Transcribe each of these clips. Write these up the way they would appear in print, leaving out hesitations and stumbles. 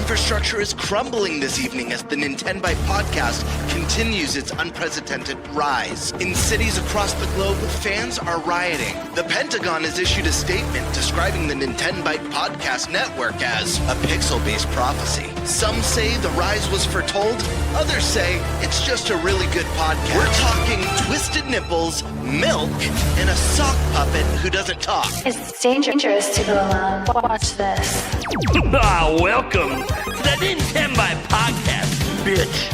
infrastructure is crumbling this evening as the Nintenbyte podcast continues its unprecedented rise. In cities across the globe, fans are rioting. The Pentagon has issued a statement describing the Nintenbyte podcast network as a pixel-based prophecy. Some say the rise was foretold, others say it's just a really good podcast. We're talking twisted nipples, milk, and a sock puppet who doesn't talk. It's dangerous to go alone. Watch this. Welcome to the Nintenbyte podcast, bitch.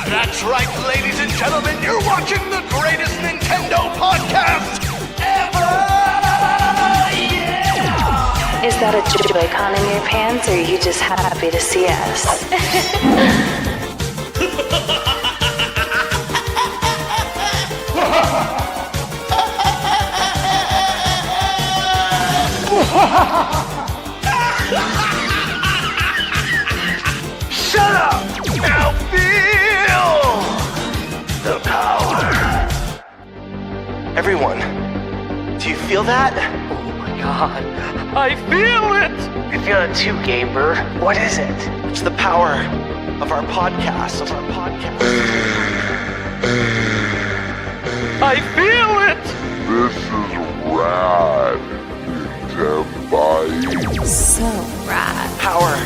That's right, ladies and gentlemen, you're watching the greatest Nintendo podcast ever! Yeah! Is that a Joy-Con in your pants, or are you just happy to see us? Shut up! Now feel the power. Everyone, do you feel that? Oh my god, I feel it! I feel it too, Gamer. What is it? It's the power of our podcast, I feel it! This is rad, Nintenbyte. So rad. Power.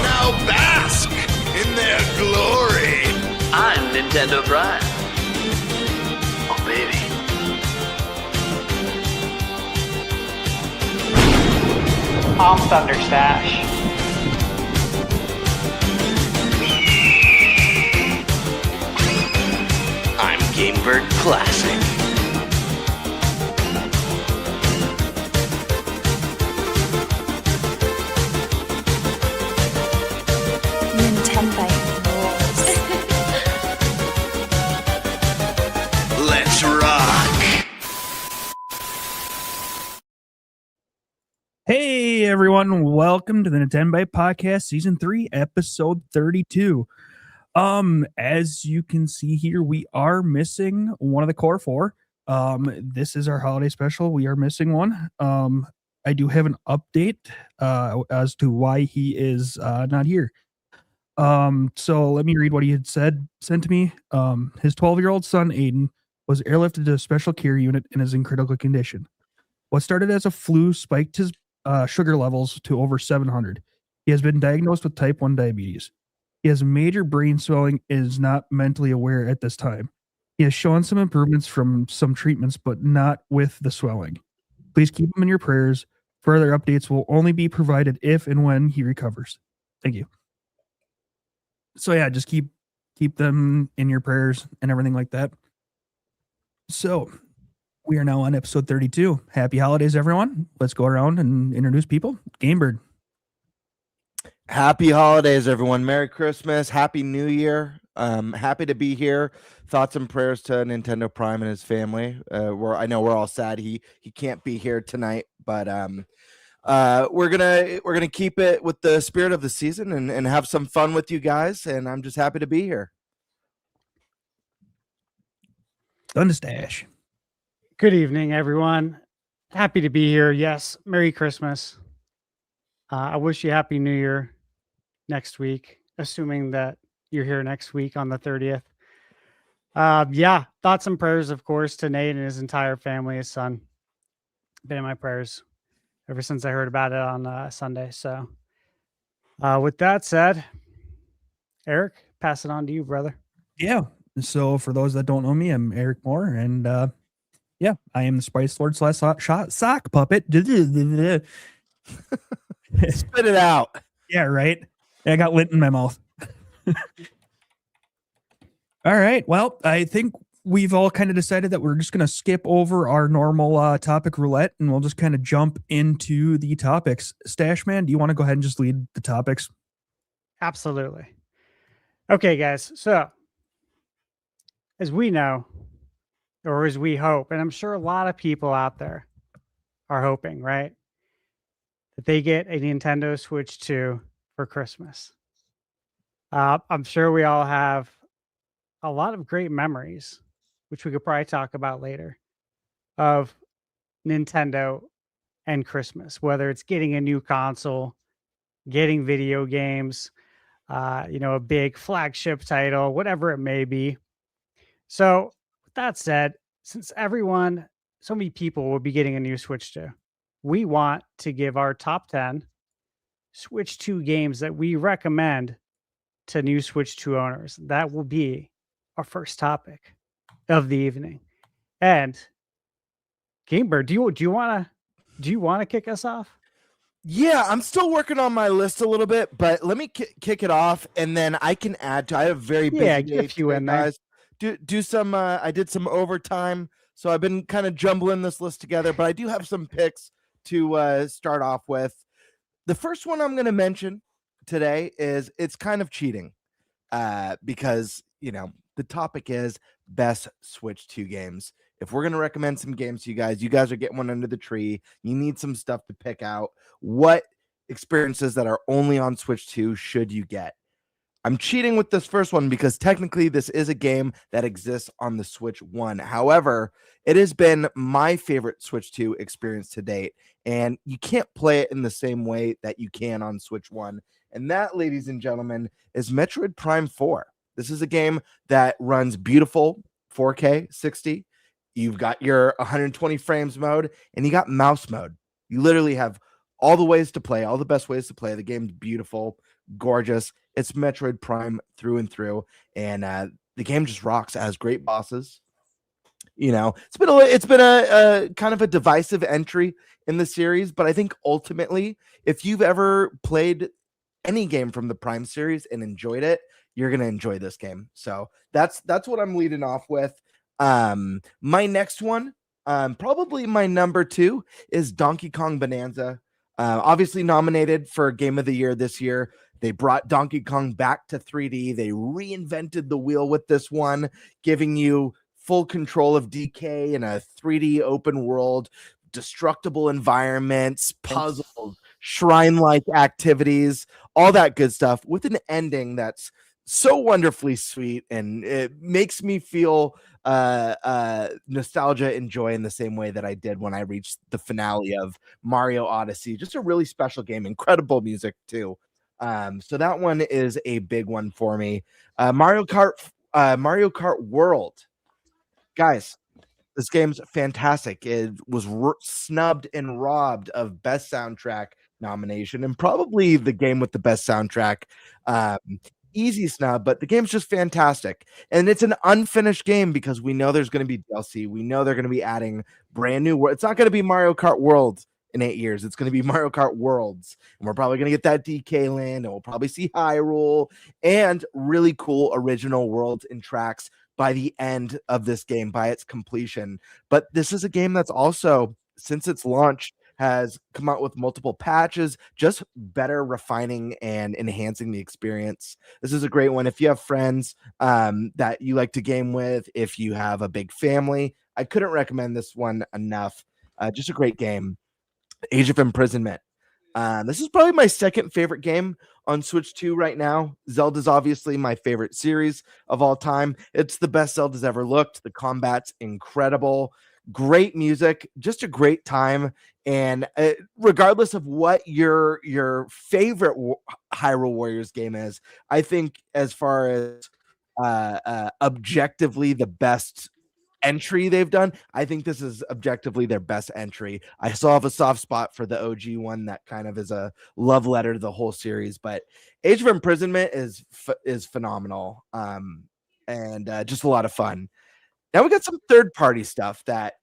Now bask in their glory. I'm Nintendo Prime. Oh baby. I'm Thunderstash. I'm Gamebird Classic. Nintenbyte rules. Let's rock. Hey everyone, welcome to the Nintenbyte Podcast Season 3, Episode 32. As you can see here, we are missing one of the core four. This is our holiday special. We are missing one. I do have an update as to why he is not here. So let me read what he had sent to me. His 12-year-old son, Aiden, was airlifted to a special care unit and is in critical condition. What started as a flu spiked his sugar levels to over 700. He has been diagnosed with type 1 diabetes. He has major brain swelling and is not mentally aware at this time. He has shown some improvements from some treatments, but not with the swelling. Please keep him in your prayers. Further updates will only be provided if and when he recovers. Thank you. So yeah, just keep them in your prayers and everything like that. So we are now on episode 32. Happy holidays, everyone. Let's go around and introduce people. Gamebird. Happy holidays, everyone. Merry Christmas. Happy New Year. Happy to be here. Thoughts and prayers to Nintendo Prime and his family. I know we're all sad he can't be here tonight, but we're gonna keep it with the spirit of the season and have some fun with you guys. And I'm just happy to be here. Thunderstash. Good evening, everyone. Happy to be here. Yes, Merry Christmas. I wish you Happy New Year next week, assuming that you're here next week on the 30th. Yeah, thoughts and prayers, of course, to Nate and his entire family, his son. Been in my prayers ever since I heard about it on Sunday. So with that said, Eric, pass it on to you, brother. Yeah. So for those that don't know me, I'm Eric Moore, and yeah, I am the Spice Lord / sock puppet. Spit it out. Yeah, right. I got lint in my mouth. All right. Well, I think we've all kind of decided that we're just going to skip over our normal topic roulette, and we'll just kind of jump into the topics. Stashman, do you want to go ahead and just lead the topics? Absolutely. Okay, guys. So, as we know, or as we hope, and I'm sure a lot of people out there are hoping, right, that they get a Nintendo Switch 2 for Christmas. I'm sure we all have a lot of great memories, which we could probably talk about later. of Nintendo and Christmas, whether it's getting a new console, getting video games, a big flagship title, whatever it may be. So, with that said, since so many people will be getting a new Switch 2, we want to give our top 10 Switch 2 games that we recommend to new Switch 2 owners. That will be our first topic of the evening. And Gamer, do you want to kick us off? Yeah, I'm still working on my list a little bit, but let me kick it off, and then I can add to. I have a very busy Yeah, day get a few today, in there. guys. Do some. I did some overtime, so I've been kind of jumbling this list together. But I do have some picks to start off with. The first one I'm going to mention today is it's kind of cheating, because the topic is best Switch 2 games. If we're going to recommend some games to you guys are getting one under the tree. You need some stuff to pick out. What experiences that are only on Switch 2 should you get? I'm cheating with this first one because technically this is a game that exists on the Switch 1. However, it has been my favorite Switch 2 experience to date, and you can't play it in the same way that you can on Switch 1. And that, ladies and gentlemen, is Metroid Prime 4. This is a game that runs beautiful 4K 60. You've got your 120 frames mode, and you got mouse mode. You literally have all the ways to play, all the best ways to play. The game's beautiful, gorgeous. It's Metroid Prime through and through, and the game just rocks. It has great bosses. It's been a kind of a divisive entry in the series, but I think ultimately, if you've ever played any game from the Prime series and enjoyed it, you're gonna enjoy this game. So that's what I'm leading off with. My next one, probably my number 2, is Donkey Kong Bonanza. Obviously nominated for Game of the Year this year. They brought Donkey Kong back to 3D. They reinvented the wheel with this one, giving you full control of DK in a 3D open world, destructible environments, puzzles, shrine-like activities, all that good stuff, with an ending that's so wonderfully sweet, and it makes me feel nostalgia and joy in the same way that I did when I reached the finale of Mario Odyssey. Just a really special game, incredible music too. So that one is a big one for me. Mario Kart World, guys. This game's fantastic. It was snubbed and robbed of best soundtrack nomination, and probably the game with the best soundtrack. Easy snub, but the game's just fantastic. And it's an unfinished game because we know there's going to be DLC. We know they're going to be adding brand new world. It's not going to be Mario Kart World in 8 years. It's going to be Mario Kart Worlds. And we're probably going to get that DK land, and we'll probably see Hyrule and really cool original worlds and tracks by the end of this game, by its completion. But this is a game that's also, since its launch, has come out with multiple patches, just better refining and enhancing the experience. This is a great one. If you have friends that you like to game with, if you have a big family, I couldn't recommend this one enough. Just a great game. Age of Imprisonment. This is probably my second favorite game on Switch 2 right now. Zelda's obviously my favorite series of all time. It's the best Zelda's ever looked. The combat's incredible. Great music, just a great time. And regardless of what your favorite Hyrule Warriors game is, I think as far as objectively the best entry they've done, I think this is objectively their best entry. I still have a soft spot for the OG one that kind of is a love letter to the whole series, but Age of Imprisonment is phenomenal, and just a lot of fun. Now we got some third-party stuff that,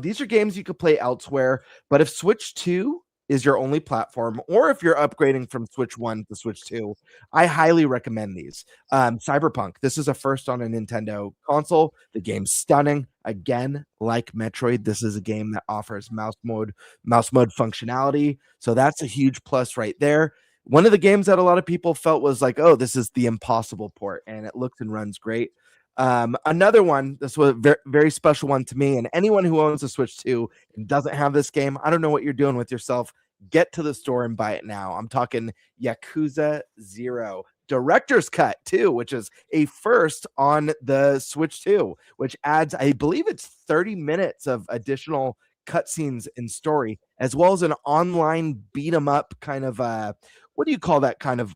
these are games you could play elsewhere, but if Switch 2 is your only platform, or if you're upgrading from Switch 1 to Switch 2, I highly recommend these. Cyberpunk. This is a first on a Nintendo console. The game's stunning. Again, like Metroid, this is a game that offers mouse mode functionality. So that's a huge plus right there. One of the games that a lot of people felt was like, oh, this is the impossible port, and it looks and runs great. Another one, this was a very, very special one to me, and anyone who owns a Switch 2 and doesn't have this game, I don't know what you're doing with yourself. Get to the store and buy it now. I'm talking Yakuza 0. director's cut too, which is a first on the Switch 2, which adds, I believe it's 30 minutes of additional cutscenes and story, as well as an online beat 'em up kind of what do you call that kind of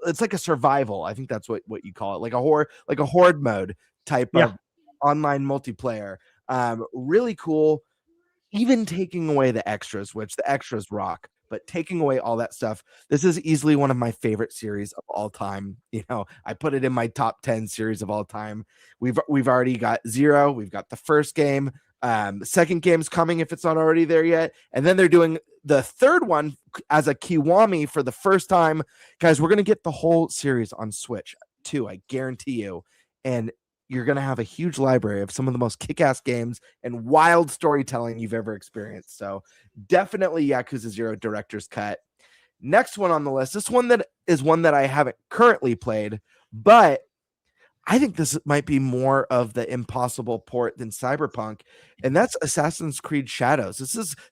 it's like a survival. I think that's what you call it, like a horde mode type of online multiplayer. Really cool. Even taking away the extras, which the extras rock, but taking away all that stuff, this is easily one of my favorite series of all time. You know, I put it in my top 10 series of all time. We've already got Zero. We've got the first game. Second game's coming if it's not already there yet. And then they're doing the third one as a Kiwami for the first time. Guys, we're going to get the whole series on Switch too, I guarantee you. And you're going to have a huge library of some of the most kick-ass games and wild storytelling you've ever experienced. So definitely Yakuza 0 Director's Cut. Next one on the list, this one that is one that I haven't currently played, but I think this might be more of the impossible port than Cyberpunk, and that's Assassin's Creed Shadows.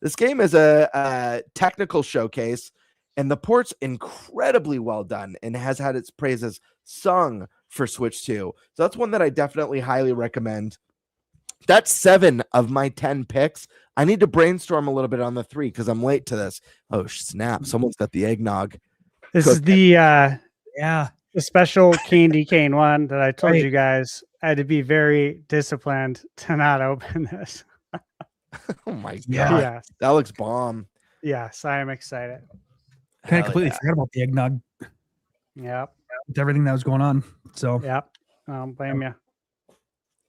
This game is a technical showcase, and the port's incredibly well done and has had its praises sung for Switch 2. So that's one that I definitely highly recommend. That's 7 of my 10 picks. I need to brainstorm a little bit on the 3 because I'm late to this. Oh, snap. Someone's got the eggnog. This is the special candy cane one that I told you guys I had to be very disciplined to not open this. Oh my god. Yeah. That looks bomb. Yes, I am excited. Kind of completely forgot about the eggnog. Yep. With everything that was going on. So Yep. I don't blame you.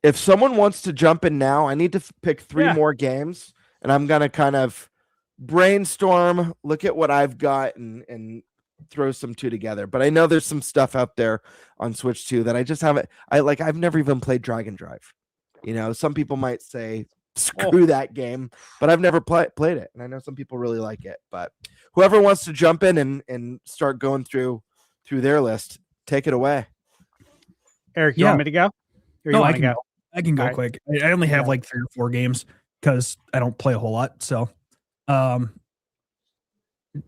If someone wants to jump in now, I need to pick 3 more games, and I'm gonna kind of brainstorm, look at what I've got, and throw some 2 together. But I know there's some stuff out there on Switch 2 that I just haven't. I've never even played Dragon Drive. You know, some people might say screw that game, but I've never played it, and I know some people really like it. But whoever wants to jump in and start going through their list, take it away. Eric, you want me to go? Or No, you I want can to go. I can go All right. quick. I only have like 3 or 4 games because I don't play a whole lot. So,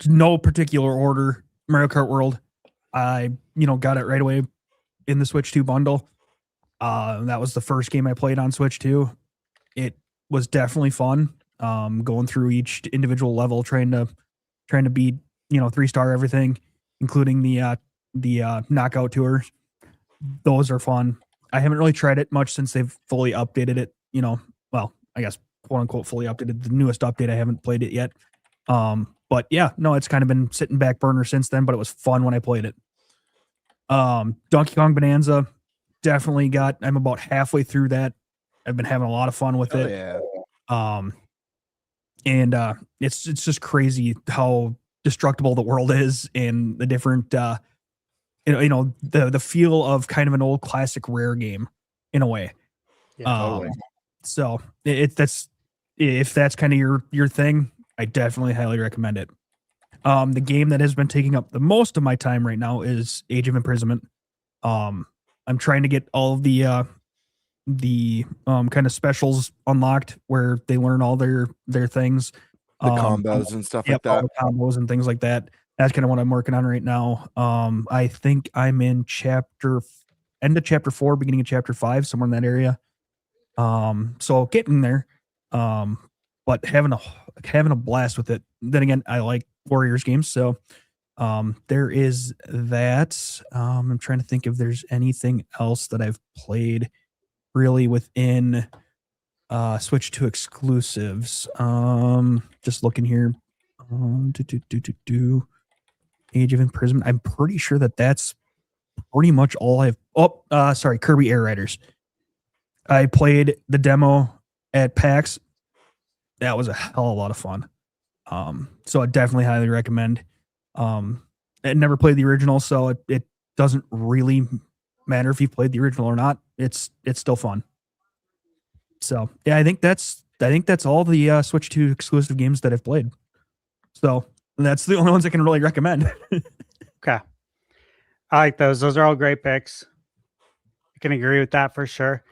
no particular order. Mario Kart World, I got it right away in the Switch 2 bundle. That was the first game I played on Switch 2. It was definitely fun. Going through each individual level, trying to beat 3-star everything, including the knockout tours. Those are fun. I haven't really tried it much since they've fully updated it. Well, I guess quote unquote fully updated. The newest update, I haven't played it yet. But yeah, no, it's kind of been sitting back burner since then, but it was fun when I played it. Donkey Kong Bonanza, definitely I'm about halfway through that. I've been having a lot of fun with it. Yeah. And it's just crazy how destructible the world is and the different the feel of kind of an old classic Rare game in a way. Yeah, totally. So if that's kind of your thing, I definitely highly recommend it. The game that has been taking up the most of my time right now is Age of Imprisonment. I'm trying to get all of the kind of specials unlocked where they learn all their things, The combos and stuff like all that. the combos and things like that. That's kind of what I'm working on right now. I think I'm in end of chapter 4, beginning of chapter 5, somewhere in that area. So getting there. But having a blast with it. Then again, I like Warriors games, so there is that. I'm trying to think if there's anything else that I've played really within Switch 2 exclusives. Just looking here. Age of Imprisonment. I'm pretty sure that's pretty much all I've. Sorry, Kirby Air Riders. I played the demo at PAX. That was a hell of a lot of fun. So I definitely highly recommend. I never played the original, so it doesn't really matter if you played the original or not. It's still fun. So yeah, I think that's all the Switch 2 exclusive games that I've played. So that's the only ones I can really recommend. Okay. I like those. Those are all great picks. I can agree with that for sure.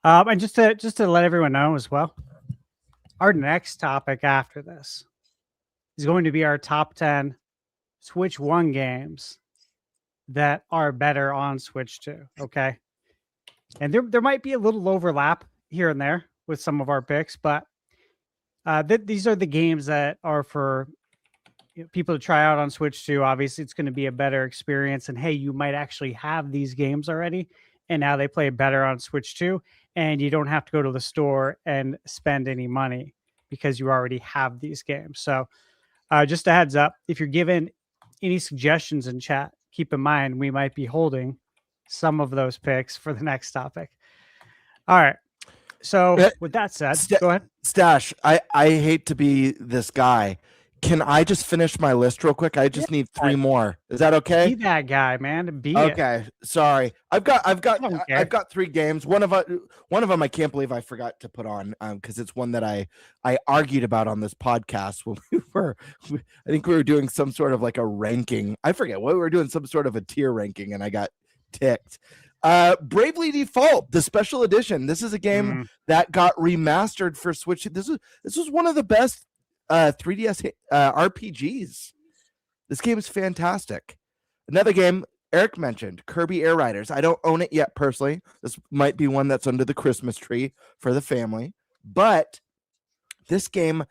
And just to let everyone know as well, our next topic after this is going to be our top 10 Switch 1 games that are better on Switch 2. Okay. And there might be a little overlap here and there with some of our picks, but these are the games that are for people to try out on Switch 2. Obviously, it's going to be a better experience. And hey, you might actually have these games already, and now they play better on Switch 2, and you don't have to go to the store and spend any money because you already have these games. So, just a heads up, if you're given any suggestions in chat, keep in mind we might be holding some of those picks for the next topic. All right. So, with that said, go ahead. Stash, I hate to be this guy. Can I just finish my list real quick? I just need 3 more. Is that okay? Be that guy, man. Be okay. Sorry. I've got 3 games. One of them I can't believe I forgot to put on because it's one that I argued about on this podcast when I think we were doing some sort of like a ranking. I forget what we were doing, some sort of a tier ranking, and I got ticked. Bravely Default, the special edition. This is a game that got remastered for Switch. This was one of the best 3DS RPGs. This game is fantastic. Another game Eric mentioned, Kirby Air Riders. I don't own it yet personally. This might be one that's under the Christmas tree for the family, but this game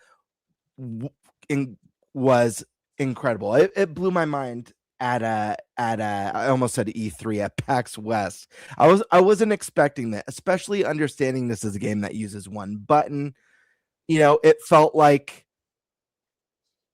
was incredible. It blew my mind at I almost said E3 at PAX West. I wasn't expecting that, especially understanding this is a game that uses one button. It felt like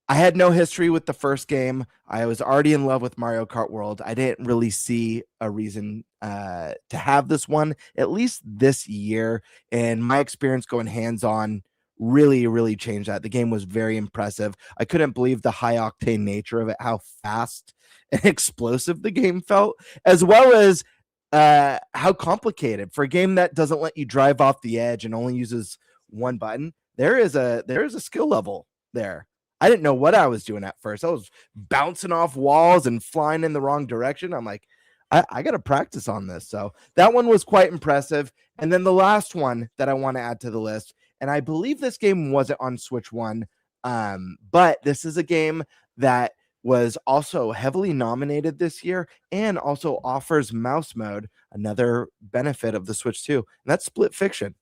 I had no history with the first game. I was already in love with Mario Kart World. I didn't really see a reason to have this one, at least this year. And my experience going hands-on really, really changed that. The game was very impressive. I couldn't believe the high-octane nature of it, how fast and explosive the game felt, as well as how complicated. For a game that doesn't let you drive off the edge and only uses one button, there is a skill level there. I didn't know what I was doing at first. I was bouncing off walls and flying in the wrong direction. I'm like, I got to practice on this. So that one was quite impressive. And then the last one that I want to add to the list, and I believe this game wasn't on Switch 1, but this is a game that was also heavily nominated this year and also offers mouse mode, another benefit of the Switch 2, and that's Split Fiction.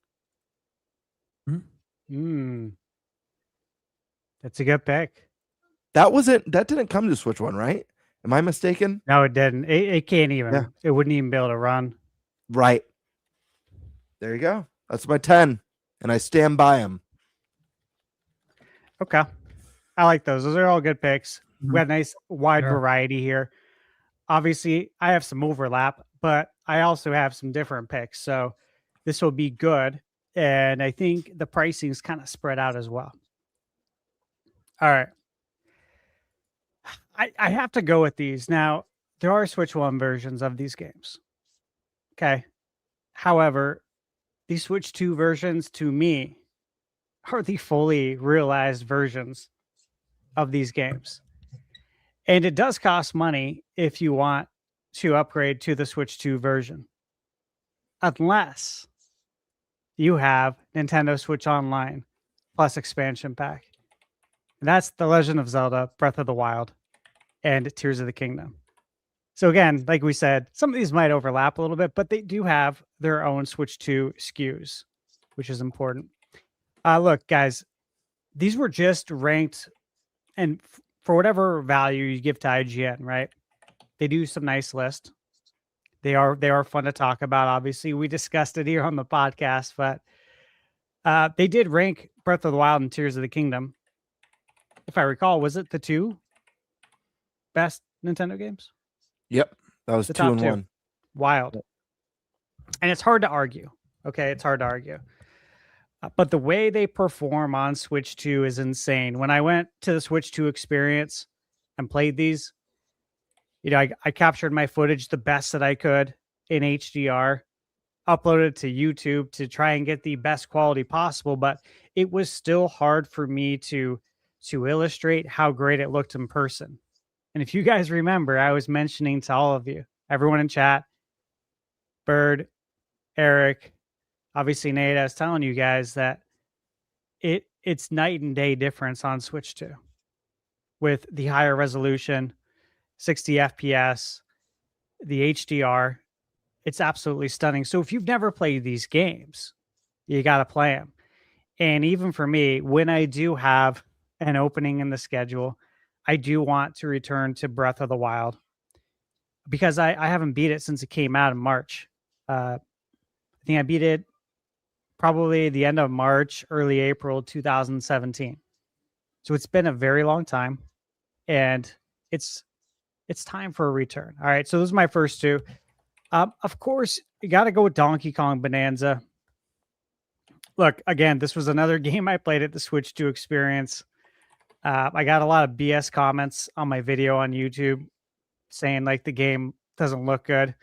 That's a good pick. That didn't come to Switch 1, right? Am I mistaken? No, it didn't. It can't even. Yeah. It wouldn't even be able to run. Right. There you go. That's my 10, and I stand by them. Okay. I like those. Those are all good picks. We had a nice wide variety here. Obviously, I have some overlap, but I also have some different picks. So this will be good. And I think the pricing is kind of spread out as well. All right. I have to go with these. Now, there are Switch 1 versions of these games. Okay. However, these Switch 2 versions, to me, are the fully realized versions of these games. And it does cost money if you want to upgrade to the Switch 2 version. Unless you have Nintendo Switch Online plus expansion pack. And that's The Legend of Zelda, Breath of the Wild, and Tears of the Kingdom. So again, like we said, some of these might overlap a little bit, but they do have their own Switch 2 SKUs, which is important. Look, guys, these were just ranked, and for whatever value you give to IGN, right? They do some nice lists. They are fun to talk about. Obviously, we discussed it here on the podcast, but they did rank Breath of the Wild and Tears of the Kingdom. If I recall, was it the 2 best Nintendo games? Yep, that was the 2 and 1. Wild. And it's hard to argue. Okay, it's hard to argue. But the way they perform on Switch 2 is insane. When I went to the Switch 2 experience and played these, I captured my footage the best that I could in HDR, uploaded it to YouTube to try and get the best quality possible. But it was still hard for me to illustrate how great it looked in person. And if you guys remember, I was mentioning to all of you, everyone in chat, Bird, Eric, obviously Nate, I was telling you guys that it's night and day difference on Switch 2 with the higher resolution, 60 FPS, the HDR. It's absolutely stunning. So if you've never played these games, you got to play them. And even for me, when I do have an opening in the schedule, I do want to return to Breath of the Wild because I haven't beat it since it came out in March. I think I beat it probably the end of March, early April 2017. So it's been a very long time, and it's time for a return. All right, so those are my first two. Of course, you got to go with Donkey Kong Bonanza. Look, again, this was another game I played at the Switch 2 experience. I got a lot of BS comments on my video on YouTube saying like the game doesn't look good,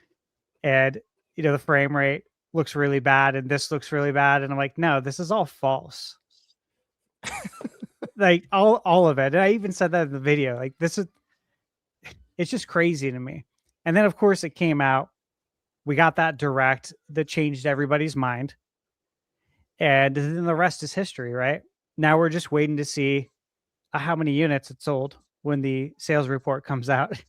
and the frame rate looks really bad, and this looks really bad, and I'm like, no, this is all false. Like all of it. And I even said that in the video. Like it's just crazy to me. And then of course it came out. We got that direct that changed everybody's mind. And then the rest is history, right? Now we're just waiting to see how many units it sold when the sales report comes out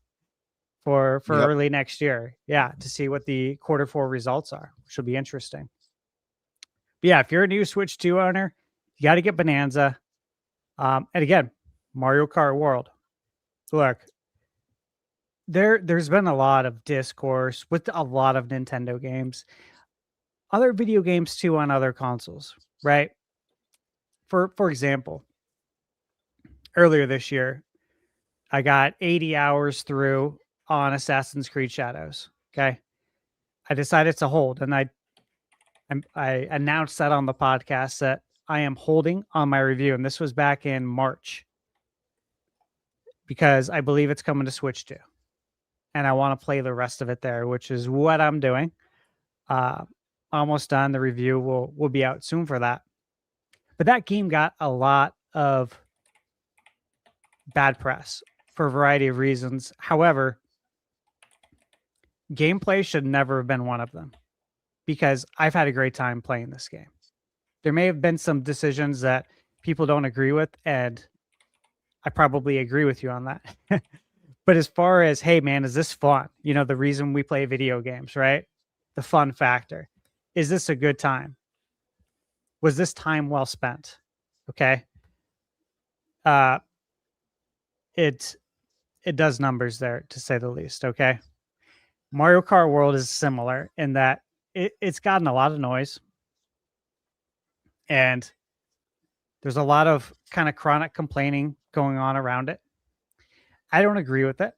for early next year. Yeah, to see what the Q4 results are, which will be interesting. But yeah, if you're a new Switch 2 owner, you got to get Bonanza. And again, Mario Kart World. Look, there's been a lot of discourse with a lot of Nintendo games, other video games too on other consoles, right? For example, earlier this year, I got 80 hours through on Assassin's Creed Shadows. Okay, I decided to hold, and I announced that on the podcast that I am holding on my review, and this was back in March because I believe it's coming to Switch 2, and I want to play the rest of it there, which is what I'm doing. Almost done. The review will be out soon for that. But that game got a lot of bad press for a variety of reasons. However, gameplay should never have been one of them because I've had a great time playing this game. There may have been some decisions that people don't agree with, and I probably agree with you on that. But as far as, hey, man, is this fun? The reason we play video games, right? The fun factor. Is this a good time? Was this time well spent? Okay. It does numbers there, to say the least, okay? Mario Kart World is similar in that it's gotten a lot of noise. And there's a lot of kind of chronic complaining going on around it. I don't agree with it.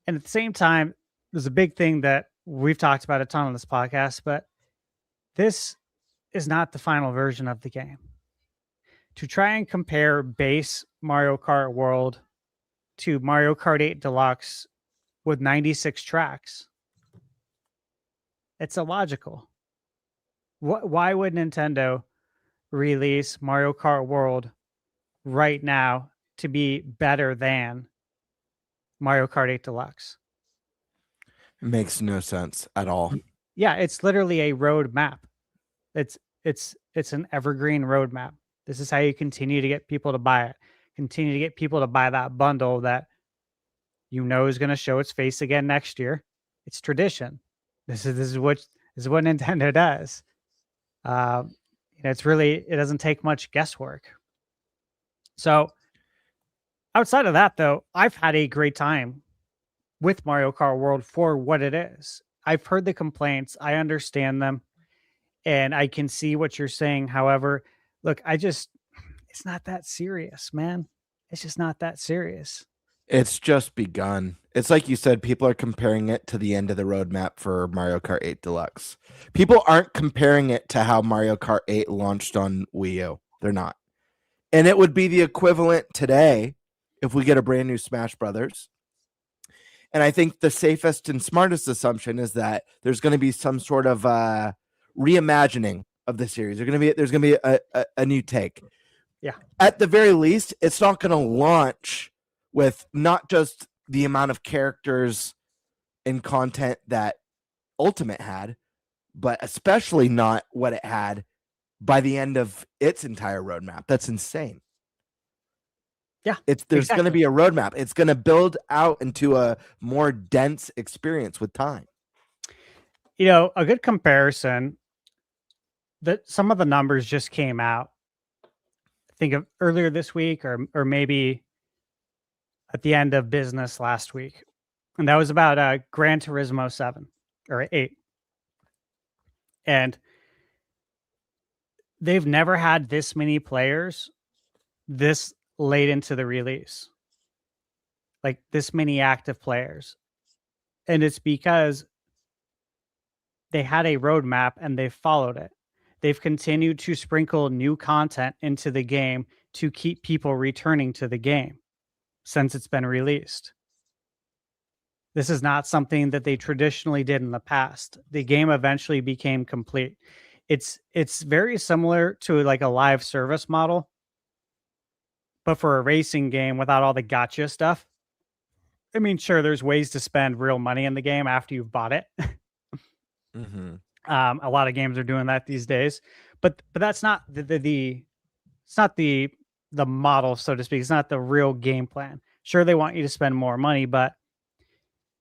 And at the same time, there's a big thing that we've talked about a ton on this podcast, but this is not the final version of the game. To try and compare base Mario Kart World to Mario Kart 8 Deluxe with 96 tracks, it's illogical. Why would Nintendo release Mario Kart World right now to be better than Mario Kart 8 Deluxe? It makes no sense at all. Yeah, it's literally a roadmap. It's an evergreen roadmap. This is how you continue to get people to buy it. Continue to get people to buy that bundle that is going to show its face again next year. It's tradition. This is what Nintendo does. It doesn't take much guesswork. So outside of that, though, I've had a great time with Mario Kart World for what it is. I've heard the complaints. I understand them. And I can see what you're saying. However, look, it's not that serious, man. It's just not that serious. It's just begun. It's like you said, people are comparing it to the end of the roadmap for Mario Kart 8 Deluxe. People aren't comparing it to how Mario Kart 8 launched on Wii U. They're not. And it would be the equivalent today if we get a brand new Smash Brothers. And I think the safest and smartest assumption is that there's going to be some sort of reimagining of the series. There's going to be a new take. Yeah. At the very least, it's not going to launch with not just the amount of characters and content that Ultimate had, but especially not what it had by the end of its entire roadmap. That's insane. Yeah, There's going to exactly. be a roadmap. It's going to build out into a more dense experience with time. A good comparison that some of the numbers just came out. I think of earlier this week or maybe at the end of business last week. And that was about Gran Turismo 7 or 8. And they've never had this many players this late into the release. Like this many active players. And it's because they had a roadmap and they followed it. They've continued to sprinkle new content into the game to keep people returning to the game since it's been released. This is not something that they traditionally did in the past. The game eventually became complete. It's very similar to like a live service model, but for a racing game without all the gotcha stuff. I mean, sure, there's ways to spend real money in the game after you've bought it. A lot of games are doing that these days, but that's not it's not the model, so to speak. It's not the real game plan. Sure, they want you to spend more money, but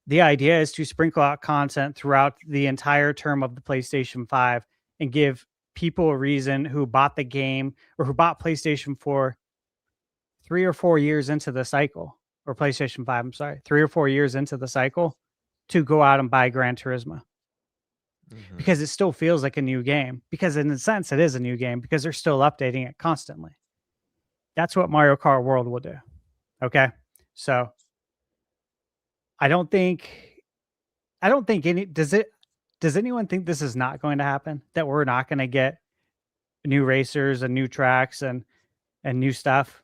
the idea is to sprinkle out content throughout the entire term of the PlayStation 5 and give people a reason who bought the game or who bought PlayStation 4 3 or 4 years into the cycle, or PlayStation 5, I'm sorry, 3 or 4 years into the cycle to go out and buy Gran Turismo. Because it still feels like a new game. Because in a sense, it is a new game because they're still updating it constantly. That's what Mario Kart World will do. Okay, so I don't think any does anyone think this is not going to happen? That we're not going to get new racers and new tracks and new stuff?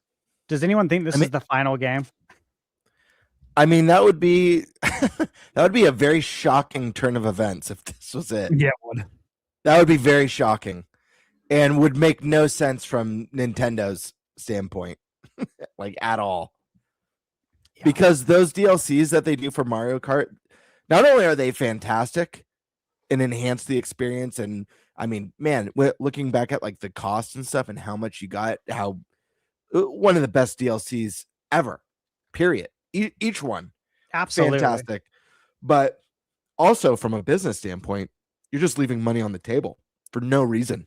Does anyone think this is the final game? I mean, that would be a very shocking turn of events if this was it. Yeah, it would. That would be very shocking and would make no sense from Nintendo's standpoint, like at all. Yeah. Because those DLCs that they do for Mario Kart, not only are they fantastic and enhance the experience, and I mean, man, looking back at like the cost and stuff and how much you got, how one of the best DLCs ever, period. Each one. Absolutely. Fantastic. But also from a business standpoint, you're just leaving money on the table for no reason.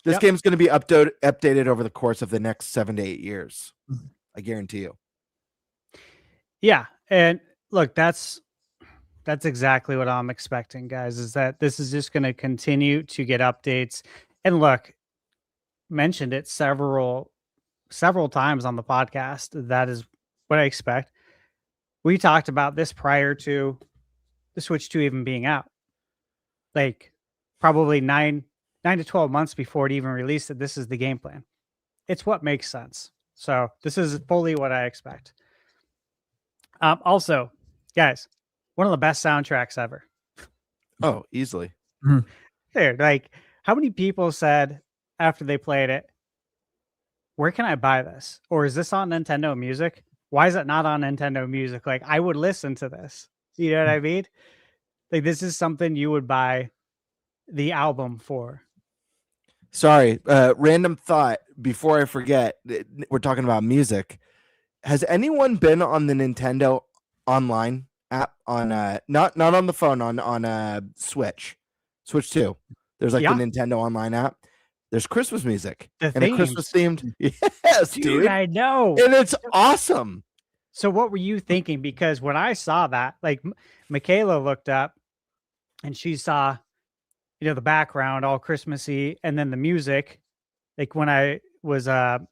This game's going to be updated over the course of the next 7 to 8 years. I guarantee you. Yeah. And look, that's exactly what I'm expecting, guys, is that this is just going to continue to get updates. And look, mentioned it several times on the podcast. That is what I expect. We talked about this prior to the Switch 2 even being out. Like probably 9 to 12 months before it even released that this is the game plan. It's what makes sense. So this is fully what I expect. Also, guys, one of the best soundtracks ever. Oh, easily. Dude, like how many people said after they played it, where can I buy this? Or is this on Nintendo Music? Why is it not on Nintendo Music? Like, I would listen to this. You know what I mean? Like, this is something you would buy the album for. Sorry, random thought before I forget. We're talking about music. Has anyone been on the Nintendo Online app on not on the phone, on Switch 2? There's like the Nintendo Online app. There's Christmas music and a Christmas themed. Yes, dude. I know. And it's awesome. So what were you thinking? Because when I saw that, like Michaela looked up and she saw, the background all Christmassy and then the music, like when I was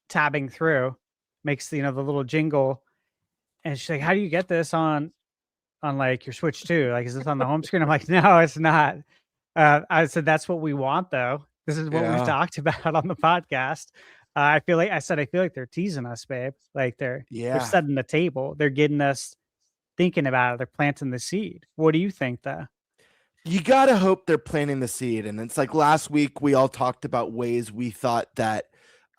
tabbing through, makes the little jingle. And she's like, how do you get this on like your Switch 2? Like, is this on the home screen? I'm like, no, it's not. I said, that's what we want though. This is what we've talked about on the podcast. I feel like they're teasing us, babe. Like they're setting the table. They're getting us thinking about it. They're planting the seed. What do you think though? You got to hope they're planting the seed. And it's like last week, we all talked about ways we thought that,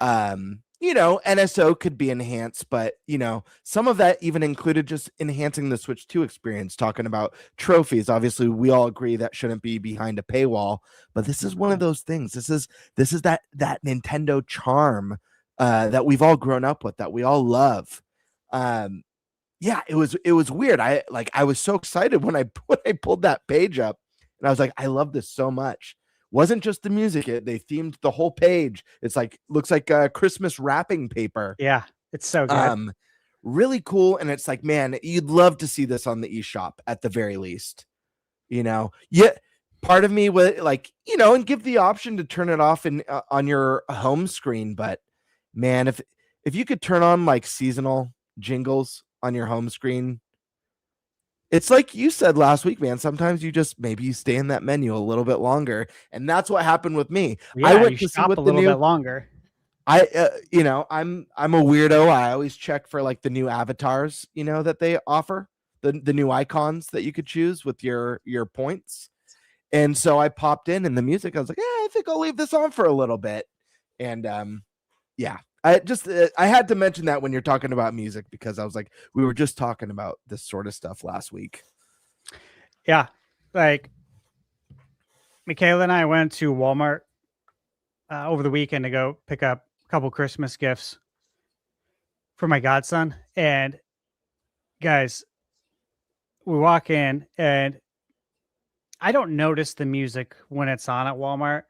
NSO could be enhanced, but, some of that even included just enhancing the Switch 2 experience, talking about trophies. Obviously, we all agree that shouldn't be behind a paywall, but this is one of those things. This is that Nintendo charm that we've all grown up with, that we all love. Yeah, it was weird. I was so excited when I pulled that page up, and I was like, I love this so much. Wasn't just the music; they themed the whole page. It's like looks like Christmas wrapping paper. Yeah, it's so good. Really cool. And it's like, man, you'd love to see this on the eShop at the very least. Yeah. Part of me would like, and give the option to turn it off on your home screen. But man, if you could turn on like seasonal jingles on your home screen, it's like you said last week, man. Sometimes you just maybe you stay in that menu a little bit longer, and that's what happened with me. Yeah, I went you to see shop what a the little new. bit longer. I'm a weirdo. I always check for like the new avatars, that they offer, the new icons that you could choose with your points. And so I popped in the music. I was like, yeah, I think I'll leave this on for a little bit. And yeah, I had to mention that when you're talking about music, because I was like, we were just talking about this sort of stuff last week. Yeah, like Michaela and I went to Walmart over the weekend to go pick up a couple Christmas gifts for my godson. And guys, we walk in and I don't notice the music when it's on at Walmart.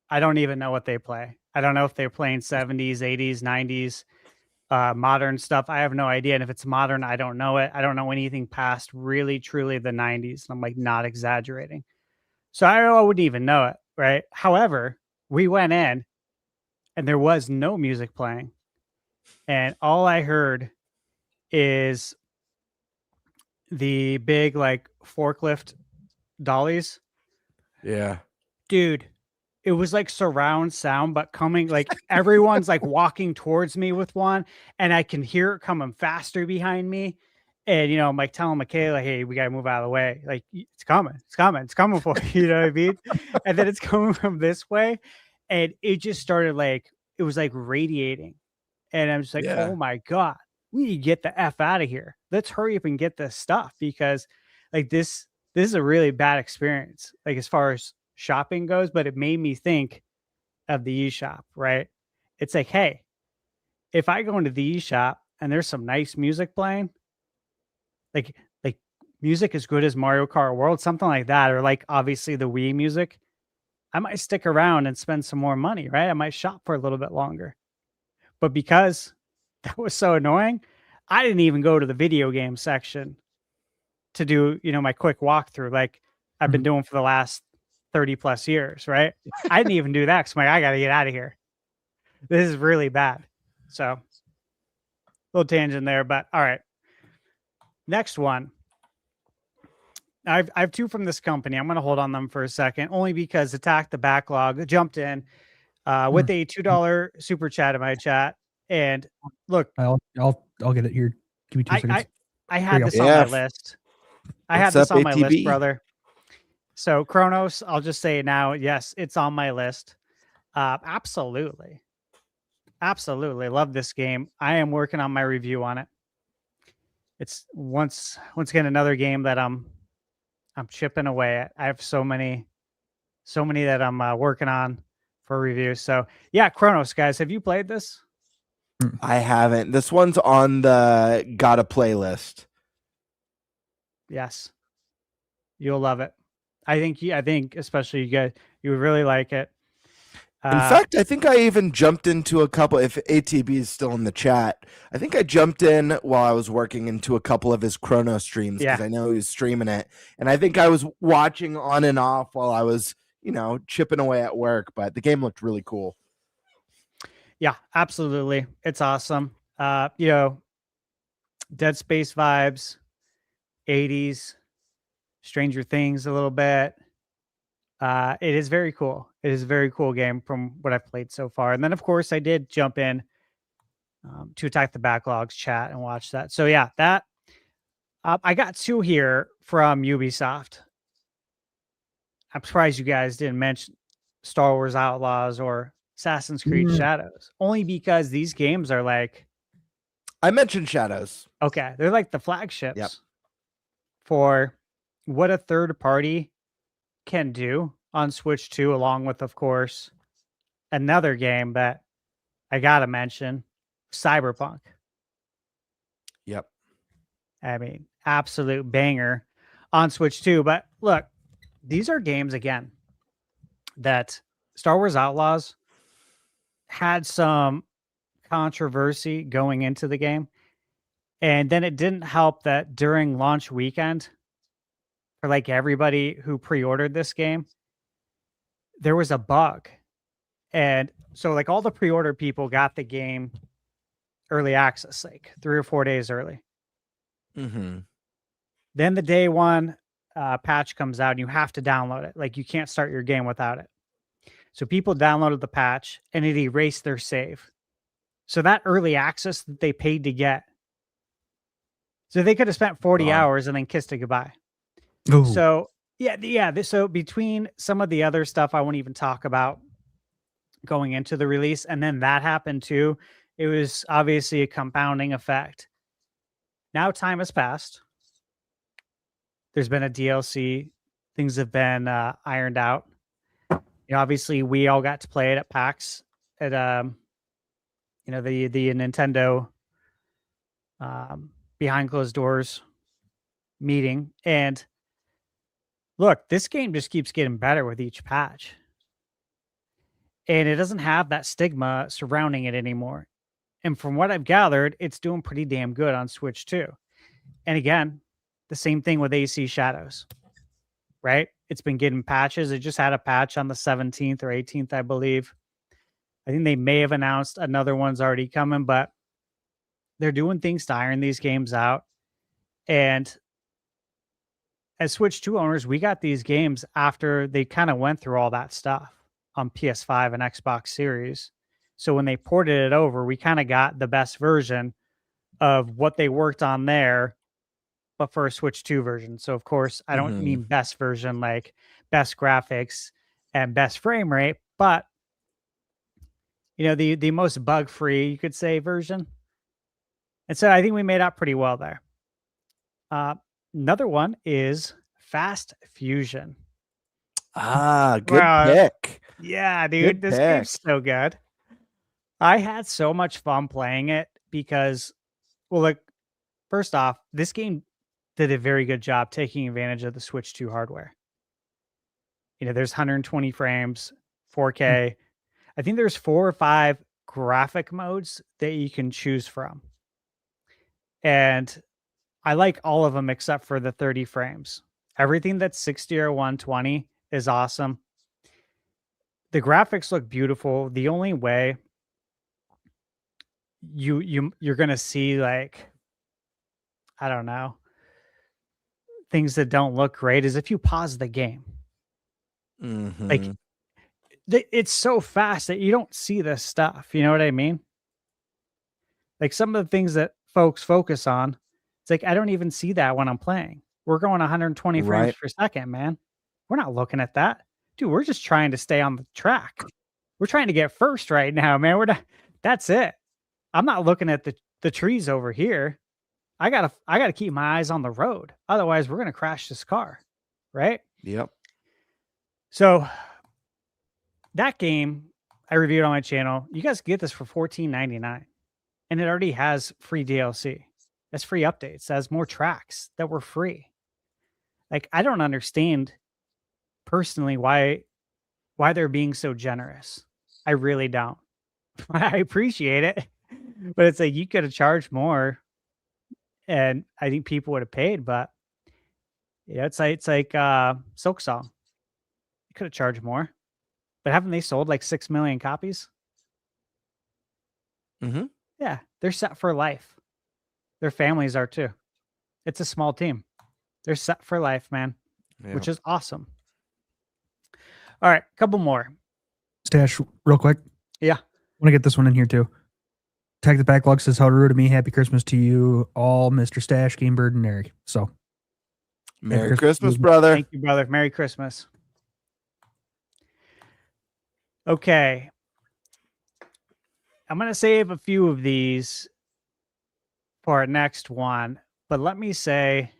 I don't even know what they play. I don't know if they're playing 70s, 80s, 90s, modern stuff. I have no idea. And if it's modern, I don't know it. I don't know anything past really, truly the 90s. I'm like not exaggerating. So I wouldn't even know it. Right. However, we went in and there was no music playing. And all I heard is the big like forklift dollies. Yeah. Dude, it was like surround sound, but coming like everyone's like walking towards me with one, and I can hear it coming faster behind me. And I'm like telling Michaela, hey, we gotta move out of the way. Like it's coming for you. You know what I mean? And then it's coming from this way. And it just started like it was like radiating. And I'm just like, Yeah. oh my God, we need to get the F out of here. Let's hurry up and get this stuff because like this is a really bad experience, like as far as shopping goes, but it made me think of the eShop, right? It's like, hey, if I go into the eShop and there's some nice music playing, like music as good as Mario Kart World, something like that, or like obviously the Wii music, I might stick around and spend some more money, right? I might shop for a little bit longer. But because that was so annoying, I didn't even go to the video game section to do, my quick walkthrough like I've been doing for the last 30 plus years, right? I didn't even do that because I'm like, I got to get out of here. This is really bad. So, little tangent there, but all right. Next one. I have two from this company. I'm going to hold on them for a second, only because Attack the Backlog jumped in with a $2 super chat in my chat. And look, I'll get it here. Give me 2 seconds. I had this on my list. I had this on my list, brother. So Kronos, I'll just say it now. Yes, it's on my list. Absolutely. Love this game. I am working on my review on it. It's once again another game that I'm chipping away at. I have so many that I'm working on for review. So yeah, Kronos, guys, have you played this? I haven't. This one's on the gotta play list. Yes, you'll love it. I think especially you guys, you would really like it. In fact, I think I even jumped into a couple. If ATB is still in the chat, I think I jumped in while I was working into a couple of his Chrono streams because I know he was streaming it, and I think I was watching on and off while I was, chipping away at work. But the game looked really cool. Yeah, absolutely, it's awesome. Dead Space vibes, 80s, Stranger Things a little bit. It is very cool. It is a very cool game from what I've played so far. And then, of course, I did jump in to Attack the Backlogs chat and watch that. So, yeah, that I got two here from Ubisoft. I'm surprised you guys didn't mention Star Wars Outlaws or Assassin's Creed Shadows, only because these games are like. I mentioned Shadows. Okay, they're like the flagships for what a third party can do on Switch 2, along with, of course, another game that I gotta mention Cyberpunk. Yep. I mean, absolute banger on Switch too. But look, these are games again that Star Wars Outlaws had some controversy going into the game. And then it didn't help that during launch weekend, for like everybody who pre-ordered this game, there was a bug. And so like all the pre-order people got the game early access, like 3 or 4 days early. Mm-hmm. Then the day one patch comes out and you have to download it. Like you can't start your game without it. So people downloaded the patch and it erased their save. So that early access that they paid to get, so they could have spent 40 hours and then kissed it goodbye. Ooh. So so between some of the other stuff I won't even talk about going into the release, and then that happened too, it was obviously a compounding effect. Now time has passed. There's been a DLC. Things have been ironed out. Obviously, we all got to play it at PAX at the Nintendo behind closed doors meeting. And look, this game just keeps getting better with each patch. And it doesn't have that stigma surrounding it anymore. And from what I've gathered, it's doing pretty damn good on Switch too. And again, the same thing with AC Shadows, right? It's been getting patches. It just had a patch on the 17th or 18th, I believe. I think they may have announced another one's already coming, but they're doing things to iron these games out. And as Switch 2 owners, we got these games after they kind of went through all that stuff on PS5 and Xbox Series. So when they ported it over, we kind of got the best version of what they worked on there, but for a Switch 2 version. So of course, I don't mean best version like best graphics and best frame rate, but the most bug-free, you could say, version. And so I think we made out pretty well there. Another one is Fast Fusion. Good pick. Yeah, dude, this game's so good. I had so much fun playing it because, well, like, first off, this game did a very good job taking advantage of the Switch 2 hardware. There's 120 frames, 4K. I think there's 4 or 5 graphic modes that you can choose from. And I like all of them except for the 30 frames. Everything that's 60 or 120 is awesome. The graphics look beautiful. The only way you're gonna see, like, I don't know, things that don't look great is if you pause the game. Like, it's so fast that you don't see this stuff. You know what I mean? Like some of the things that folks focus on, it's like I don't even see that when I'm playing. We're going 120 frames per second, man. We're not looking at that. Dude, we're just trying to stay on the track. We're trying to get first right now, man. That's it. I'm not looking at the trees over here. I gotta keep my eyes on the road. Otherwise, we're gonna crash this car. Right? Yep. So that game I reviewed on my channel. You guys get this for $14.99. And it already has free DLC. That's free updates. It has more tracks that were free. Like, I don't understand personally why they're being so generous. I really don't. I appreciate it, but it's like you could have charged more, and I think people would have paid. But yeah, it's like Silk Song. You could have charged more, but haven't they sold like 6 million copies? Yeah, they're set for life. Their families are too. It's a small team. They're set for life, man, which is awesome. All right, couple more. Stash, real quick. Yeah. I want to get this one in here too. Tag the Backlog says, how to me. Happy Christmas to you all, Mr. Stash, Gamebird, and Eric. So, Merry Christmas, brother. Thank you, brother. Merry Christmas. Okay. I'm going to save a few of these for our next one, but let me say,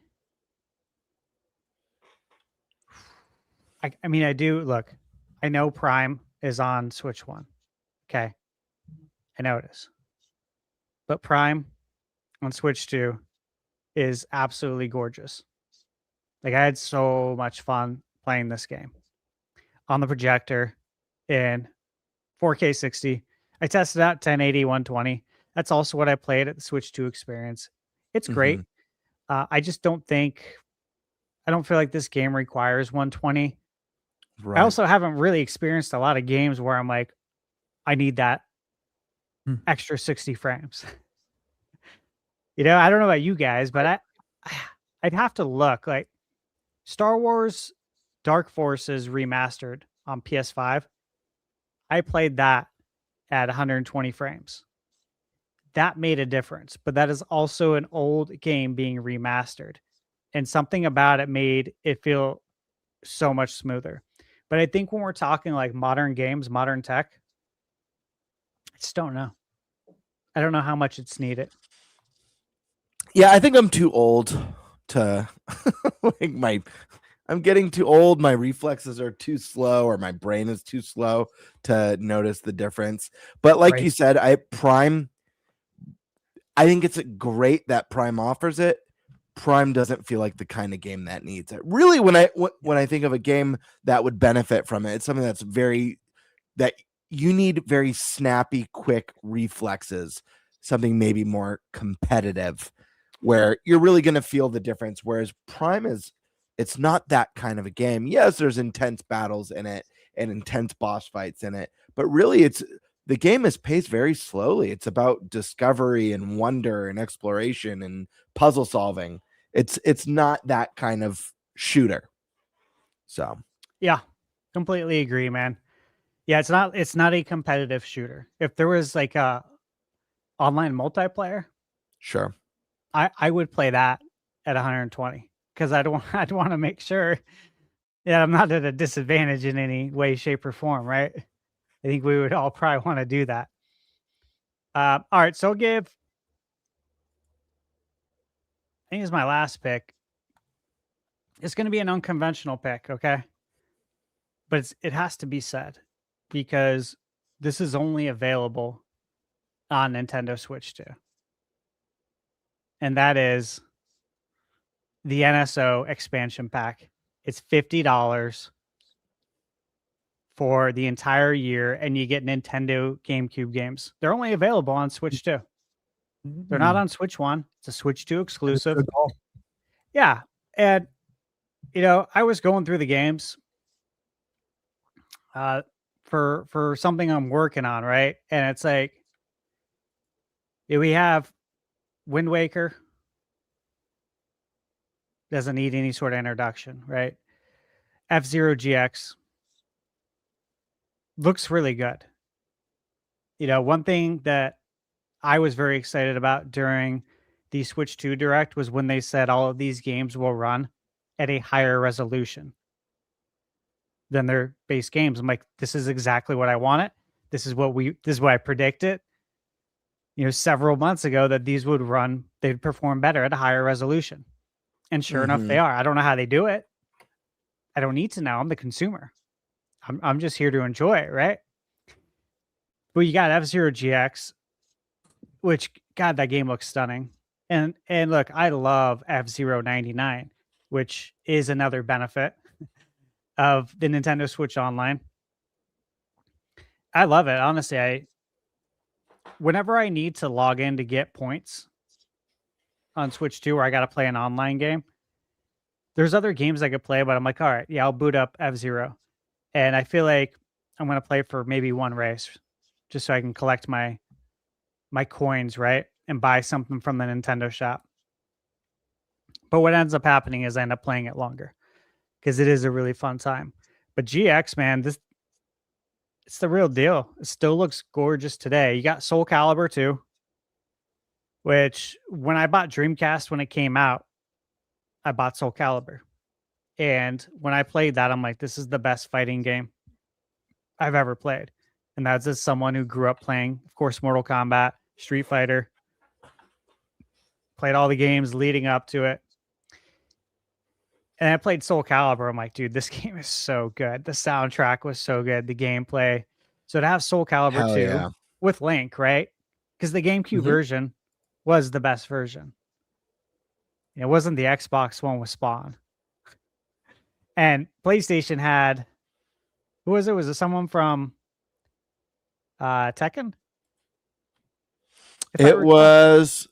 I mean, I do look, I know Prime is on Switch 1. Okay. I know it is. But Prime on Switch 2 is absolutely gorgeous. Like, I had so much fun playing this game on the projector in 4K 60. I tested out 1080, 120. That's also what I played at the Switch 2 experience. It's great. I just don't feel like this game requires 120. Right. I also haven't really experienced a lot of games where I'm like, I need that extra 60 frames. I don't know about you guys, but I'd have to look. Like, Star Wars Dark Forces remastered on PS5. I played that at 120 frames. That made a difference, but that is also an old game being remastered. And something about it made it feel so much smoother. But I think when we're talking like modern games, modern tech, I just don't know. I don't know how much it's needed. Yeah, I think I'm too old to I'm getting too old. My reflexes are too slow, or my brain is too slow to notice the difference. But like you said, I think it's great that Prime offers it. Prime doesn't feel like the kind of game that needs it. Really, when I think of a game that would benefit from it, it's something that you need very snappy, quick reflexes, something maybe more competitive, where you're really going to feel the difference. Whereas Prime it's not that kind of a game. Yes, there's intense battles in it and intense boss fights in it, but really the game is paced very slowly. It's about discovery and wonder and exploration and puzzle solving. It's not that kind of shooter. So yeah, completely agree, man. Yeah, it's not a competitive shooter. If there was like a online multiplayer, sure. I would play that at 120 because I'd want to make sure that I'm not at a disadvantage in any way, shape, or form, right? I think we would all probably want to do that. All right, so I think it's my last pick. It's going to be an unconventional pick, okay? But it has to be said because this is only available on Nintendo Switch 2. And that is the NSO expansion pack. It's $50 for the entire year, and you get Nintendo GameCube games. They're only available on Switch 2. They're not on Switch 1. It's a Switch 2 exclusive. Yeah. And, I was going through the games for something I'm working on, right? And it's like, we have Wind Waker. Doesn't need any sort of introduction, right? F-Zero GX looks really good. One thing that I was very excited about during the Switch 2 Direct was when they said all of these games will run at a higher resolution than their base games. I'm like, this is exactly what I wanted. This is what I predicted, several months ago, that these they'd perform better at a higher resolution. And sure enough, they are. I don't know how they do it. I don't need to know. I'm the consumer. I'm just here to enjoy it, right? But you got F-Zero GX, which, God, that game looks stunning. And look, I love F-Zero 99, which is another benefit of the Nintendo Switch Online. I love it. Honestly, whenever I need to log in to get points on Switch 2 where I got to play an online game, there's other games I could play, but I'm like, all right, yeah, I'll boot up F-Zero. And I feel like I'm going to play for maybe one race just so I can collect my coins, right? And buy something from the Nintendo shop. But what ends up happening is I end up playing it longer because it is a really fun time. But GX, man, it's the real deal. It still looks gorgeous today. You got Soul Calibur too, which when I bought Dreamcast when it came out, I bought Soul Calibur. And when I played that, I'm like, this is the best fighting game I've ever played. And that's as someone who grew up playing, of course, Mortal Kombat, Street Fighter, played all the games leading up to it. And I played Soul Calibur. I'm like, dude, this game is so good. The soundtrack was so good. The gameplay. So to have Soul Calibur 2 with Link, right? Because the GameCube version was the best version. It wasn't the Xbox one with Spawn. And PlayStation had, who was it? Was it someone from Tekken? If I It recall. was,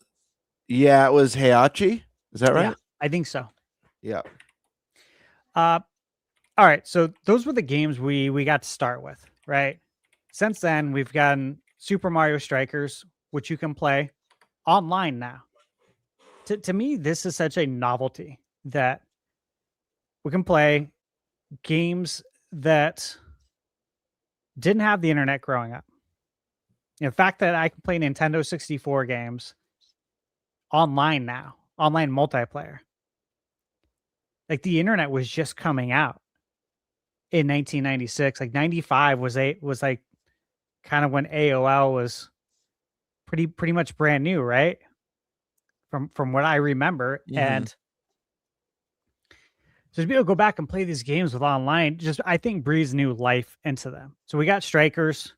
yeah, it was Heihachi. Is that right? Yeah, I think so. Yeah. All right, so those were the games we got to start with, right? Since then, we've gotten Super Mario Strikers, which you can play online now. To me, this is such a novelty that we can play games that didn't have the internet growing up. The fact that I can play Nintendo 64 games online now, online multiplayer. Like the internet was just coming out in 1996. Like 95 was like kind of when AOL was pretty much brand new, right? From what I remember. And so to be able to go back and play these games with online, just I think breathes new life into them. So we got Strikers.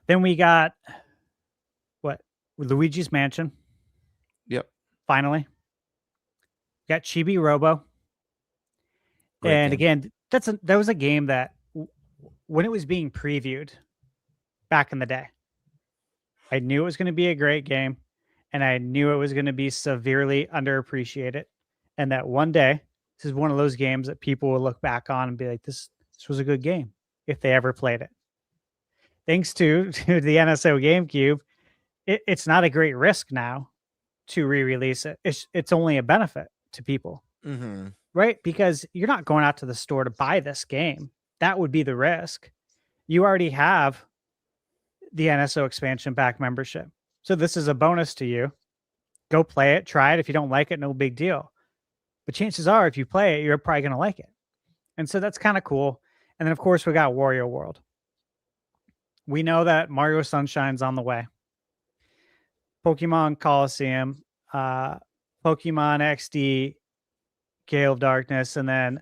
Then we got what? Luigi's Mansion. Yep. Finally. Got Chibi Robo. Great and game. again, that was a game that when it was being previewed back in the day, I knew it was going to be a great game, and I knew it was going to be severely underappreciated, and that one day this is one of those games that people will look back on and be like, this was a good game if they ever played it. Thanks to the NSO GameCube, it's not a great risk now to re-release it. It's only a benefit to people, right? Because you're not going out to the store to buy this game. That would be the risk. You already have the NSO expansion pack membership. So this is a bonus to you. Go play it, try it. If you don't like it, no big deal. But chances are, if you play it, you're probably going to like it. And so that's kind of cool. And then, of course, we got Wario World. We know that Mario Sunshine's on the way. Pokemon Coliseum, Pokemon XD, Gale of Darkness, and then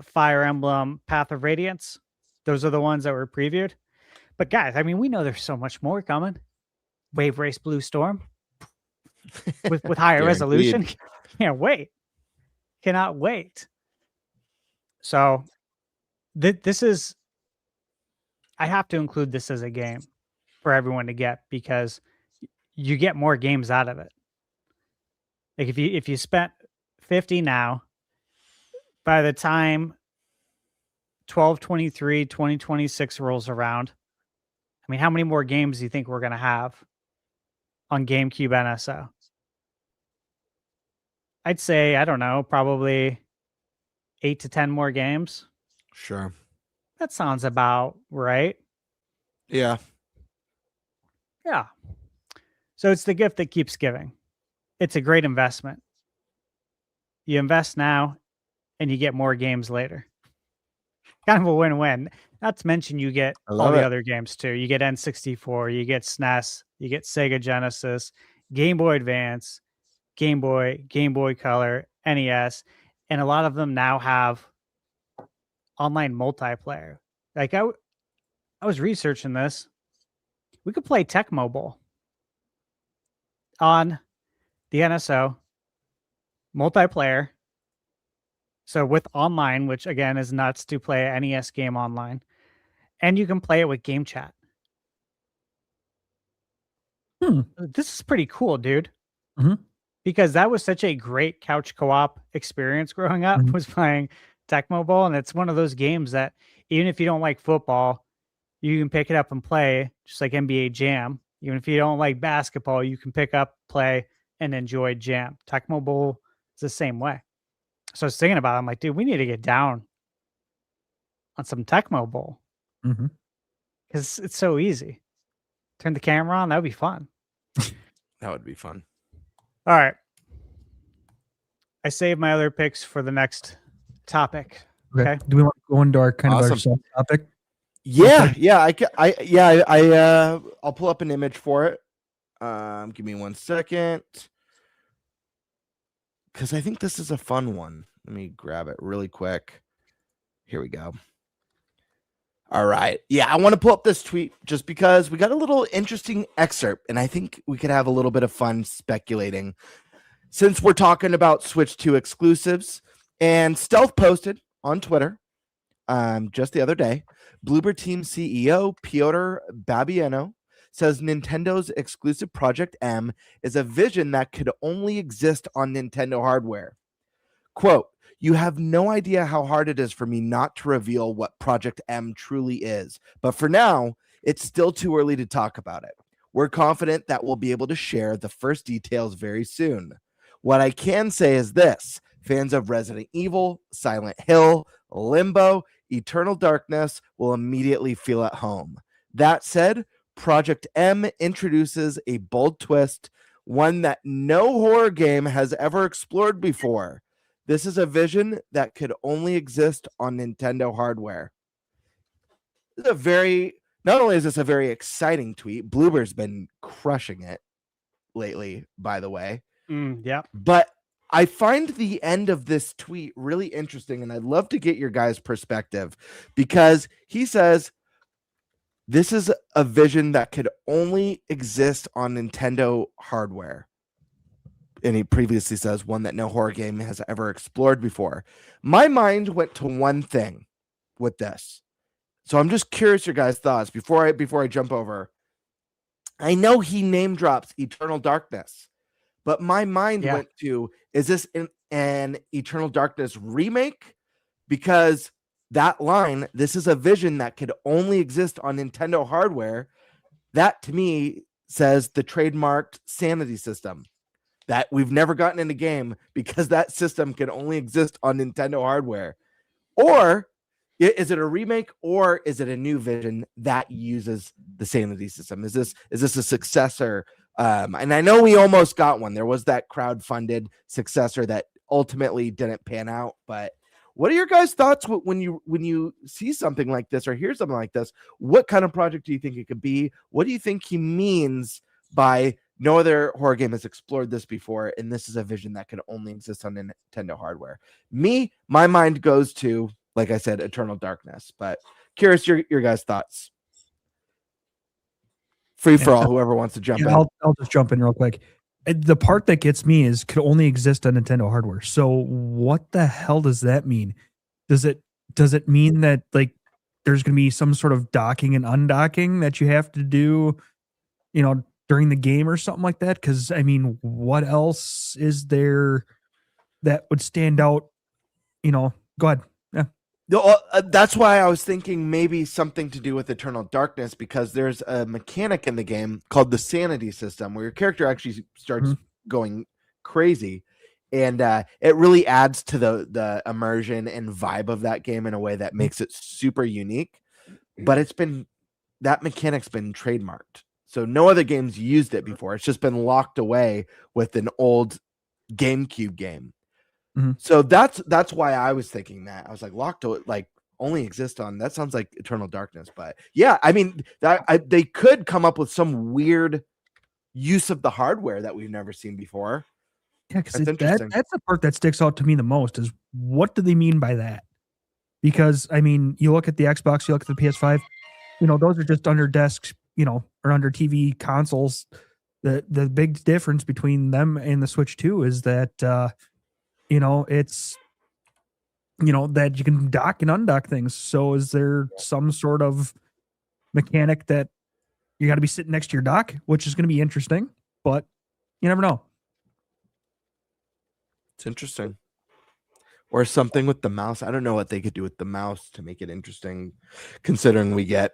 Fire Emblem Path of Radiance. Those are the ones that were previewed. But guys, I mean, we know there's so much more coming. Wave Race Blue Storm with higher resolution. Can't wait. Cannot wait. So this is, I have to include this as a game for everyone to get, because you get more games out of it. Like if you spent 50 now, by the time 12/23 2026 rolls around, I mean, how many more games do you think we're going to have on GameCube NSO? I'd say, I don't know, probably 8 to 10 more games. Sure. That sounds about right. Yeah. Yeah. So it's the gift that keeps giving. It's a great investment. You invest now and you get more games later. Kind of a win-win. Not to mention you get all the other games too. You get N64, you get SNES, you get Sega Genesis, Game Boy Advance, Game Boy Color, NES, and a lot of them now have online multiplayer. Like I was researching this. We could play Tecmo Bowl on the NSO multiplayer. So with online, which again is nuts to play an NES game online, and you can play it with game chat. This is pretty cool, dude. Because that was such a great couch co-op experience growing up, was playing Tecmo Bowl. And it's one of those games that even if you don't like football, you can pick it up and play, just like NBA Jam. Even if you don't like basketball, you can pick up, play, and enjoy Jam. Tecmo Bowl is the same way. So I was thinking about it. I'm like, dude, we need to get down on some Tecmo Bowl. Because it's so easy. Turn the camera on. That would be fun. That would be fun. All right. I saved my other picks for the next topic. Okay. Do we want to go into our kind of our Awesome. topic? Yeah. I'll pull up an image for it. Give me 1 second. Because I think this is a fun one. Let me grab it really quick. Here we go. All right. Yeah, I want to pull up this tweet just because we got a little interesting excerpt, and I think we could have a little bit of fun speculating. Since we're talking about Switch 2 exclusives, and Stealth posted on Twitter just the other day, Bloober Team CEO Piotr Babieno says Nintendo's exclusive Project M is a vision that could only exist on Nintendo hardware. Quote, "You have no idea how hard it is for me not to reveal what Project M truly is, but for now, it's still too early to talk about it. We're confident that we'll be able to share the first details very soon. What I can say is this: fans of Resident Evil, Silent Hill, Limbo, Eternal Darkness will immediately feel at home. That said, Project M introduces a bold twist, one that no horror game has ever explored before. This is a vision that could only exist on Nintendo hardware." This is not only is this a very exciting tweet, Bloober's been crushing it lately, by the way. Yeah. But I find the end of this tweet really interesting, and I'd love to get your guys' perspective, because he says this is a vision that could only exist on Nintendo hardware. And he previously says one that no horror game has ever explored before. My mind went to one thing with this. So I'm just curious your guys' thoughts before I jump over. I know he name drops Eternal Darkness, but my mind went to, is this an Eternal Darkness remake? Because that line, "this is a vision that could only exist on Nintendo hardware," that to me says the trademarked sanity system that we've never gotten in a game because that system can only exist on Nintendo hardware. Or is it a remake, or is it a new vision that uses the sanity system? Is this a successor? And I know we almost got one. There was that crowd-funded successor that ultimately didn't pan out. But what are your guys' thoughts when you see something like this or hear something like this? What kind of project do you think it could be? What do you think he means by no other horror game has explored this before, and this is a vision that can only exist on Nintendo hardware? My mind goes to, like I said, Eternal Darkness. But curious your guys' thoughts. Free for all, whoever wants to jump in. I'll just jump in real quick. The part that gets me is could only exist on Nintendo hardware. So what the hell does that mean? Does it mean that like there's going to be some sort of docking and undocking that you have to do, during the game or something like that? Because I mean, what else is there that would stand out? Go ahead. Yeah. That's why I was thinking maybe something to do with Eternal Darkness, because there's a mechanic in the game called the sanity system where your character actually starts going crazy, and it really adds to the immersion and vibe of that game in a way that makes it super unique. But that mechanic's been trademarked, so no other games used it before. It's just been locked away with an old GameCube game. So that's why I was thinking that. I was like, locked to like only exist on, that sounds like Eternal Darkness. But yeah, I mean, they could come up with some weird use of the hardware that we've never seen before. Yeah, because that's the part that sticks out to me the most is what do they mean by that? Because I mean, you look at the Xbox, you look at the PS5, those are just under desks, or under TV consoles. The big difference between them and the Switch 2 is that it's that you can dock and undock things. So is there some sort of mechanic that you got to be sitting next to your dock, which is going to be interesting, but you never know. It's interesting. Or something with the mouse. I don't know what they could do with the mouse to make it interesting, considering we get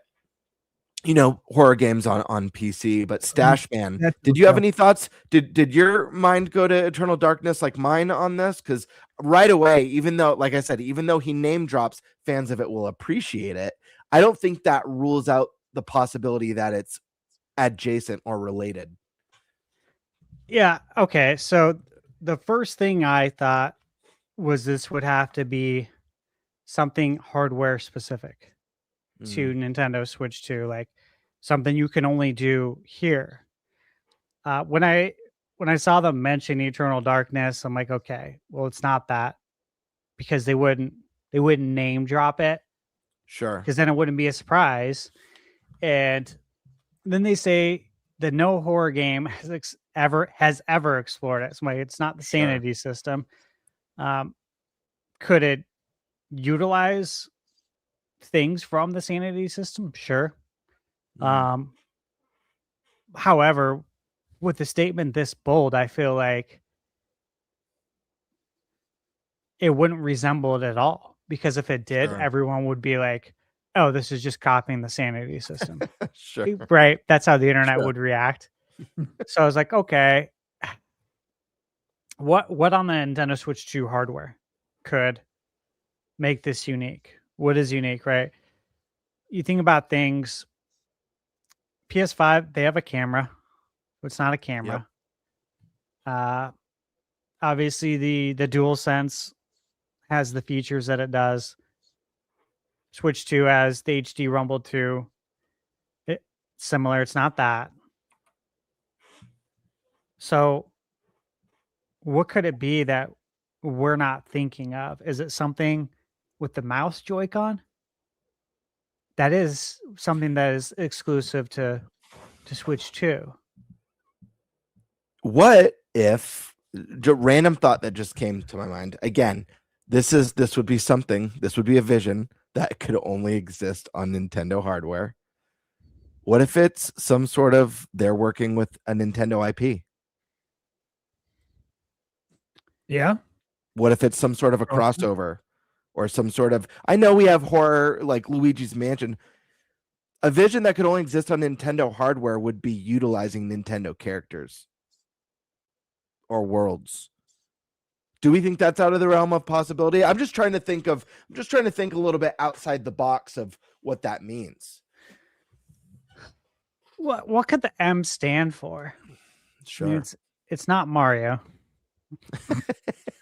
horror games on PC. But Stash Man, did you have any thoughts? Did your mind go to Eternal Darkness like mine on this? Because right away, even though, like I said, even though he name drops, fans of it will appreciate it. I don't think that rules out the possibility that it's adjacent or related. Yeah. Okay. So the first thing I thought was this would have to be something hardware specific to Nintendo Switch 2, like something you can only do here. When I saw them mention Eternal Darkness, I'm like, okay, well, it's not that, because they wouldn't name drop it. Sure. because then it wouldn't be a surprise. And then they say that no horror game has ever explored it. So it's not the Sure. sanity system. Could it utilize things from the sanity system? Sure. However, with the statement this bold, I feel like it wouldn't resemble it at all, because if it did, Sure. everyone would be like, oh, this is just copying the sanity system. Sure. Right? That's how the internet Sure. would react. So I was like, okay, what on the Nintendo Switch 2 hardware could make this unique? What is unique, right? You think about things. PS5, they have a camera. It's not a camera. Obviously, the DualSense has the features that it does. Switch 2 has the HD Rumble 2. Similar. It's not that. So, what could it be that we're not thinking of? Is it something with the mouse Joy-Con? That is something that is exclusive to Switch 2. What if random thought that just came to my mind again? This would be something. This would be a vision that could only exist on Nintendo hardware. What if it's some sort of they're working with a Nintendo IP? Yeah. What if it's some sort of a crossover or some sort of, I know we have horror like Luigi's Mansion. A vision that could only exist on Nintendo hardware would be utilizing Nintendo characters or worlds. Do we think that's out of the realm of possibility? I'm just trying to think a little bit outside the box of what that means. What could the M stand for? Sure. I mean, it's not Mario.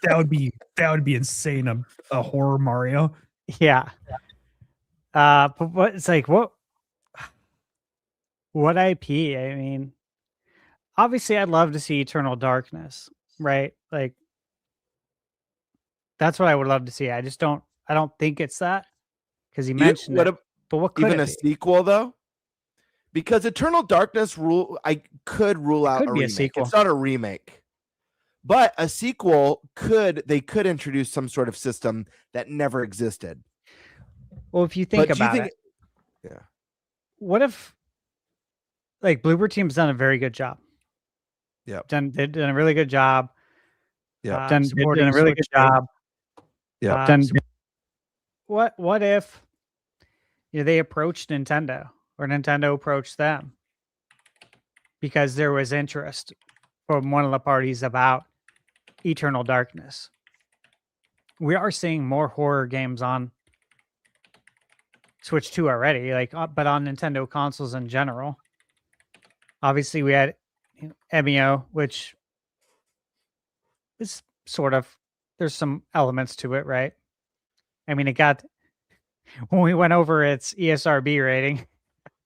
That would be insane. A horror Mario. Yeah. But it's like what IP? I mean, obviously I'd love to see Eternal Darkness, right? Like that's what I would love to see. I don't think it's that, because he mentioned it. But what could even it a be? sequel though? Because Eternal Darkness could rule out could a be a remake. sequel. It's not a remake. But a sequel could introduce some sort of system that never existed. Well, if you think about it, yeah. What if like Bloober Team's done a very good job? Yeah. They've done a really good job. Yeah. Done a really good job. Yeah. What if they approached Nintendo or Nintendo approached them because there was interest from one of the parties about Eternal Darkness? We are seeing more horror games on Switch 2 already, but on Nintendo consoles in general. Obviously, we had Emio, which is sort of, there's some elements to it, right? I mean, when we went over its ESRB rating,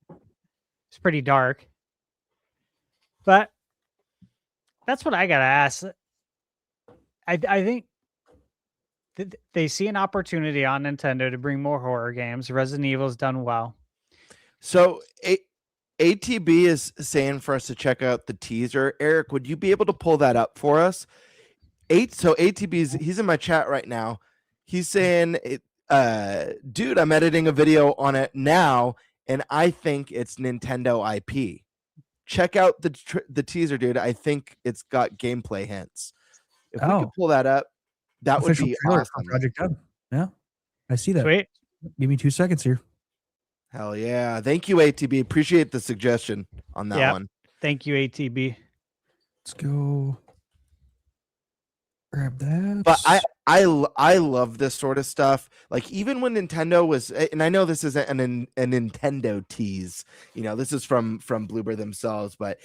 it's pretty dark. But that's what I gotta ask. I think they see an opportunity on Nintendo to bring more horror games. Resident Evil's done well. So ATB is saying for us to check out the teaser. Eric, would you be able to pull that up for us? So ATB's, he's in my chat right now. He's saying, dude, I'm editing a video on it now, and I think it's Nintendo IP. Check out the teaser, dude. I think it's got gameplay hints. If we could pull that up, that would be awesome. Project Dub. Yeah, I see that. Sweet. Give me 2 seconds here. Hell yeah. Thank you, ATB. Appreciate the suggestion on that one. Thank you, ATB. Let's go grab that. But I love this sort of stuff. Like even when Nintendo was, and I know this isn't a Nintendo tease, this is from Bloober themselves, but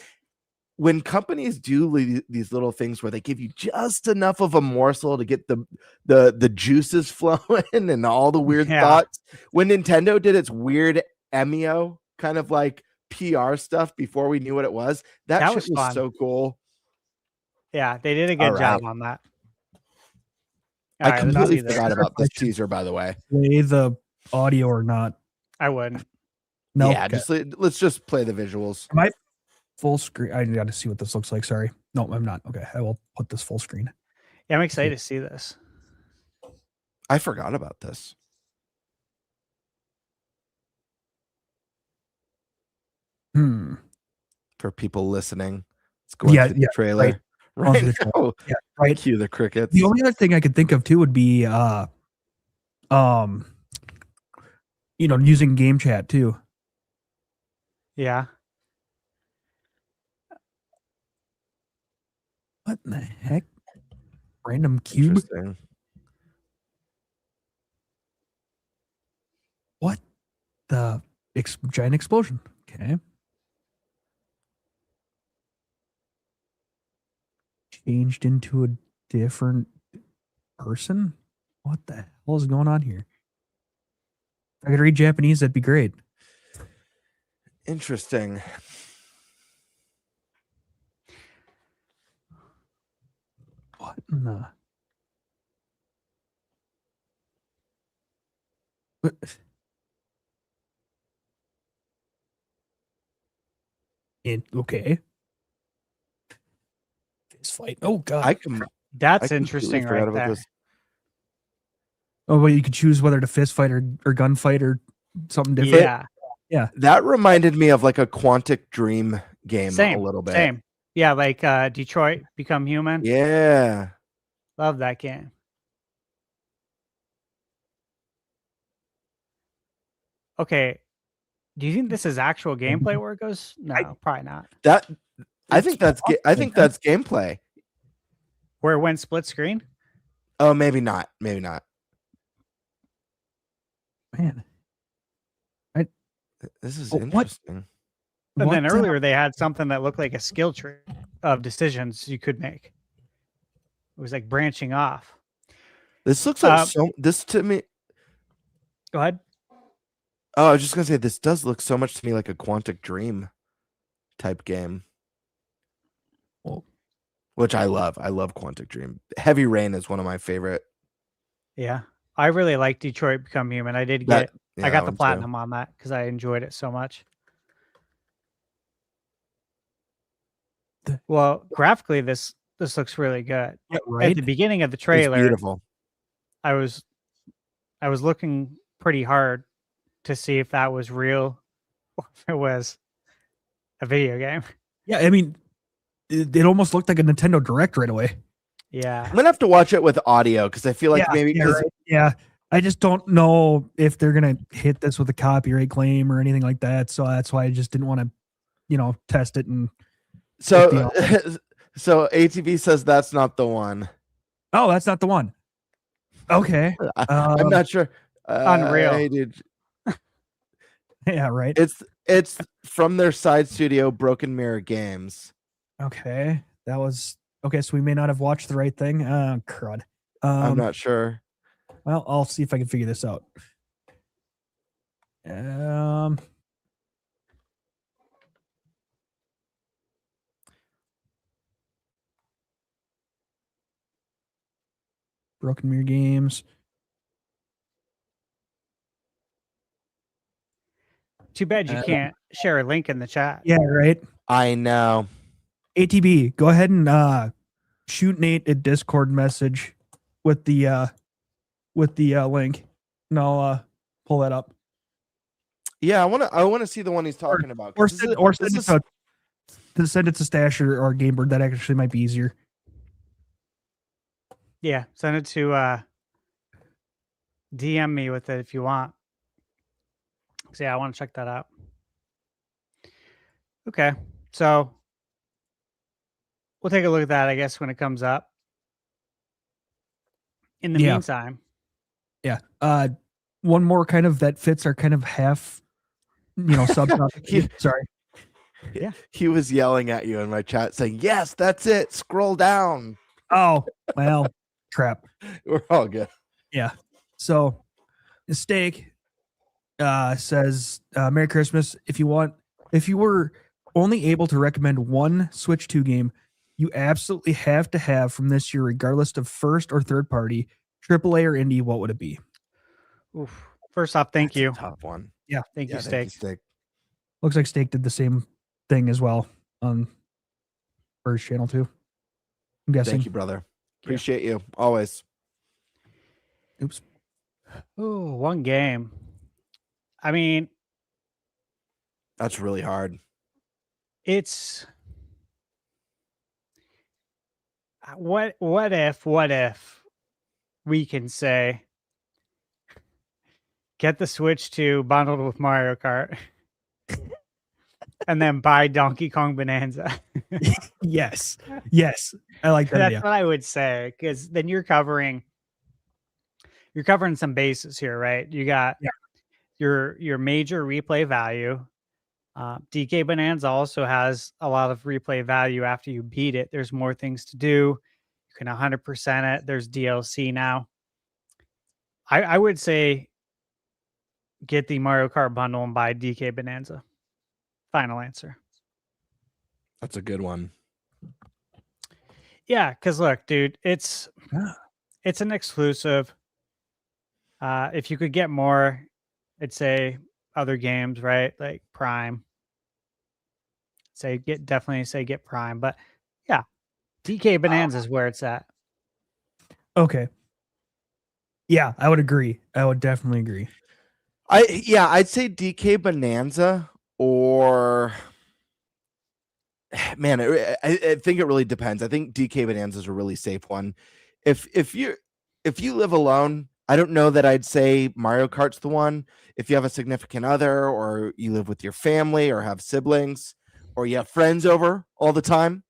when companies do these little things where they give you just enough of a morsel to get the juices flowing and all the weird thoughts. When Nintendo did its weird Emio kind of like PR stuff before we knew what it was, that shit was so cool. Yeah, they did a good job on that. I completely forgot about this teaser, by the way. Play the audio or not? I wouldn't. No. Yeah, Okay. let's just play the visuals. Am I full screen? I got to see what this looks like. Sorry. No, I'm not. Okay. I will put this full screen. Yeah, I'm excited to see this. I forgot about this. For people listening, it's going through the trailer. Right. Right. The trailer. Oh, Yeah, right. Cue the crickets. The only other thing I could think of too would be using game chat too. Yeah. What in the heck? Random cube? Interesting. What the giant explosion? Okay. Changed into a different person? What the hell is going on here? If I could read Japanese, that'd be great. Interesting. What in the... What? Okay. Fist fight. Oh god. That's I completely interesting forgot right about there. this. Oh, well, you could choose whether to fist fight or gunfight or something different. Yeah. Yeah. That reminded me of like a Quantic Dream game Same. a little bit. Same. Yeah, like Detroit Become Human. Yeah. Love that game. Okay. Do you think this is actual gameplay where it goes? No, probably not. I think that's gameplay. Where it went split screen? Oh, maybe not. Maybe not. Man. This is What? interesting. And then What, earlier they had something that looked like a skill tree of decisions you could make. It was like branching off. This looks like this to me. Go ahead. Oh, I was just gonna say this does look so much to me like a Quantic Dream type game. Well, which I love. I love Quantic Dream. Heavy Rain is one of my favorite. Yeah. I really like Detroit Become Human. I did That- get yeah, I got that the one too. platinum on that because I enjoyed it so much. Well, graphically this looks really good. Yeah, At right. the beginning of the It's trailer, beautiful. I was looking pretty hard to see if that was real or if it was a video game. Yeah, I mean, it almost looked like a Nintendo Direct right away. Yeah. I'm gonna have to watch it with audio because I feel like maybe yeah, right. Yeah. I just don't know if they're gonna hit this with a copyright claim or anything like that. So that's why I just didn't want to, test it. And so so ATV says that's not the one. oh, that's not the one. Okay. I'm not sure. Unreal. Hey, dude. Yeah, right. It's from their side studio, Broken Mirror Games. Okay. That was okay. So we may not have watched the right thing. Crud. I'm not sure. Well, I'll see if I can figure this out. Broken Mirror Games. Too bad you can't share a link in the chat. Yeah, right. I know. ATB, go ahead and shoot Nate a Discord message with the link, and I'll pull that up. Yeah, I wanna see the one he's talking about. Or send it to Stash or Gamebird. That actually might be easier. Yeah, send it to DM me with it if you want. So yeah, I want to check that out. Okay, so we'll take a look at that, I guess, when it comes up. In the meantime, yeah. One more kind of that fits our kind of half, subtopic. Sorry. Yeah, he was yelling at you in my chat saying, "Yes, that's it. Scroll down." Oh well, crap. We're all good. Yeah. So, Mistake says, "Merry Christmas. If you were only able to recommend one Switch 2 game, you absolutely have to have from this year, regardless of first or third party, AAA or indie, what would it be?" oof. First off, thank That's a you. tough one. Thank you, Thank Steak. you, Steak. Looks like Steak did the same thing as well on Bird's channel too. I'm guessing. Thank you, brother. Appreciate you always. Oops. Ooh, one game. I mean, That's really hard. it's what if we can say get the Switch 2 bundled with Mario Kart and then buy Donkey Kong Bonanza. Yes. I like that That's idea. what I would say, because then you're covering some bases here, right? You got your major replay value. DK Bonanza also has a lot of replay value after you beat it. There's more things to do. You can 100% it. There's DLC now. I would say get the Mario Kart bundle and buy DK Bonanza. Final answer. That's a good one. Yeah, because look, dude, it's an exclusive. If you could get more, I'd say other games, right? Like Prime. Definitely say get Prime. But yeah, DK Bonanza is where it's at. Okay. Yeah, I would agree. I would definitely agree. I'd say DK Bonanza or man, I think it really depends. I think DK Bonanza is a really safe one. If you live alone, I don't know that I'd say Mario Kart's the one. If you have a significant other, or you live with your family, or have siblings, or you have friends over all the time,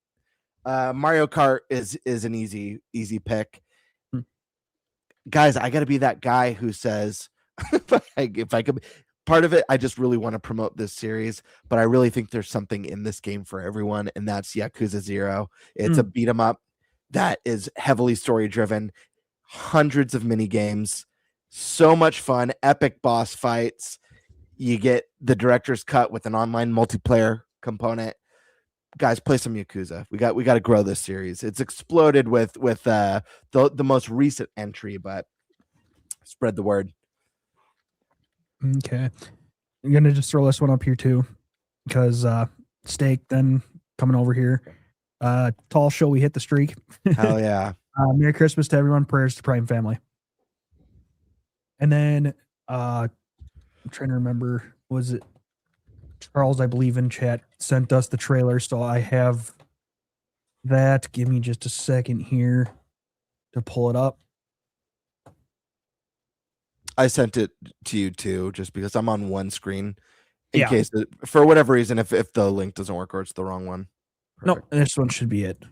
Mario Kart is an easy pick. Guys, I got to be that guy who says, if I could, part of it, I just really want to promote this series, but I really think there's something in this game for everyone, and that's Yakuza 0. It's a beat 'em up that is heavily story driven, hundreds of mini games, so much fun, epic boss fights. You get the director's cut with an online multiplayer component. Guys, play some Yakuza. We got to grow this series. It's exploded with the most recent entry, but spread the word. Okay. I'm gonna just throw this one up here too, because Steak then coming over here. Tall show, we hit the streak. Hell yeah. Merry Christmas to everyone. Prayers to Prime family. And then I'm trying to remember, was it Charles, I believe, in chat sent us the trailer, so I have that. Give me just a second here to pull it up. I sent it to you too, just because I'm on one screen in Yeah. case for whatever reason, if the link doesn't work or it's the wrong one. No, this one should be it.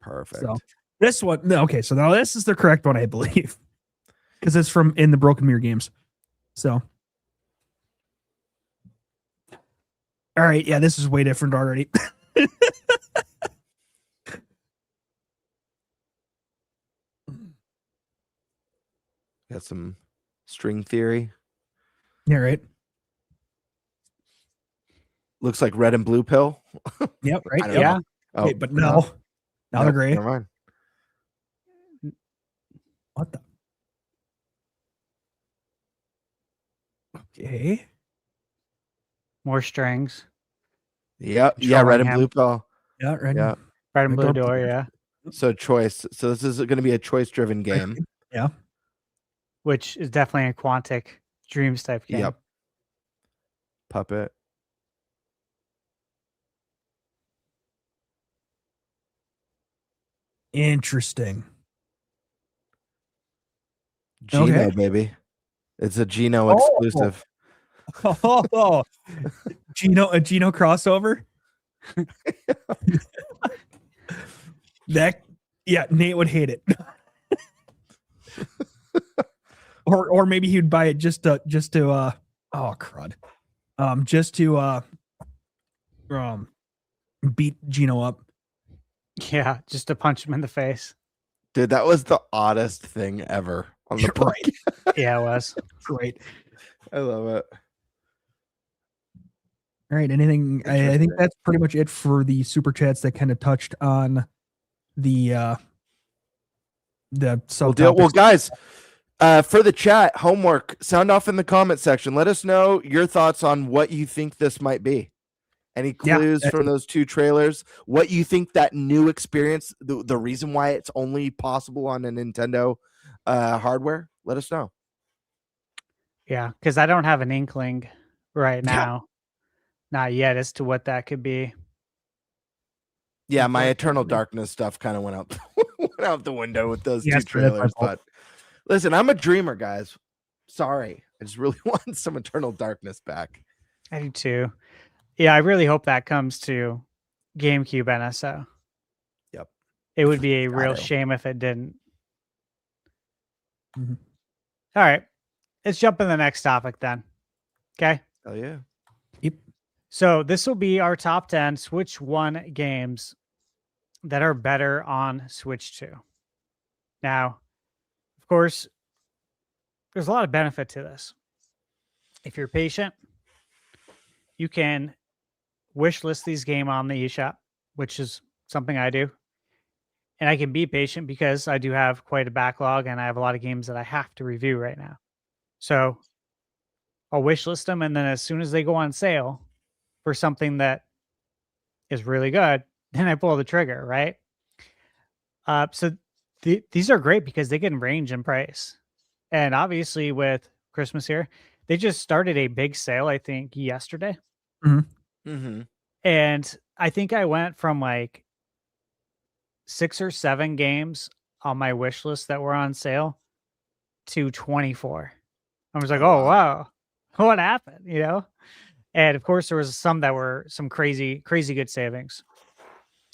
Perfect. So this one, no, okay, so now this is the correct one, I believe, because it's from in the Broken Mirror games. So, all right, yeah, this is way different already. Got some string theory. Yeah, right. Looks like red and blue pill. Yep, I right. don't Yep. know. Oh, Okay, but no, now they're nope, gray. Never mind. What the? Okay. More strings. Yep. Yeah, red and Showing blue him. pill. Yeah, right. Yeah. Red and Red blue door. door, yeah. So choice. So this is going to be a choice-driven game. Yeah. Which is definitely a Quantic Dreams type game. Yep. Puppet. Interesting. Gino, Okay. baby. It's a Gino Oh. exclusive. Oh, a Gino crossover. Nate would hate it. or maybe he'd buy it just to oh crud. Just to beat Gino up. Yeah, just to punch him in the face. Dude, that was the oddest thing ever on the You're right. podcast. Yeah, it was. Great. I love it. All right. Anything? I think Interesting. that's pretty much it for the super chats that kind of touched on the Well, subtopics. guys, For the chat, homework, sound off in the comment section. Let us know your thoughts on what you think this might be. Any clues from those two trailers? What you think that new experience, the reason why it's only possible on a Nintendo hardware? Let us know. Yeah, because I don't have an inkling right now, not yet, as to what that could be. Yeah, my Eternal Darkness stuff kind of went out the window with those two trailers. But listen, I'm a dreamer, guys. Sorry, I just really want some Eternal Darkness back. I do too. Yeah, I really hope that comes to GameCube NSO. Yep. It would be a real shame if it didn't. Mm-hmm. All right. Let's jump in the next topic then. Okay. Oh, yeah. Yep. So this will be our top 10 Switch 1 games that are better on Switch 2. Now, of course, there's a lot of benefit to this. If you're patient, you can wish list these games on the eShop, which is something I do. And I can be patient because I do have quite a backlog and I have a lot of games that I have to review right now. So I'll wish list them. And then as soon as they go on sale for something that is really good, then I pull the trigger, right? So these are great because they can range in price. And obviously with Christmas here, they just started a big sale, I think, yesterday. Mm-hmm. Mm-hmm. And I think I went from like 6 or 7 games on my wish list that were on sale to 24. I was like, oh, wow, what happened? You know? And of course, there was some that were some crazy good savings.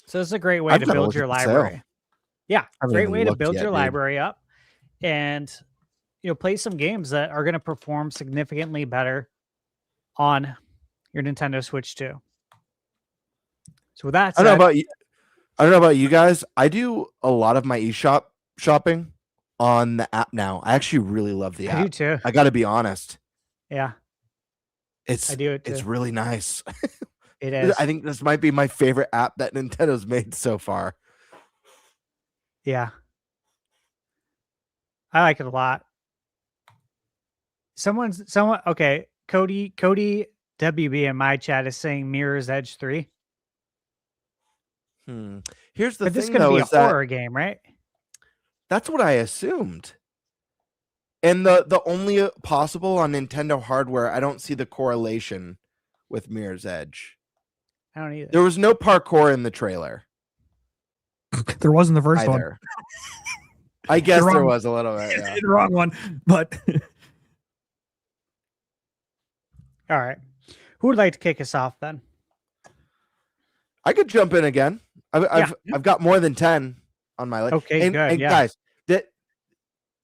So it's a great way to build your library. Yeah, great way to build your library up and, you know, play some games that are going to perform significantly better on your Nintendo Switch 2. So with that said, I don't know about you guys. I do a lot of my eShop shopping on the app now. I actually really love the app. I do too. I got to be honest. Yeah. I do it too. It's really nice. It is. I think this might be my favorite app that Nintendo's made so far. Yeah. I like it a lot. Someone, okay. Cody WB in my chat is saying Mirror's Edge 3. Here's the thing, this is going to be a horror game, right? That's what I assumed. And the only possible on Nintendo hardware, I don't see the correlation with Mirror's Edge. I don't either. There was no parkour in the trailer. There wasn't the first one. I guess there was a little bit. Yeah. The wrong one, but all right. Who would like to kick us off then? I could jump in again. I've got more than 10 on my list. Okay, and, good. And guys,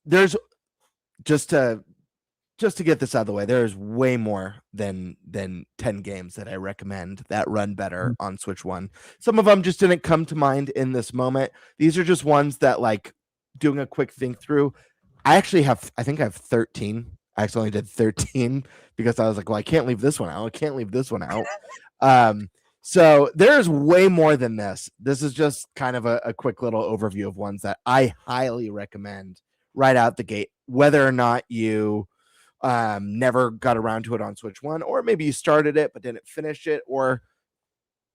there's just to get this out of the way, there's way more than 10 games that I recommend that run better on Switch 1. Some of them just didn't come to mind in this moment. These are just ones that, like, doing a quick think through. I think I have 13. I actually only did 13 because I was like, well, I can't leave this one out. So there's way more than this. This is just kind of a quick little overview of ones that I highly recommend right out the gate, whether or not you never got around to it on Switch 1, or maybe you started it but didn't finish it, or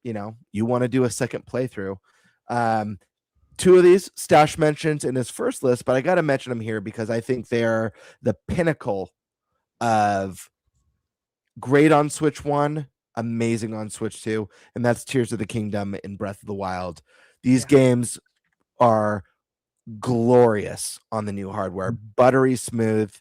you want to do a second playthrough. 2 of these Stash mentions in his first list, but I got to mention them here because I think they're the pinnacle of great on Switch 1, amazing on Switch 2, and that's Tears of the Kingdom and Breath of the Wild. These games are glorious on the new hardware, buttery smooth.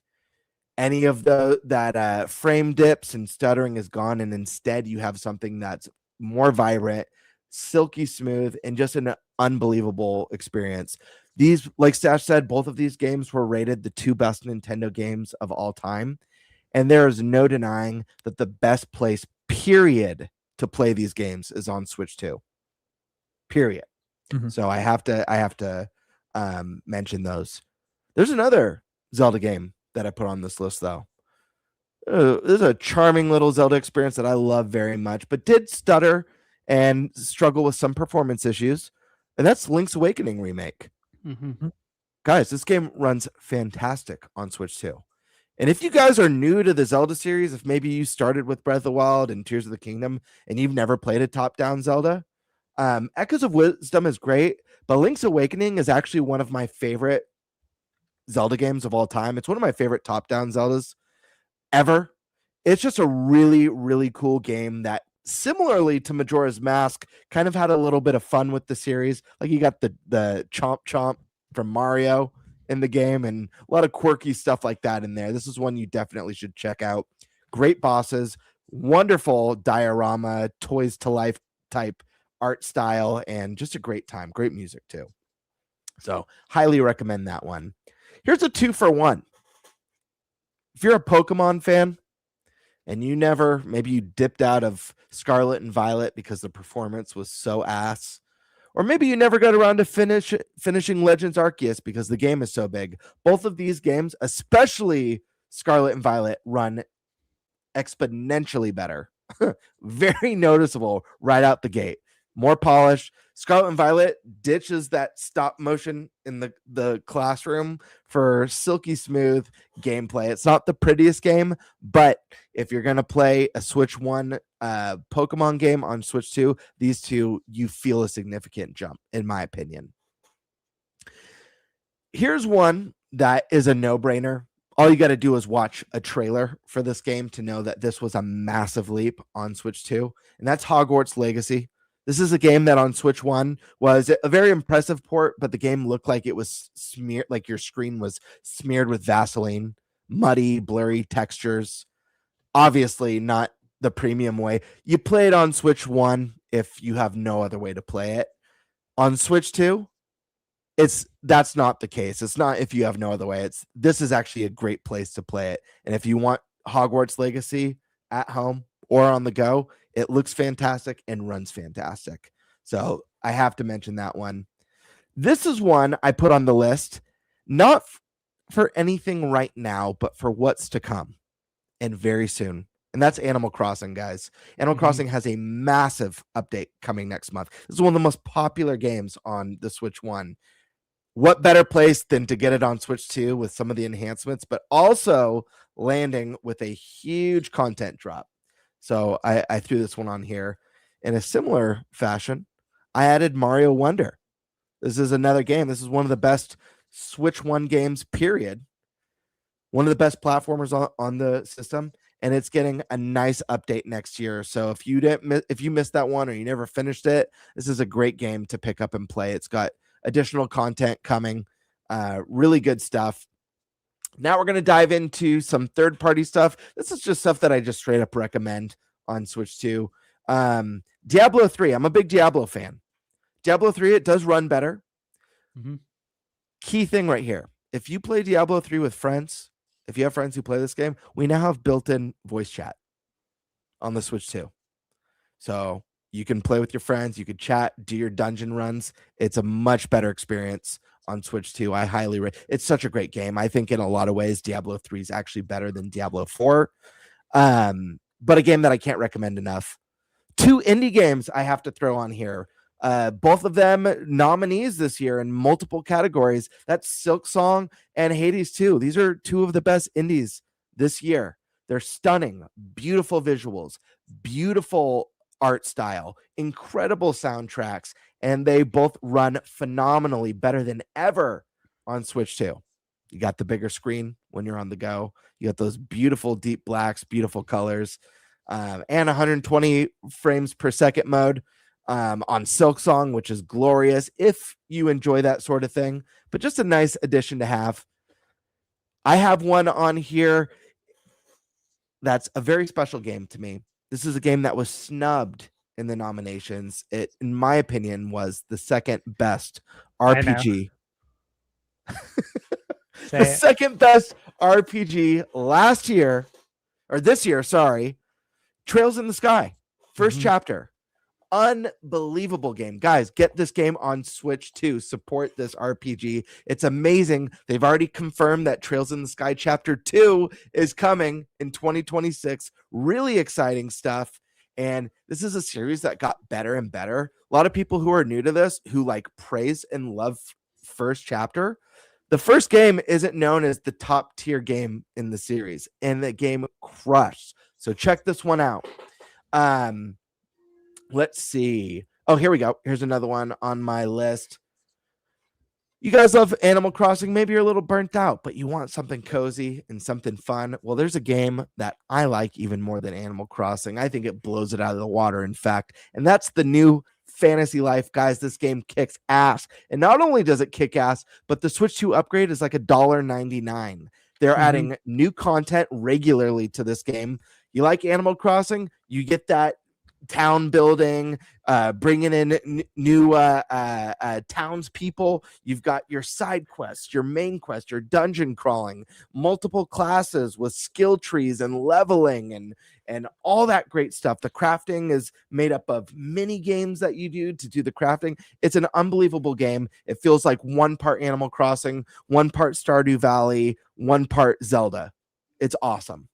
Any of that frame dips and stuttering is gone, and instead you have something that's more vibrant, silky smooth, and just an unbelievable experience. These, like Stash said, both of these games were rated the 2 best Nintendo games of all time, and there is no denying that the best place, period, to play these games is on Switch 2. Period. So I have to mention those. There's another Zelda game that I put on this list, though. This is a charming little Zelda experience that I love very much, but did stutter and struggle with some performance issues, and that's Link's Awakening remake. guys, this game runs fantastic on Switch 2. And if you guys are new to the Zelda series, if maybe you started with Breath of the Wild and Tears of the Kingdom and you've never played a top-down Zelda, Echoes of Wisdom is great, but Link's Awakening is actually one of my favorite Zelda games of all time. It's one of my favorite top-down Zeldas ever. It's just a really, really cool game that, similarly to Majora's Mask, kind of had a little bit of fun with the series. Like you got the Chomp Chomp from Mario in the game and a lot of quirky stuff like that in there. This is one you definitely should check out. Great bosses, wonderful diorama, toys to life type art style, and just a great time. Great music too. So highly recommend that one. Here's a 2-for-1. If you're a Pokemon fan and maybe you dipped out of Scarlet and Violet because the performance was so ass, or maybe you never got around to finishing Legends Arceus because the game is so big. Both of these games, especially Scarlet and Violet, run exponentially better. Very noticeable right out the gate. More polished. Scarlet and Violet ditches that stop motion in the classroom for silky smooth gameplay. It's not the prettiest game, but if you're going to play a Switch 1 Pokemon game on Switch 2, these two, you feel a significant jump, in my opinion. Here's one that is a no-brainer. All you got to do is watch a trailer for this game to know that this was a massive leap on Switch 2, and that's Hogwarts Legacy. This is a game that on Switch 1 was a very impressive port, but the game looked like it was smeared, like your screen was smeared with Vaseline, muddy, blurry textures. Obviously not the premium way. You play it on Switch 1 if you have no other way to play it. On Switch 2, that's not the case. It's not if you have no other way. This is actually a great place to play it. And if you want Hogwarts Legacy at home or on the go, it looks fantastic and runs fantastic. So I have to mention that one. This is one I put on the list, not for anything right now, but for what's to come and very soon. And that's Animal Crossing, guys. Animal Crossing has a massive update coming next month. This is one of the most popular games on the Switch 1. What better place than to get it on Switch 2 with some of the enhancements, but also landing with a huge content drop. So I threw this one on here. In a similar fashion, I added Mario Wonder. This is another game. This is one of the best Switch 1 games, period. One of the best platformers on the system, and it's getting a nice update next year. So if you missed that one or you never finished it, this is a great game to pick up and play. It's got additional content coming, really good stuff. Now we're going to dive into some third-party stuff. This is just stuff that I just straight up recommend on Switch 2. Diablo 3. I'm a big Diablo fan. Diablo 3, it does run better. Key thing right here. If you play Diablo 3 with friends, if you have friends who play this game, we now have built-in voice chat on the Switch 2. So you can play with your friends. You could chat, do your dungeon runs. It's a much better experience on Switch 2. I highly it's such a great game. I think in a lot of ways, Diablo 3 is actually better than Diablo 4. But a game that I can't recommend enough. 2 indie games I have to throw on here. Both of them nominees this year in multiple categories. That's Silk Song and Hades 2. These are 2 of the best indies this year. They're stunning, beautiful visuals, beautiful art style, incredible soundtracks, and they both run phenomenally, better than ever on Switch 2. You got the bigger screen when you're on the go. You got those beautiful deep blacks, beautiful colors, and 120 frames per second mode on Silk Song, which is glorious if you enjoy that sort of thing, but just a nice addition to have. I have one on here that's a very special game to me. This is a game that was snubbed in the nominations. It, in my opinion, was the second best RPG. The second best RPG last year, or this year, sorry. Trails in the Sky, first chapter. Unbelievable game. Guys, get this game on Switch 2. Support this RPG. It's amazing. They've already confirmed that Trails in the Sky Chapter 2 is coming in 2026. Really exciting stuff. And this is a series that got better and better. A lot of people who are new to this, who like praise and love first chapter, The first game isn't known as the top tier game in the series, and the game crushed. So check this one out. Let's see. Oh, here we go. Here's another one on my list. You guys love Animal Crossing. Maybe you're a little burnt out, but you want something cozy and something fun. Well, there's a game that I like even more than Animal Crossing. I think it blows it out of the water, in fact, and that's the new Fantasy Life. Guys, this game kicks ass. And not only does it kick ass, but the Switch 2 upgrade is like $1.99. They're adding new content regularly to this game. You like Animal Crossing, you get that town building, bringing in new townspeople. You've got your side quests, your main quest, your dungeon crawling, multiple classes with skill trees and leveling and all that great stuff. The crafting is made up of mini games that you do to do the crafting. It's an unbelievable game. It feels like one part Animal Crossing, one part Stardew Valley, one part Zelda. It's awesome.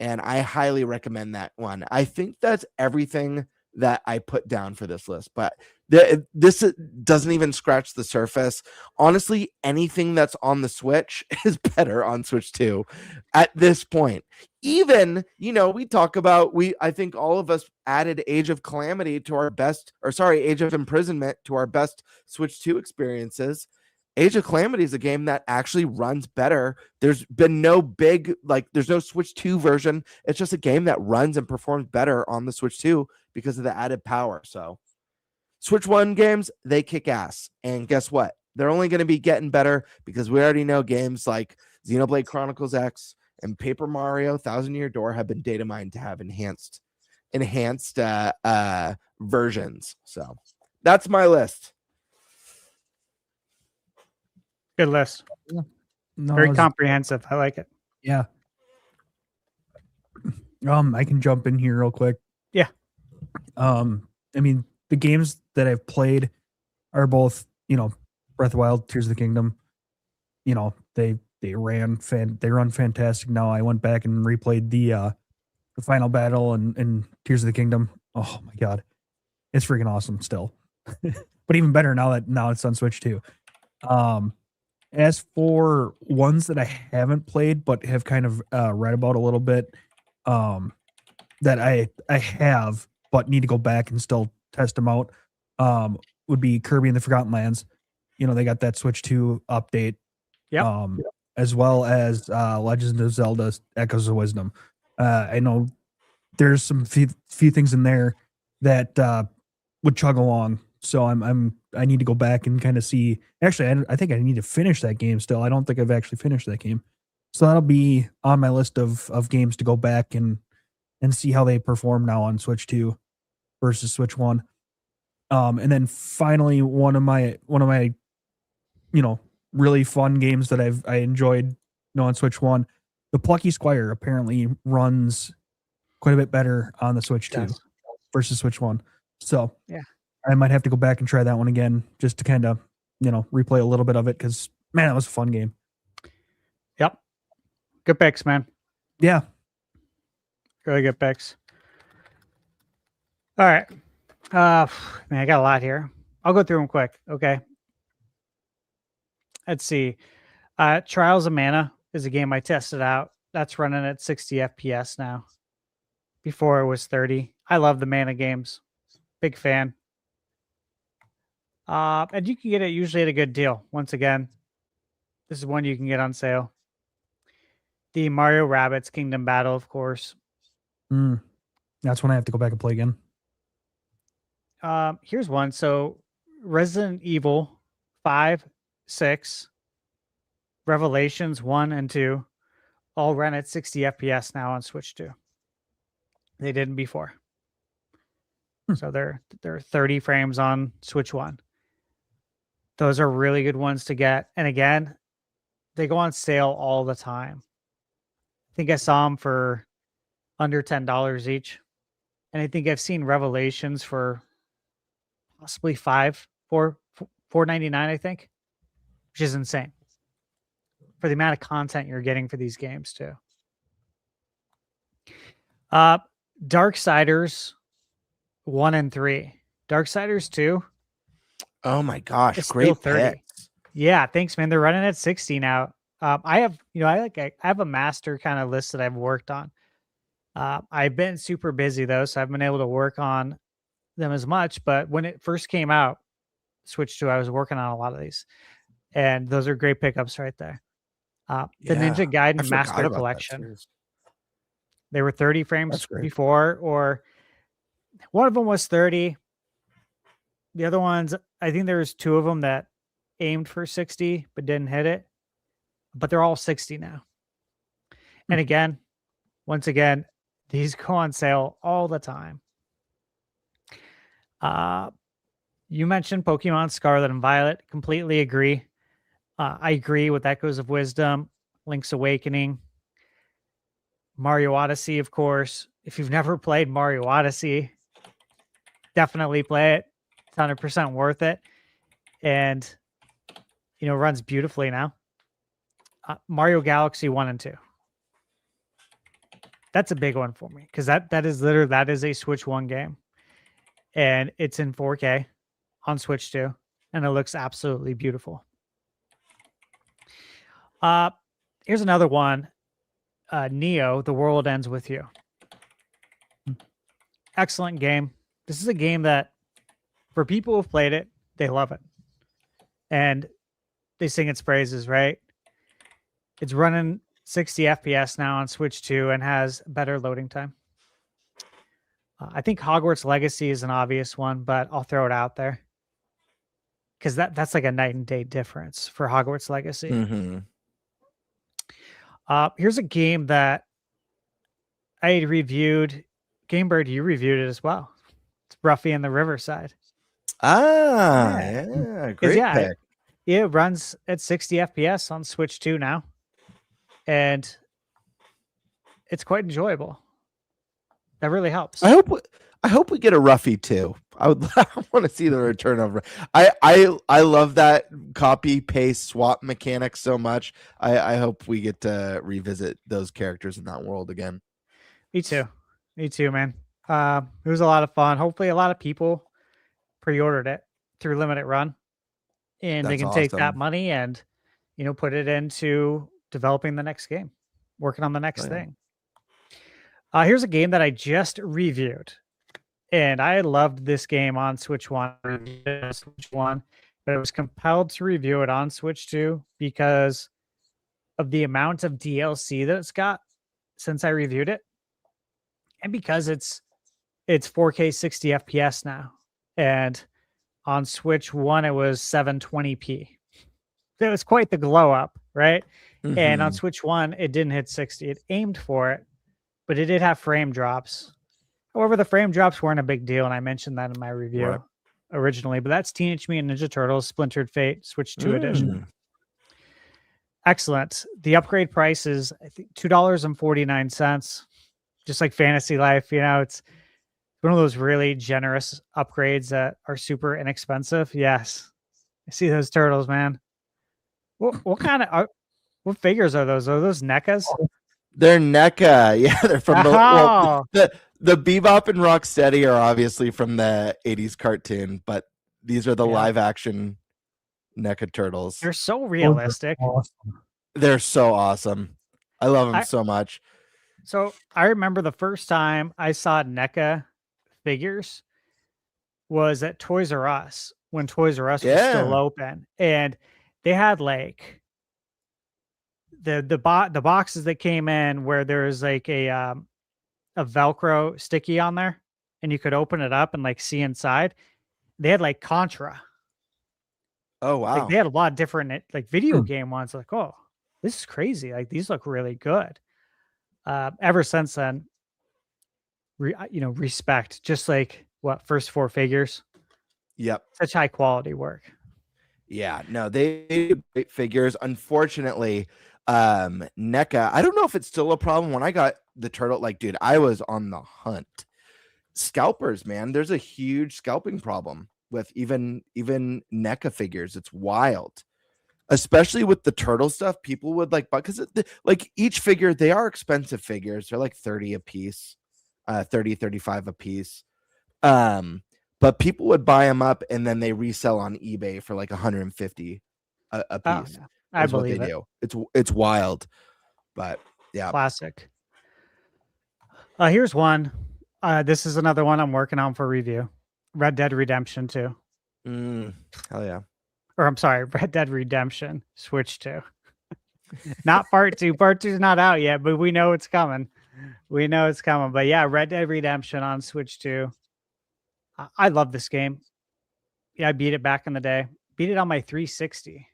And I highly recommend that one. I think that's everything that I put down for this list, but this doesn't even scratch the surface. Honestly, anything that's on the Switch is better on Switch 2 at this point. Even, we talk about, I think all of us added Age of Calamity to our best, Age of Imprisonment to our best Switch 2 experiences. Age of Calamity is a game that actually runs better. There's been no there's no Switch 2 version. It's just a game that runs and performs better on the Switch 2 because of the added power. So Switch 1 games, they kick ass. And guess what? They're only going to be getting better because we already know games like Xenoblade Chronicles X and Paper Mario Thousand Year Door have been data mined to have enhanced versions. So that's my list. Good list. No, Very comprehensive. I like it. Yeah. I can jump in here real quick. Yeah. I mean, the games that I've played are both, Breath of the Wild, Tears of the Kingdom. They run fantastic. Now I went back and replayed the final battle and Tears of the Kingdom. Oh my god, it's freaking awesome still. But even better now it's on Switch too. As for ones that I haven't played but have kind of read about a little bit, that I have but need to go back and still test them out, would be Kirby and the Forgotten Lands. They got that Switch 2 update. Yeah. As well as Legend of Zelda Echoes of Wisdom. I know there's some few things in there that would chug along. So I need to go back and kind of see. Actually, I think I need to finish that game still. I don't think I've actually finished that game. So that'll be on my list of games to go back and see how they perform now on Switch 2 versus Switch 1. And then finally, one of my really fun games that I enjoyed on Switch 1, the Plucky Squire apparently runs quite a bit better on the Switch 2 versus Switch 1. So yeah, I might have to go back and try that one again just to kind of, replay a little bit of it because, man, it was a fun game. Yep. Good picks, man. Yeah. Really good picks. All right. Man, I got a lot here. I'll go through them quick. Okay. Let's see. Trials of Mana is a game I tested out. That's running at 60 FPS now. Before it was 30. I love the Mana games. Big fan. And you can get it usually at a good deal. Once again, this is one you can get on sale. The Mario Rabbids Kingdom Battle, of course. That's when I have to go back and play again. Here's one. So Resident Evil 5, 6, Revelations 1 and 2 all run at 60 FPS now on Switch 2. They didn't before. So they're 30 frames on Switch 1. Those are really good ones to get. And again, they go on sale all the time. I think I saw them for under $10 each. And I think I've seen Revelations for possibly $4.99, I think, which is insane for the amount of content you're getting for these games too. Darksiders 1 and 3. Darksiders 2. Oh my gosh, It's great still 30. picks. Yeah, thanks, man. They're running at 60 now. I have, I have a master kind of list that I've worked on. I've been super busy though, so I've been able to work on them as much. But when it first came out, Switch 2, I was working on a lot of these, and those are great pickups right there. The Yeah, Ninja I Gaiden forgot Master about that Collection. series. They were 30 That's frames great. before, or one of them was 30. The other ones, I think there was two of them that aimed for 60 but didn't hit it. But they're all 60 now. And again, once again, these go on sale all the time. You mentioned Pokemon Scarlet and Violet. Completely agree. I agree with Echoes of Wisdom, Link's Awakening, Mario Odyssey, of course. If you've never played Mario Odyssey, definitely play it. It's 100% worth it. And, runs beautifully now. Mario Galaxy 1 and 2. That's a big one for me because that is a Switch 1 game. And it's in 4K on Switch 2. And it looks absolutely beautiful. Here's another one. Neo, The World Ends With You. Excellent game. This is a game that, for people who've played it, they love it. And they sing its praises, right? It's running 60 FPS now on Switch 2 and has better loading time. I think Hogwarts Legacy is an obvious one, but I'll throw it out there. Because that's like a night and day difference for Hogwarts Legacy. Mm-hmm. Here's a game that I had reviewed. Gamebird, you reviewed it as well. It's Ruffy and the Riverside. Yeah, great pick. It runs at 60 FPS on Switch 2 now. And it's quite enjoyable. That really helps. I hope we get a Ruffy too. I want to see the return of. I love that copy paste swap mechanic so much. I hope we get to revisit those characters in that world again. Me too, man. It was a lot of fun. Hopefully, a lot of people pre-ordered it through limited run, and they can take that money and put it into developing the next game, working on the next thing. Here's a game that I just reviewed, and I loved this game on Switch 1, but I was compelled to review it on Switch 2 because of the amount of DLC that it's got since I reviewed it, and because it's 4K 60 FPS now, and on Switch 1 it was 720p. It was quite the glow up, right? Mm-hmm. And on Switch 1 it didn't hit 60. It aimed for it, but it did have frame drops. However, the frame drops weren't a big deal, and I mentioned that in my review originally. But that's Teenage Mutant Ninja Turtles Splintered Fate Switch 2 edition. Excellent. The upgrade price is, I think, $2.49, just like Fantasy Life. It's one of those really generous upgrades that are super inexpensive. Yes, I see those turtles, man. What kind of what figures are those? Are those NECAs? They're NECA. Yeah, they're from the Bebop and Rocksteady are obviously from the 80s cartoon, but these are the live action NECA turtles. They're so realistic. They're so awesome. I love them so much. So I remember the first time I saw NECA figures was at Toys R Us when Toys R Us was still open, and they had like the boxes that came in where there was like a Velcro sticky on there, and you could open it up and like see inside. They had like Contra. Oh wow! Like, they had a lot of different like video game ones. Like, oh, this is crazy. Like, these look really good. Ever since then, respect. Just like first four figures. Yep, such high quality work. Yeah, no, they do great figures. Unfortunately, NECA, I don't know if it's still a problem. When I got the turtle, like, dude, I was on the hunt. Scalpers, man, there's a huge scalping problem with even NECA figures. It's wild, especially with the turtle stuff. People would like, because like each figure, they are expensive figures. They're like 30 a piece, 35 a piece. But people would buy them up and then they resell on eBay for like 150 a Oh, piece. yeah. I Is what they believe it. do. It's wild, but yeah. Classic. Here's one. This is another one I'm working on for review. Red Dead Redemption 2. Hell yeah. Or I'm sorry, Red Dead Redemption Switch 2. Not part 2. Part 2 is not out yet, but we know it's coming. We know it's coming. But yeah, Red Dead Redemption on Switch 2. I love this game. Yeah, I beat it back in the day. Beat it on my 360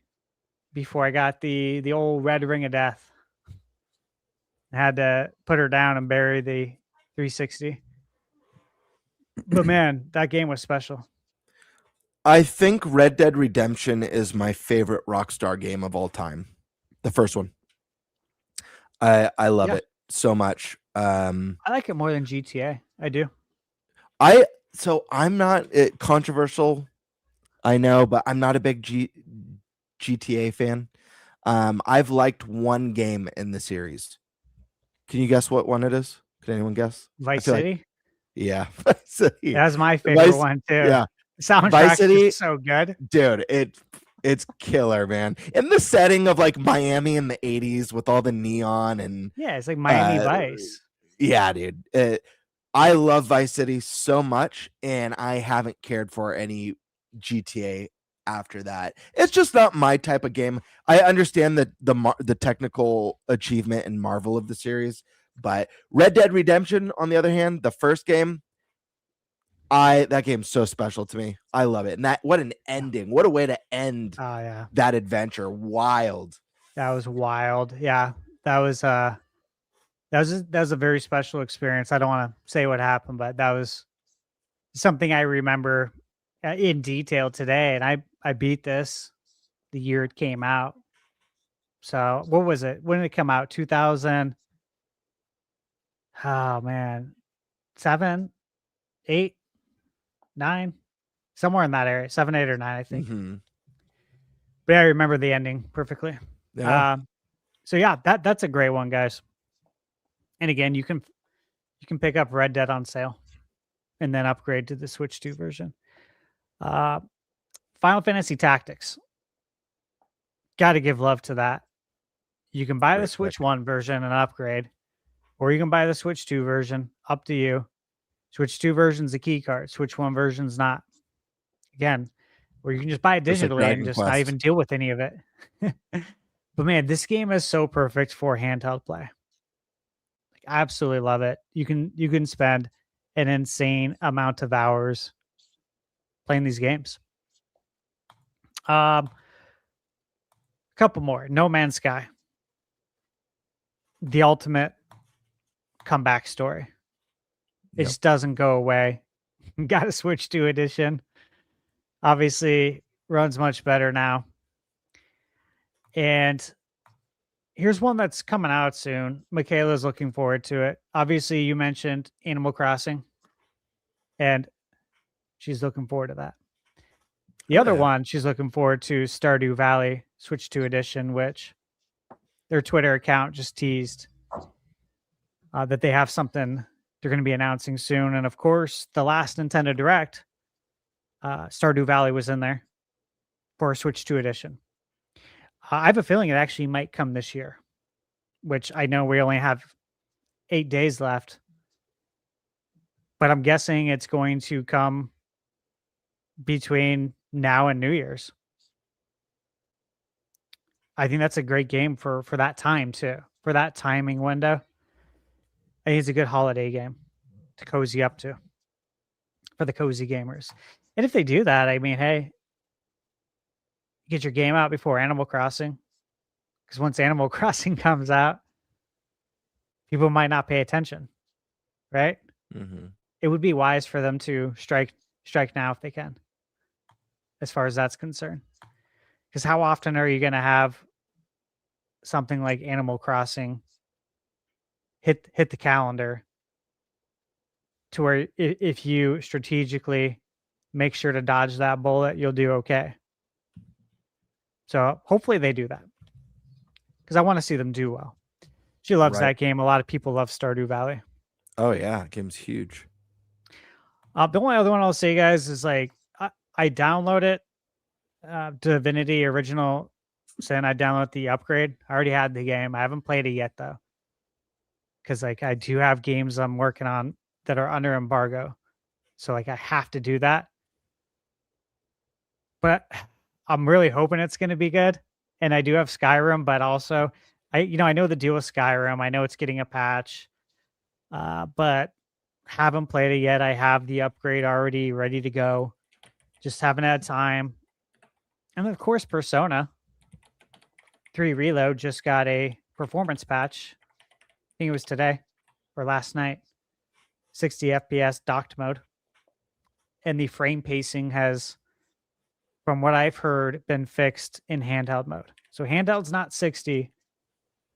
before I got the old red ring of death. I had to put her down and bury the 360. But man, that game was special. I think Red Dead Redemption is my favorite Rockstar game of all time. The first one. I love Yeah. it so much. I like it more than GTA. I do. I'm not controversial, I know, but I'm not a big GTA fan. I've liked one game in the series. Can you guess what one it is? Can anyone guess? Vice feel like- City. Yeah, Vice City. That's my favorite Vice- one too. Yeah, The soundtrack Vice City- is so good. dude, it's killer, man. In the setting of like Miami in the 80s with all the neon and Yeah, it's like Miami Vice. yeah, dude. I love Vice City so much, and I haven't cared for any GTA after that. It's just not my type of game. I understand the technical achievement and marvel of the series, but Red Dead Redemption, on the other hand, the first game, that game's so special to me. I love it. And what an ending. What a way to end Oh yeah. that adventure. Wild. That was wild. Yeah. That was a very special experience. I don't want to say what happened, but that was something I remember in detail today. And I beat this the year it came out. So what was it? When did it come out? 2000. Oh man. 7, 8, 9, somewhere in that area. 7, 8, or 9, I think. Mhm. But yeah, I remember the ending perfectly. Yeah. So yeah, that's a great one, guys. And again, you can pick up Red Dead on sale and then upgrade to the Switch 2 version. Final Fantasy Tactics. Got to give love to that. You can buy the Great Switch pick. 1 version and upgrade, or you can buy the Switch 2 version. Up to you. Switch 2 version's a key card. Switch 1 version's not. Again, or you can just buy it Just like digitally Dragon and just not Quest. even deal with any of it. But man, this game is so perfect for handheld play. Like, I absolutely love it. You can spend an insane amount of hours playing these games. Couple more. No Man's Sky. The ultimate comeback story. It Yep. just doesn't go away. Got a Switch 2 edition. Obviously, runs much better now. And here's one that's coming out soon. Michaela's looking forward to it. Obviously, you mentioned Animal Crossing, and she's looking forward to that. The other yeah. one she's looking forward to is Stardew Valley Switch 2 edition, which their Twitter account just teased that they have something they're going to be announcing soon. And of course, the last Nintendo Direct, Stardew Valley was in there for a Switch 2 edition. I have a feeling it actually might come this year, which I know we only have 8 days left, but I'm guessing it's going to come between now and New Year's. I think that's a great game for that time too, for that timing window. I think it's a good holiday game to cozy up to for the cozy gamers. And if they do that, I mean, hey, get your game out before Animal Crossing, because once Animal Crossing comes out, people might not pay attention, right? Mhm. It would be wise for them to strike now if they can, as far as that's concerned. Because how often are you going to have something like Animal Crossing hit the calendar to where if you strategically make sure to dodge that bullet, you'll do okay. So hopefully they do that, because I want to see them do well. She loves Right. that game. A lot of people love Stardew Valley. Oh yeah, game's huge. The only other one I'll say, guys, is like I download it, Divinity Original saying I download the upgrade. I already had the game. I haven't played it yet though, because like I do have games I'm working on that are under embargo, so like I have to do that. But I'm really hoping it's going to be good. And I do have Skyrim, but also I know the deal with Skyrim. I know it's getting a patch, but haven't played it yet. I have the upgrade already ready to go. Just haven't had time. And of course, Persona 3 Reload just got a performance patch. I think it was today or last night. 60 FPS docked mode. And the frame pacing has, from what I've heard, been fixed in handheld mode. So handheld's not 60,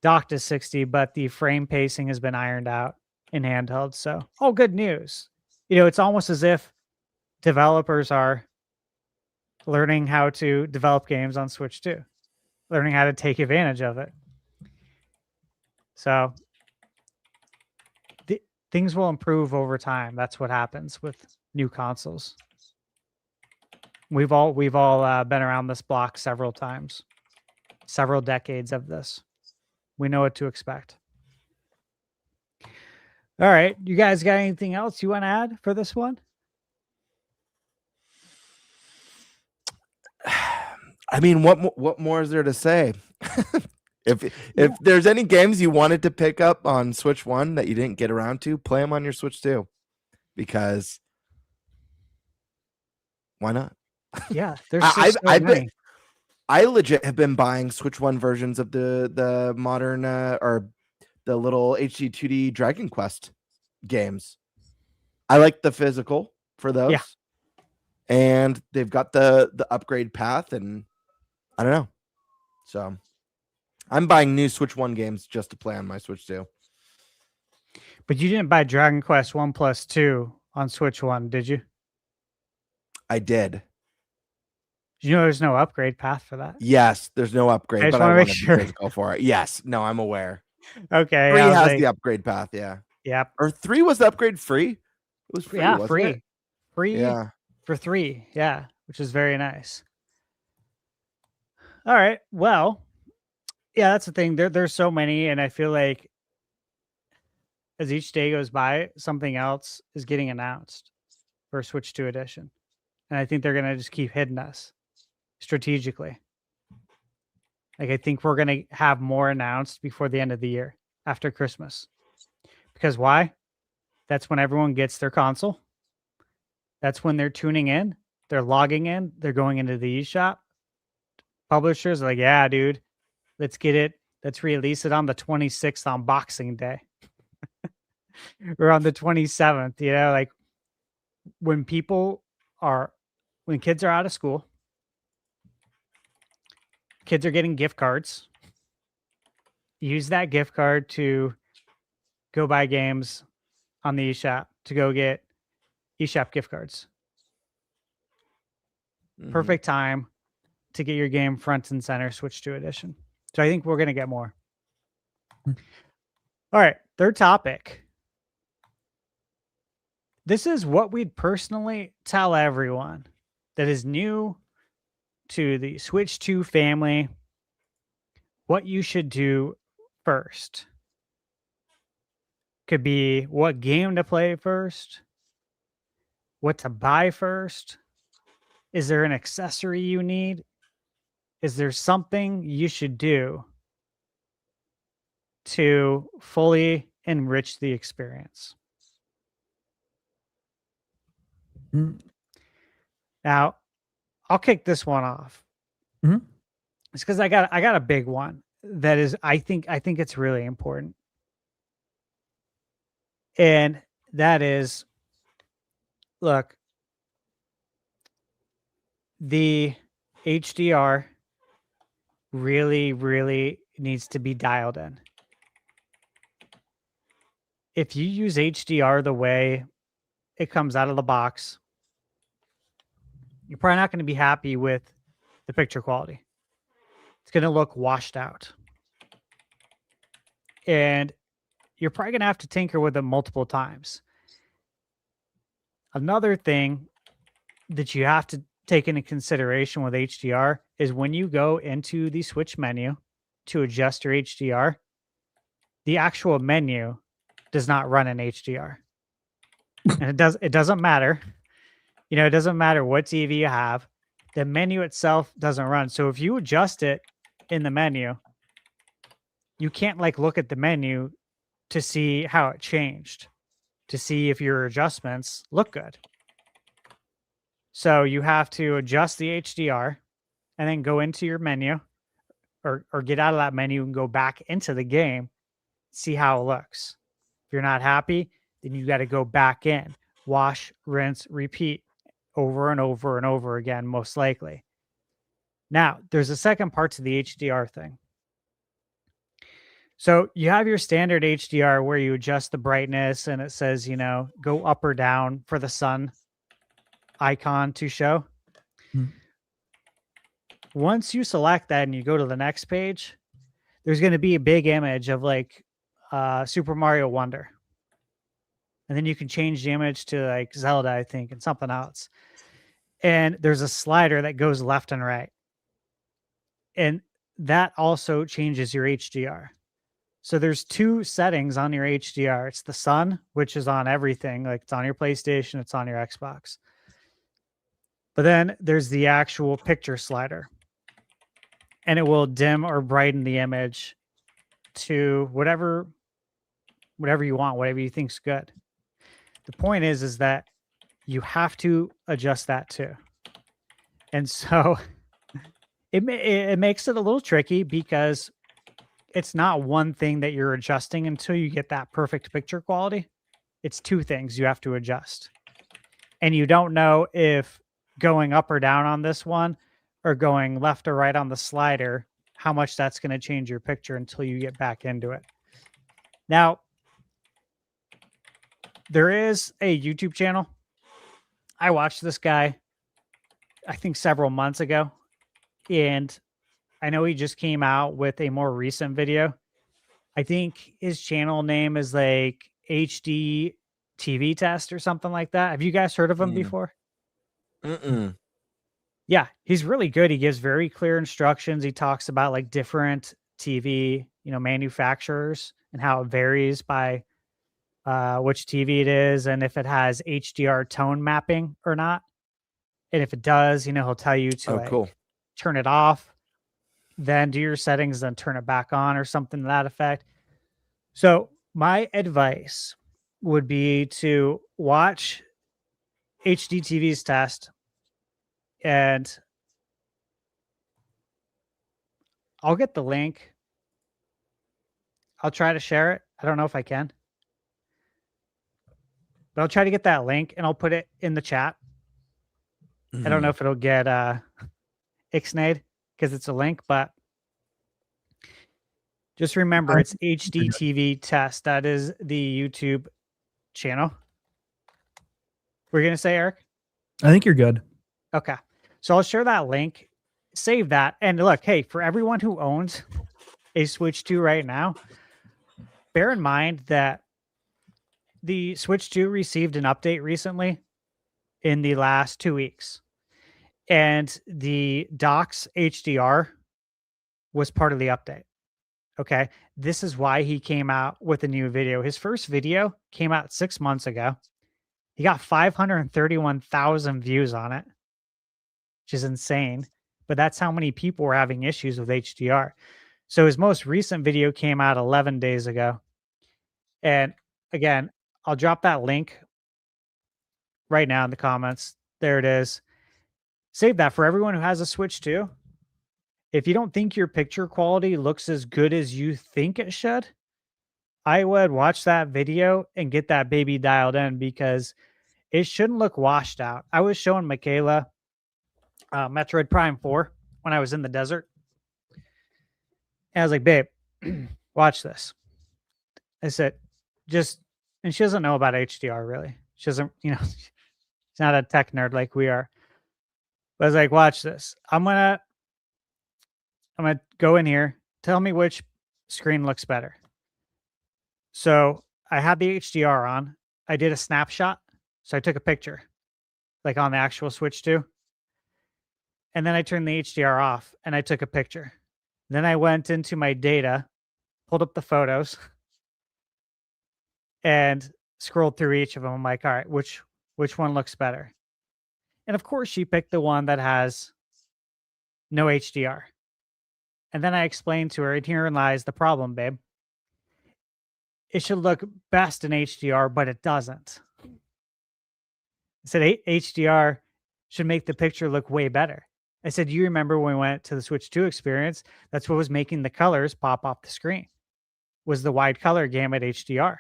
docked is 60, but the frame pacing has been ironed out in handheld. So, all good news. It's almost as if developers are learning how to develop games on Switch too, learning how to take advantage of it. So, things will improve over time. That's what happens with new consoles. We've all been around this block several times, several decades of this. We know what to expect. All right, you guys got anything else you want to add for this one? I mean, what more is there to say? if there's any games you wanted to pick up on Switch 1 that you didn't get around to, play them on your Switch 2, because why not? Yeah, there's just so many. I legit have been buying Switch 1 versions of the modern or the little HD 2D Dragon Quest games. I like the physical for those. Yeah. And they've got the upgrade path, and I don't know. So I'm buying new Switch 1 games just to play on my Switch 2. But you didn't buy Dragon Quest 1+2 on Switch 1, did you? I did. You know there's no upgrade path for that? Yes, there's no upgrade, I just but wanna I make want sure. to physical for it. Yes, no, I'm aware. Okay. 3 I was has like, the upgrade path, yeah. yep. Or 3 was the upgrade free? It was free, Yeah, wasn't free. it? Free Yeah. for 3. Yeah, which is very nice. All right. Well, yeah, that's the thing. There's so many, and I feel like as each day goes by, something else is getting announced for Switch 2 edition. And I think they're going to just keep hitting us strategically. Like, I think we're going to have more announced before the end of the year, after Christmas. Because why? That's when everyone gets their console. That's when they're tuning in. They're logging in. They're going into the eShop. Publishers are like, yeah, dude, let's get it. Let's release it on the 26th on Boxing Day. Or on the 27th, like when kids are out of school, kids are getting gift cards. Use that gift card to go buy games on the eShop, to go get eShop gift cards. Mhm. Perfect time to get your game front and center Switch 2 edition. So I think we're going to get more. All right, third topic. This is what we'd personally tell everyone that is new to the Switch 2 family, what you should do first. Could be what game to play first, what to buy first. Is there an accessory you need? Is there something you should do to fully enrich the experience? Now, I'll kick this one off. Mhm. It's because I got a big one that is I think it's really important. And that is, look, the HDR really, really needs to be dialed in. If you use HDR the way it comes out of the box, you're probably not going to be happy with the picture quality. It's going to look washed out. And you're probably going to have to tinker with it multiple times. Another thing that you have to take into consideration with HDR is when you go into the Switch menu to adjust your HDR, the actual menu does not run in HDR. And it doesn't matter. You know, it doesn't matter what TV you have. The menu itself doesn't run. So if you adjust it in the menu, you can't like look at the menu to see how it changed, to see if your adjustments look good. So you have to adjust the HDR and then go into your menu or get out of that menu and go back into the game, see how it looks. If you're not happy, then you got to go back in, wash, rinse, repeat over and over and over again, most likely. Now, there's a second part to the HDR thing. So you have your standard HDR where you adjust the brightness and it says, you know, go up or down for the sun icon to show. Once you select that and you go to the next page, there's going to be a big image of like Super Mario Wonder. And then you can change the image to like Zelda, I think, and something else. And there's a slider that goes left and right. And that also changes your HDR. So there's two settings on your HDR. It's the sun, which is on everything. Like it's on your PlayStation, it's on your Xbox. But then there's the actual picture slider. And it will dim or brighten the image to whatever you want, whatever you think's good. The point is that you have to adjust that too. And so it makes it a little tricky because it's not one thing that you're adjusting until you get that perfect picture quality. It's two things you have to adjust. And you don't know if going up or down on this one or going left or right on the slider, how much that's going to change your picture until you get back into it. Now, there is a YouTube channel. I watched this guy, I think several months ago, and I know he just came out with a more recent video. I think his channel name is like HD TV Test or something like that. Have you guys heard of him before? Yeah, he's really good. He gives very clear instructions. He talks about like different TV, you know, manufacturers and how it varies by which TV it is and if it has HDR tone mapping or not. And if it does, you know, he'll tell you to turn it off, then do your settings, then turn it back on or something to that effect. So my advice would be to watch HDTV's test, and I'll get the link. I'll try to share it. I don't know if I can, but I'll try to get that link and I'll put it in the chat. I don't know if it'll get ixnayed because it's a link, but just remember it's HDTV Test. That is the YouTube channel. We're going to say, Eric? I think you're good. Okay. So I'll share that link, save that. And look, hey, for everyone who owns a Switch 2 right now, bear in mind that the Switch 2 received an update recently in the last 2 weeks. And the Docs HDR was part of the update. Okay. This is why he came out with a new video. His first video came out 6 months ago. He got 531,000 views on it, which is insane. But that's how many people were having issues with HDR. So his most recent video came out 11 days ago. And again, I'll drop that link right now in the comments. There it is. Save that for everyone who has a Switch 2. If you don't think your picture quality looks as good as you think it should, I would watch that video and get that baby dialed in because it shouldn't look washed out. I was showing Michaela Metroid Prime 4 when I was in the desert. And I was like, babe, watch this. I said, and she doesn't know about HDR really. She doesn't, you know, she's not a tech nerd like we are. But I was like, watch this. I'm gonna go in here. Tell me which screen looks better. So I had the HDR on. I did a snapshot. So I took a picture, like on the actual Switch 2. And then I turned the HDR off and I took a picture. Then I went into my data, pulled up the photos, and scrolled through each of them. I'm like, all right, which one looks better? And of course, she picked the one that has no HDR. And then I explained to her, and herein lies the problem, babe. It should look best in HDR, but it doesn't. I said HDR should make the picture look way better. I said, you remember when we went to the Switch 2 experience? That's what was making the colors pop off the screen, was the wide color gamut HDR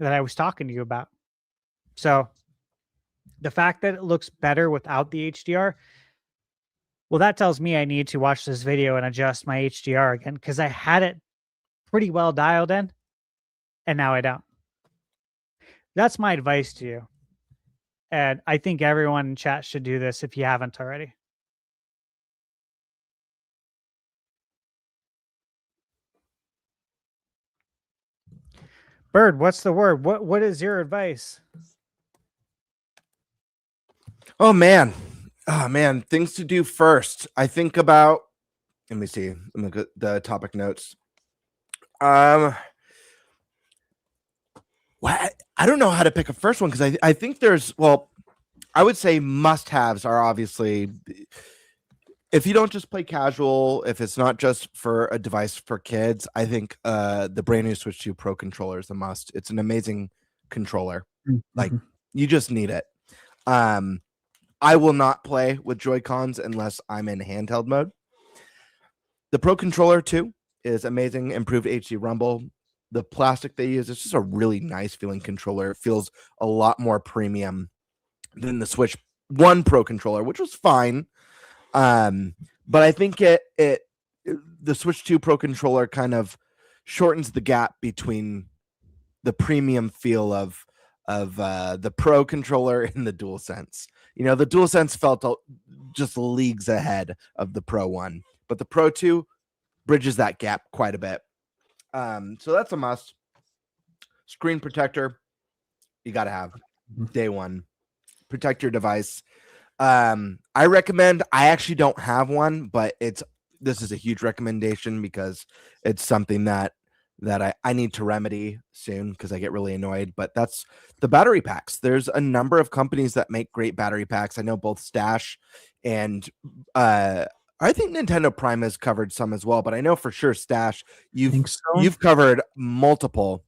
that I was talking to you about. So the fact that it looks better without the HDR, well, that tells me I need to watch this video and adjust my HDR again, because I had it pretty well dialed in and now I don't. That's my advice to you. And I think everyone in chat should do this if you haven't already. Bird, what's the word? What is your advice? Oh man. Things to do first. I think about, let me see. Let me look at the topic notes. Well, I don't know how to pick a first one, because I think there's, well, I would say must-haves are obviously, if you don't just play casual, if it's not just for a device for kids, I think the brand new Switch 2 Pro controller is a must. It's an amazing controller. Like, you just need it. I will not play with Joy-Cons unless I'm in handheld mode. The Pro controller too is amazing. Improved HD rumble. The plastic they use is just a really nice feeling controller. It feels a lot more premium than the Switch 1 Pro controller, which was fine. But I think the Switch 2 Pro controller kind of shortens the gap between the premium feel of the Pro controller and the DualSense. You know, the DualSense felt just leagues ahead of the Pro 1, but the Pro 2 bridges that gap quite a bit. So that's a must. Screen protector, you got to have day one. Protect your device. I recommend, I actually don't have one, but this is a huge recommendation because it's something that I need to remedy soon because I get really annoyed. But that's the battery packs. There's a number of companies that make great battery packs. I know both Stash and I think Nintendo Prime has covered some as well, but I know for sure Stash, you've covered multiple.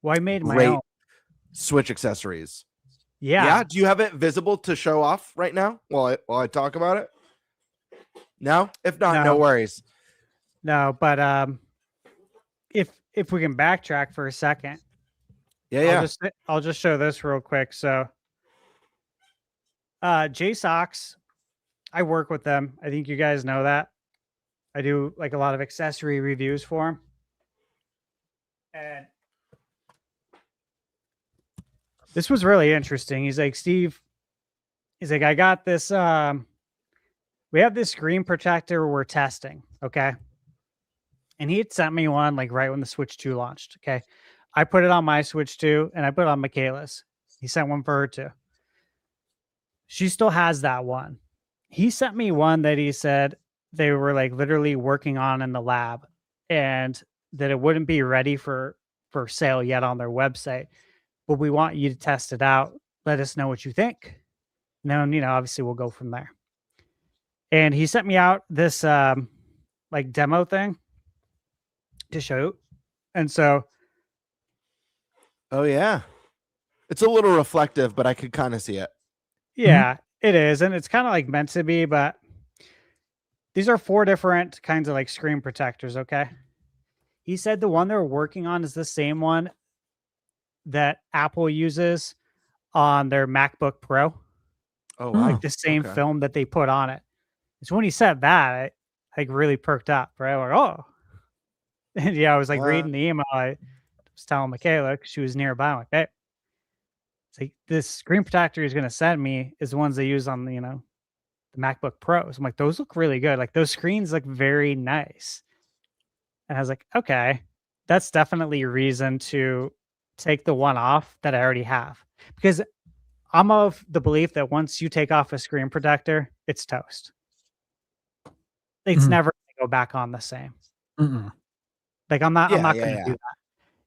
Well, I made my own Switch accessories. Yeah. Do you have it visible to show off right now while I talk about it? No? If not, no worries. No, but if we can backtrack for a second. Yeah. I'll just show this real quick. So JSOX, I work with them. I think you guys know that. I do like a lot of accessory reviews for them. And this was really interesting. He's like, Steve, I got this. We have this screen protector we're testing. Okay. And he had sent me one like right when the Switch 2 launched. Okay. I put it on my Switch 2 and I put it on Michaela's. He sent one for her too. She still has that one. He sent me one that he said they were like literally working on in the lab and that it wouldn't be ready for sale yet on their website. But we want you to test it out. Let us know what you think. And then, obviously we'll go from there. And he sent me out this like demo thing to show. And so. Oh, yeah. It's a little reflective, but I could kind of see it. Yeah, it is. And it's kind of like meant to be, but these are 4 different kinds of like screen protectors. Okay. He said the one they're working on is the same one that Apple uses on their MacBook Pro. Oh, wow. Like the same film that they put on it. So when he said that, I like really perked up, right? Like, oh. And yeah, I was like reading the email. I was telling Michaela, because she was nearby. I'm like, hey, it's like this screen protector he's going to send me is the ones they use on, the MacBook Pros. I'm like, those look really good. Like those screens look very nice. And I was like, okay, that's definitely a reason to take the one off that I already have. Because I'm of the belief that once you take off a screen protector, it's toast. It's Mhm. never going to go back on the same. Mm-mm. Like I'm not Yeah, going to do that.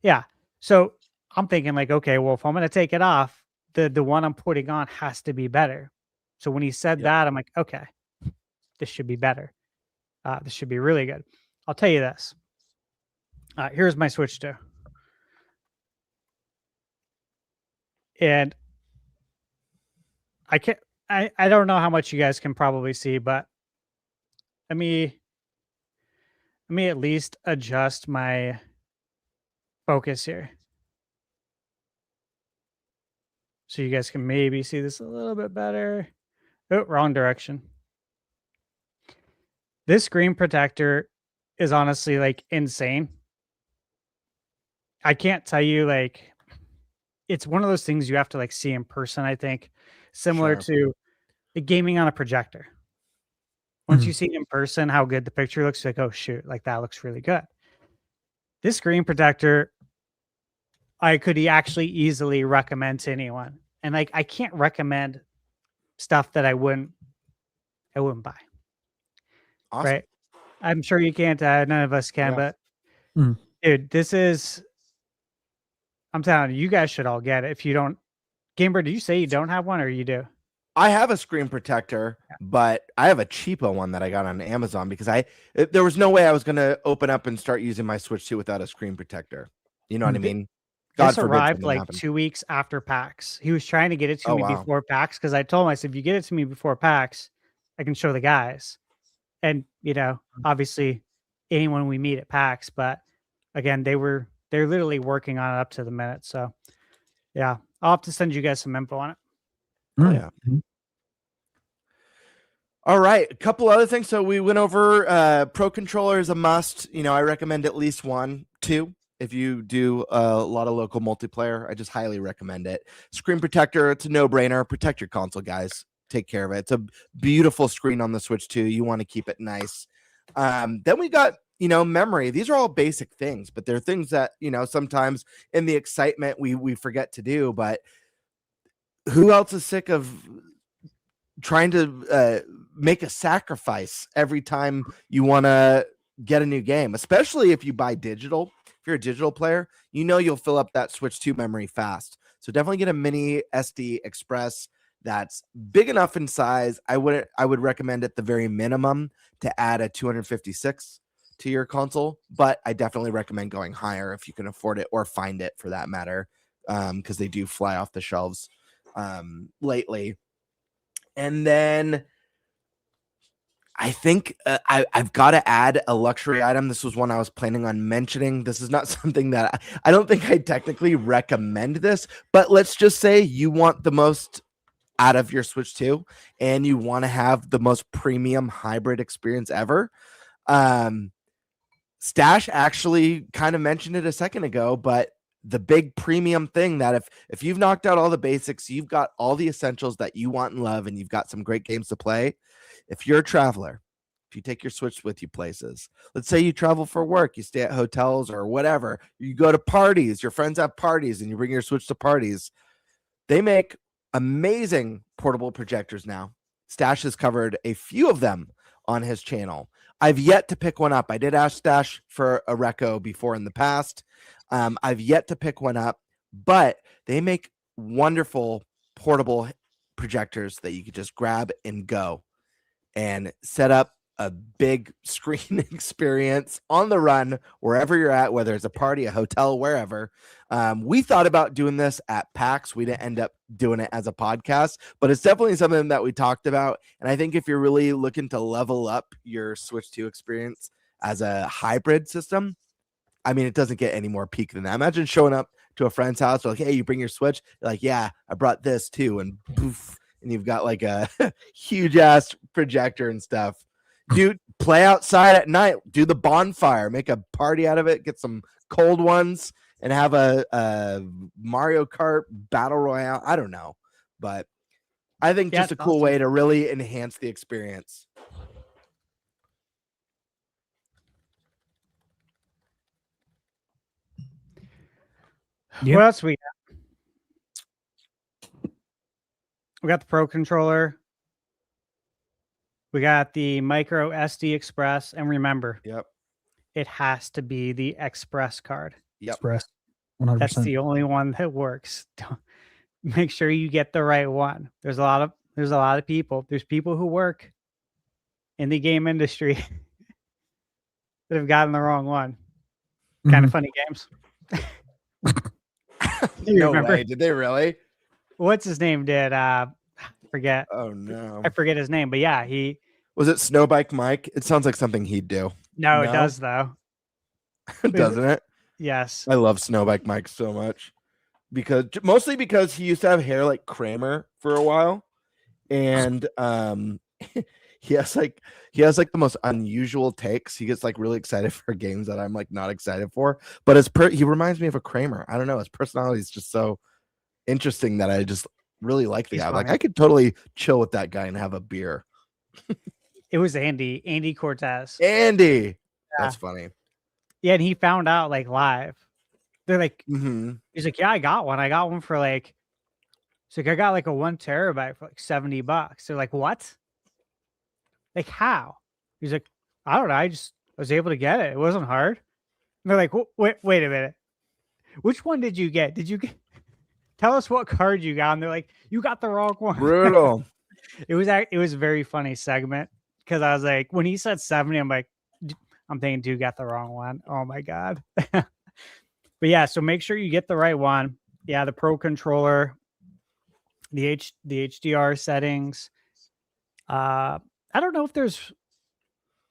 Yeah. So I'm thinking like, okay, well, if I'm going to take it off, the one I'm putting on has to be better. So when he said Yep. that, I'm like, okay, this should be better. This should be really good. I'll tell you this. Here's my Switch 2. And I can't I don't know how much you guys can probably see, but let me at least adjust my focus here. So you guys can maybe see this a little bit better. Oh, wrong direction. This screen protector is honestly like insane. I can't tell you, like, it's one of those things you have to like see in person, I think, similar Sure. to the gaming on a projector. Once you Mhm. see it in person how good the picture looks, you're like, oh shoot, like that looks really good. This screen protector, I could actually easily recommend to anyone. And like I can't recommend stuff that I wouldn't buy. Awesome. Right. I'm sure you can't, none of us can, Yeah. but Mhm. dude, I'm telling you, you guys should all get it. If you don't, Gamer, do you say you don't have one or you do? I have a screen protector, but I have a cheapo one that I got on Amazon because there was no way I was going to open up and start using my Switch 2 without a screen protector. You know what I Mm. mean? God This forbid arrived something like happened. 2 weeks after PAX. He was trying to get it to Oh, me wow. before PAX because I told him, I said, if you get it to me before PAX, I can show the guys. And, obviously anyone we meet at PAX, but again, they're literally working on it up to the minute. So yeah, I'll have to send you guys some info on it. Oh, yeah. Mhm. All right, a couple other things. So we went over Pro Controller is a must. I recommend at least 1, 2. If you do a lot of local multiplayer, I just highly recommend it. Screen protector, it's a no-brainer. Protect your console, guys. Take care of it. It's a beautiful screen on the Switch 2. You want to keep it nice. Then we got, memory. These are all basic things, but they're things that, sometimes in the excitement we forget to do. But who else is sick of trying to make a sacrifice every time you want to get a new game, especially if you buy digital? If you're a digital player, you'll fill up that Switch 2 memory fast. So definitely get a mini SD Express that's big enough in size. I would recommend at the very minimum to add a 256 to your console, but I definitely recommend going higher if you can afford it or find it for that matter, because they do fly off the shelves lately. And then I think I've got to add a luxury item. This was one I was planning on mentioning. This is not something that I don't think I technically recommend this, but let's just say you want the most out of your Switch 2 and you want to have the most premium hybrid experience ever. Stash actually kind of mentioned it a second ago, but the big premium thing that if you've knocked out all the basics, you've got all the essentials that you want and love, and you've got some great games to play. If you're a traveler, if you take your Switch with you places, let's say you travel for work, you stay at hotels or whatever, you go to parties, your friends have parties, and you bring your Switch to parties. They make amazing portable projectors now. Stash has covered a few of them on his channel. I've yet to pick one up. I did ask Stash for a reco before in the past. I've yet to pick one up, but they make wonderful portable projectors that you could just grab and go and set up a big screen experience on the run wherever you're at, whether it's a party, a hotel, wherever. We thought about doing this at PAX. We didn't end up doing it as a podcast, but it's definitely something that we talked about. And I think if you're really looking to level up your Switch 2 experience as a hybrid system, I mean, it doesn't get any more peak than that. Imagine showing up to a friend's house, like, hey, you bring your Switch? You're like, yeah, I brought this too. And poof, and you've got like a huge ass projector and stuff. Dude, play outside at night, do the bonfire, make a party out of it, get some cold ones, and have a Mario Kart battle royale. I don't know, but I think just a cool way to really enhance the experience. Yep. What else we got? We got the Pro Controller. We got the micro SD Express, and remember, Yep. it has to be the Express card. Yep. Express. That's 100%. the only one that works. Make sure you get the right one. There's a lot of people. There's people who work in the game industry that have gotten the wrong one. Kind of Mhm. funny games. Do you No remember? way. Did they really? What's his name? Did forget? Oh no. I forget his name, but yeah, he. Was it Snowbike Mike? It sounds like something he'd do. No, it No? does though. Doesn't it? Yes. I love Snowbike Mike so much mostly because he used to have hair like Kramer for a while, and he has like the most unusual takes. He gets like really excited for games that I'm like not excited for, but he reminds me of a Kramer. I don't know, his personality is just so interesting that I just really like the He's guy. Like funny. I could totally chill with that guy and have a beer. It was Andy Cortez. Andy, that's funny. Yeah, and he found out like live. They're like, Mm-hmm. he's like, yeah, I got one. I got one for like, it's like I got like a 1 terabyte for like $70. They're like, what? Like how? He's like, I don't know. I was able to get it. It wasn't hard. And they're like, wait a minute. Which one did you get? Did you get? Tell us what card you got. And they're like, you got the wrong one. Brutal. It was a very funny segment because I was like, when he said 70, I'm thinking, dude, got the wrong one. Oh my god. But yeah, so make sure you get the right one. Yeah, the Pro controller, the HDR settings. I don't know if there's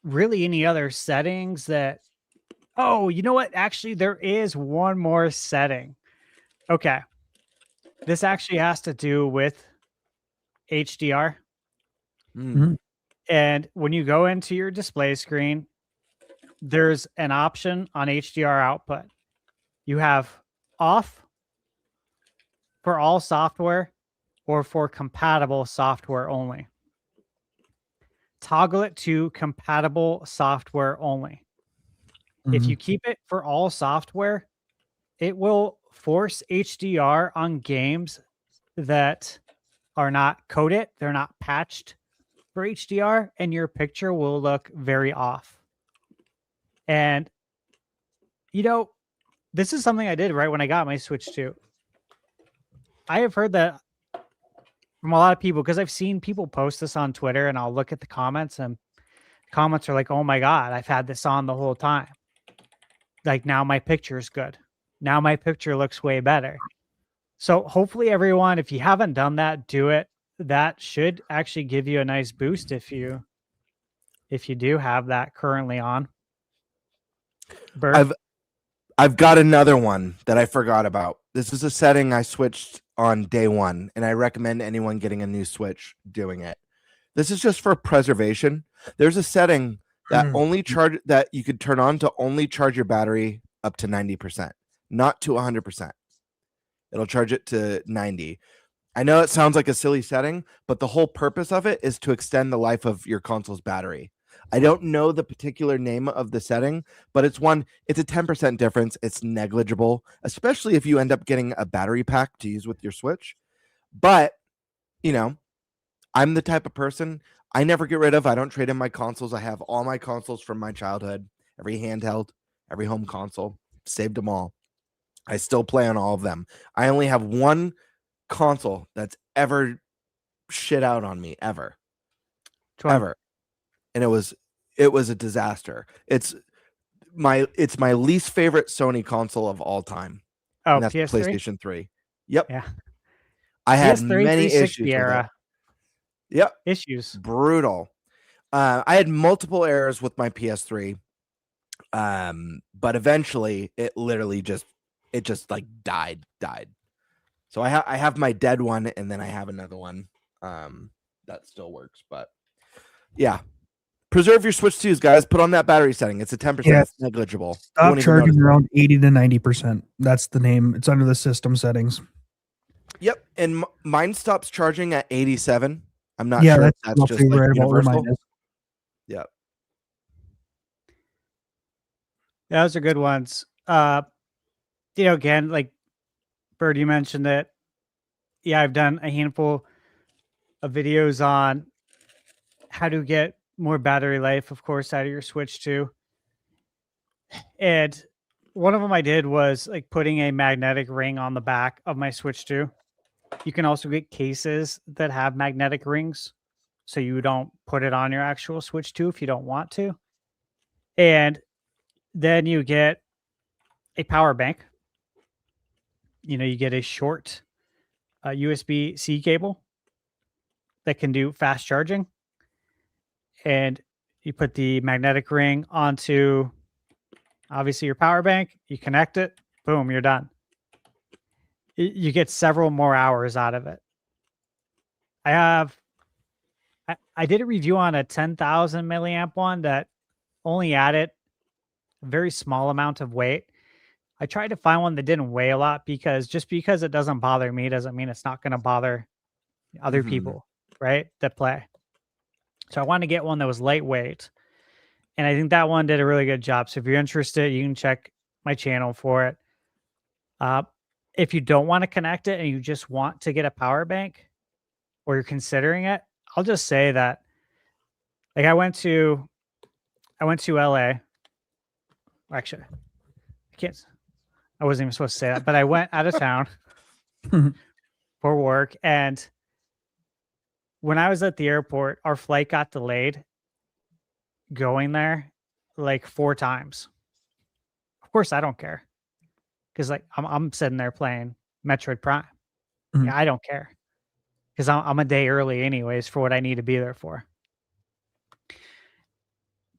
really any other settings that. Oh, you know what? Actually, there is one more setting. Okay, this actually has to do with HDR. Mm. And when you go into your display screen, there's an option on HDR output. You have off for all software or for compatible software only. Toggle it to compatible software only. If you keep it for all software, it will force HDR on games that are not coded, they're not patched for HDR, and your picture will look very off. And, you know, this is something I did right when I got my Switch 2. I have heard that from a lot of people because I've seen people post this on Twitter and I'll look at the comments and comments are like, oh my God, I've had this on the whole time. Like now my picture is good. Now my picture looks way better. So hopefully everyone, if you haven't done that, do it. That should actually give you a nice boost if you do have that currently on. Bert? I've got another one that I forgot about. This is a setting I switched on day one, and I recommend anyone getting a new Switch doing it. This is just for preservation. There's a setting that that you could turn on to only charge your battery up to 90%, not to 100%. It'll charge it to 90. I know it sounds like a silly setting, but the whole purpose of it is to extend the life of your console's battery. I don't know the particular name of the setting, but it's a 10% difference. It's negligible, especially if you end up getting a battery pack to use with your Switch. But, you know, I'm the type of person I never get rid of. I don't trade in my consoles. I have all my consoles from my childhood, every handheld, every home console, saved them all. I still play on all of them. I only have one console that's ever shit out on me, ever. And it was a disaster. It's my least favorite Sony console of all time. Oh, and that's PS3? PlayStation 3. Yep. Yeah. I had PS3, many 360 issues with era. it. Yep. Issues. Brutal. I had multiple errors with my PS3. But eventually it literally just like died. So I have my dead one, and then I have another one that still works. But yeah, preserve your Switch 2s, guys. Put on that battery setting. It's a 10%. Yeah. It's negligible. Stop charging around 80 to 90%. That's the name. It's under the system settings. Yep, and mine stops charging at 87. I'm not sure if that's just like universal. Yep. Yeah, those are good ones. Again, like Bird, you mentioned that. Yeah, I've done a handful of videos on how to get more battery life, of course, out of your Switch 2. And one of them I did was like putting a magnetic ring on the back of my Switch 2. You can also get cases that have magnetic rings, so you don't put it on your actual Switch 2 if you don't want to. And then you get a power bank. You get a short USB-C cable that can do fast charging. And you put the magnetic ring onto, obviously, your power bank. You connect it. Boom, you're done. You get several more hours out of it. I did a review on a 10,000 milliamp one that only added a very small amount of weight. I tried to find one that didn't weigh a lot, because just because it doesn't bother me doesn't mean it's not going to bother other people, right, that play. So I wanted to get one that was lightweight, and I think that one did a really good job. So if you're interested, you can check my channel for it. If you don't want to connect it and you just want to get a power bank, or you're considering it, I'll just say that, like, I went to LA. Actually, I wasn't even supposed to say that, but I went out of town for work, and when I was at the airport, our flight got delayed going there like 4 times. Of course, I don't care, because like I'm sitting there playing Metroid Prime. Yeah, I don't care, because I'm a day early anyways for what I need to be there for.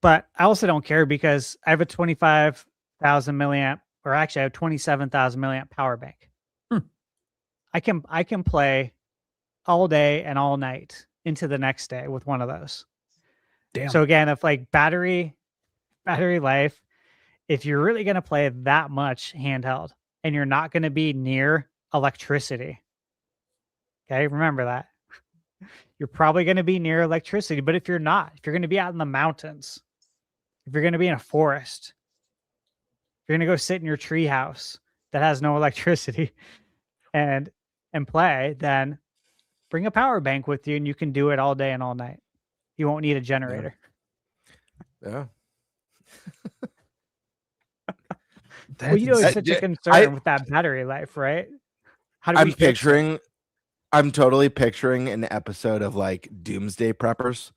But I also don't care because I have a 25,000 milliamp, or actually I have 27,000 milliamp power bank. I can play all day and all night into the next day with one of those. Damn. So again, if like battery life, if you're really going to play that much handheld and you're not going to be near electricity, okay, remember that. You're probably going to be near electricity, but if you're not, if you're going to be out in the mountains, if you're going to be in a forest, if you're going to go sit in your tree house that has no electricity and play, then bring a power bank with you and you can do it all day and all night. You won't need a generator. Yeah. Well, it's such a concern with that battery life, right? How do we fix it? I'm totally picturing an episode of like Doomsday Preppers,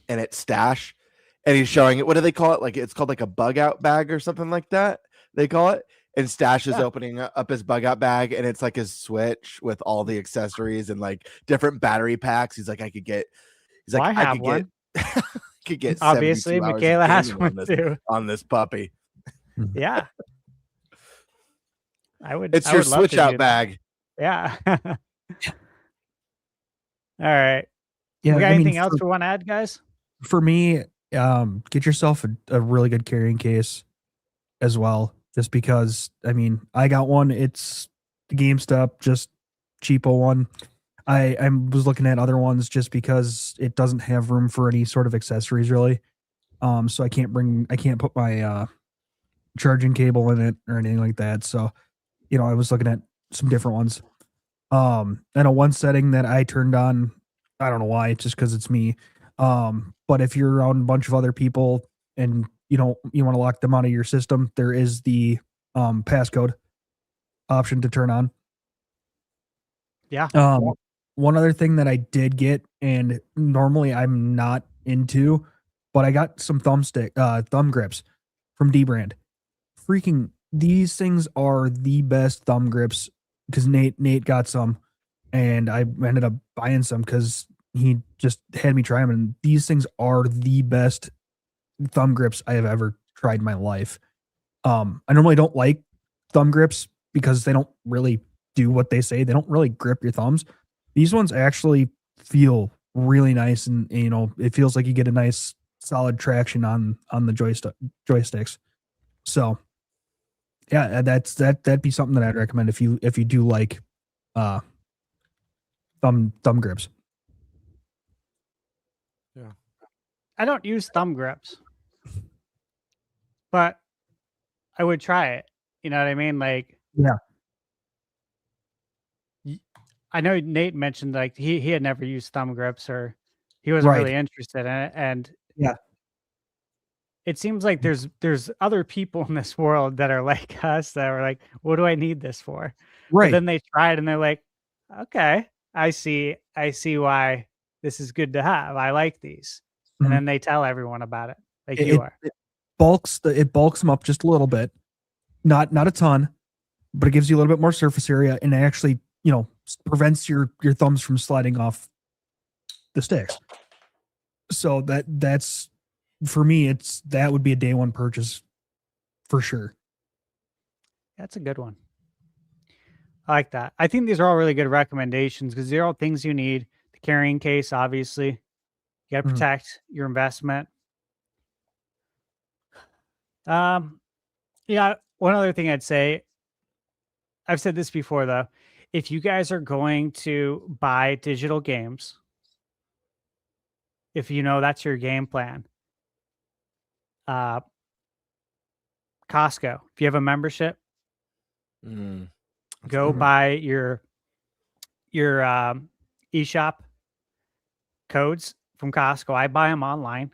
and it's Stash, and he's showing it. What do they call it? Like, it's called like a bug out bag or something like that. They call it. And Stash is opening up his bug out bag, and it's like his Switch with all the accessories and like different battery packs. He's like, I could get. He's like, I have one. Could get. Obviously, 72 hours Michaela of has gaming one too on this puppy. Yeah, I would. It's I your would love Switch to out do that. bag. Yeah. All right. Yeah. We got I mean, anything else we want to add, guys? for me, get yourself a really good carrying case as well. Just because, I mean, I got one. It's the GameStop, just cheapo one. I was looking at other ones just because it doesn't have room for any sort of accessories really. So I can't put my charging cable in it or anything like that. So, I was looking at some different ones. And a one setting that I turned on, I don't know why, just because it's me. But if you're around a bunch of other people and you want to lock them out of your system, there is the passcode option to turn on. Yeah. One other thing that I did get, and normally I'm not into, but I got some thumb grips from D-Brand. Freaking, these things are the best thumb grips, because Nate got some, and I ended up buying some because he just had me try them, and these things are the best thumb grips I have ever tried in my life. I normally don't like thumb grips because they don't really do what they say. They don't really grip your thumbs. These ones actually feel really nice, and it feels like you get a nice solid traction on the joysticks. So yeah, that'd be something that I'd recommend if you do like thumb grips. Yeah. I don't use thumb grips, but I would try it. You know what I mean? Like, Yeah. I know Nate mentioned like he had never used thumb grips or He wasn't Right. really interested in it, and Yeah. it seems like there's other people in this world that are like us that are like, what do I need this for? But Right. then they try it and they're like, okay, I see why this is good to have. I like these. Mhm. And then they tell everyone about it, like It, you it, are. it bulks them up just a little bit, not a ton, but it gives you a little bit more surface area, and it actually, prevents your thumbs from sliding off the sticks. So that's for me, that would be a day one purchase for sure. That's a good one. I like that. I think these are all really good recommendations because they're all things you need. The carrying case, obviously, you got to Mhm. protect your investment. Yeah. One other thing I'd say, I've said this before though, if you guys are going to buy digital games, if you know that's your game plan, uh, Costco, if you have a membership, Mm. go buy your eShop codes from Costco. I buy them online.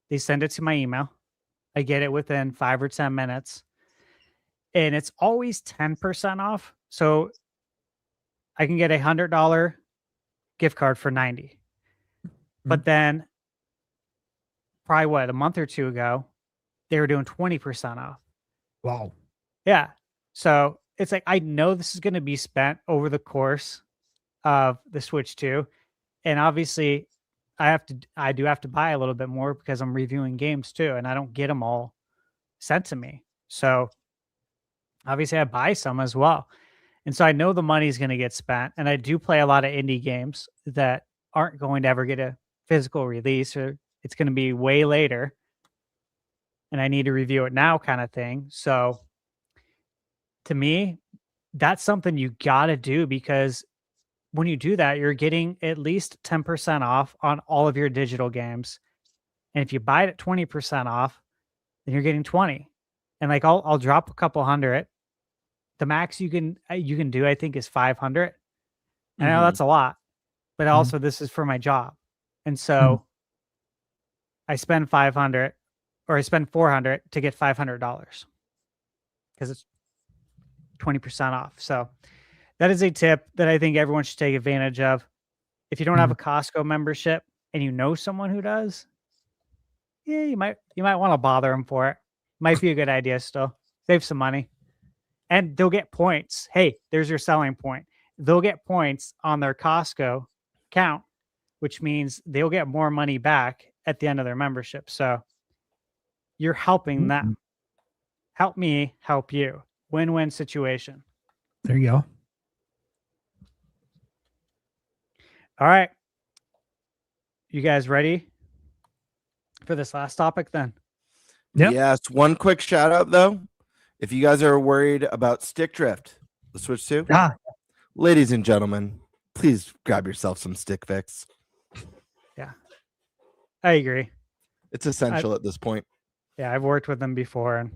They send it to my email. I get it within 5 or 10 minutes. And it's always 10% off. So I can get a $100 gift card for 90. But then probably a month or two ago, they were doing 20% off. Wow. Yeah. So it's like I know this is going to be spent over the course of the Switch 2. And obviously I do have to buy a little bit more because I'm reviewing games too, and I don't get them all sent to me. So obviously I buy some as well. And so I know the money's going to get spent, and I do play a lot of indie games that aren't going to ever get a physical release, or it's going to be way later and I need to review it now kind of thing. So to me, that's something you got to do because when you do that, you're getting at least 10% off on all of your digital games. And if you buy it at 20% off, then you're getting 20. And like I'll drop a couple hundred. The max you can do, I think, is 500. I know that's a lot, but also this is for my job. And so I spend 500 or I spend 400 to get $500 because it's 20% off. So that is a tip that I think everyone should take advantage of. If you don't have a Costco membership and you know someone who does, yeah, you might want to bother them for it. Might be a good idea still. Save some money. And they'll get points. Hey, there's your selling point. They'll get points on their Costco account, which means they'll get more money back at the end of their membership. So you're helping them. Help me, help you. Win-win situation. There you go. All right. You guys ready for this last topic then? Yep. Yes. One quick shout out though. If you guys are worried about stick drift, the Switch 2, ladies and gentlemen, please grab yourself some stick fix. Yeah. I agree. It's essential at this point. Yeah, I've worked with them before and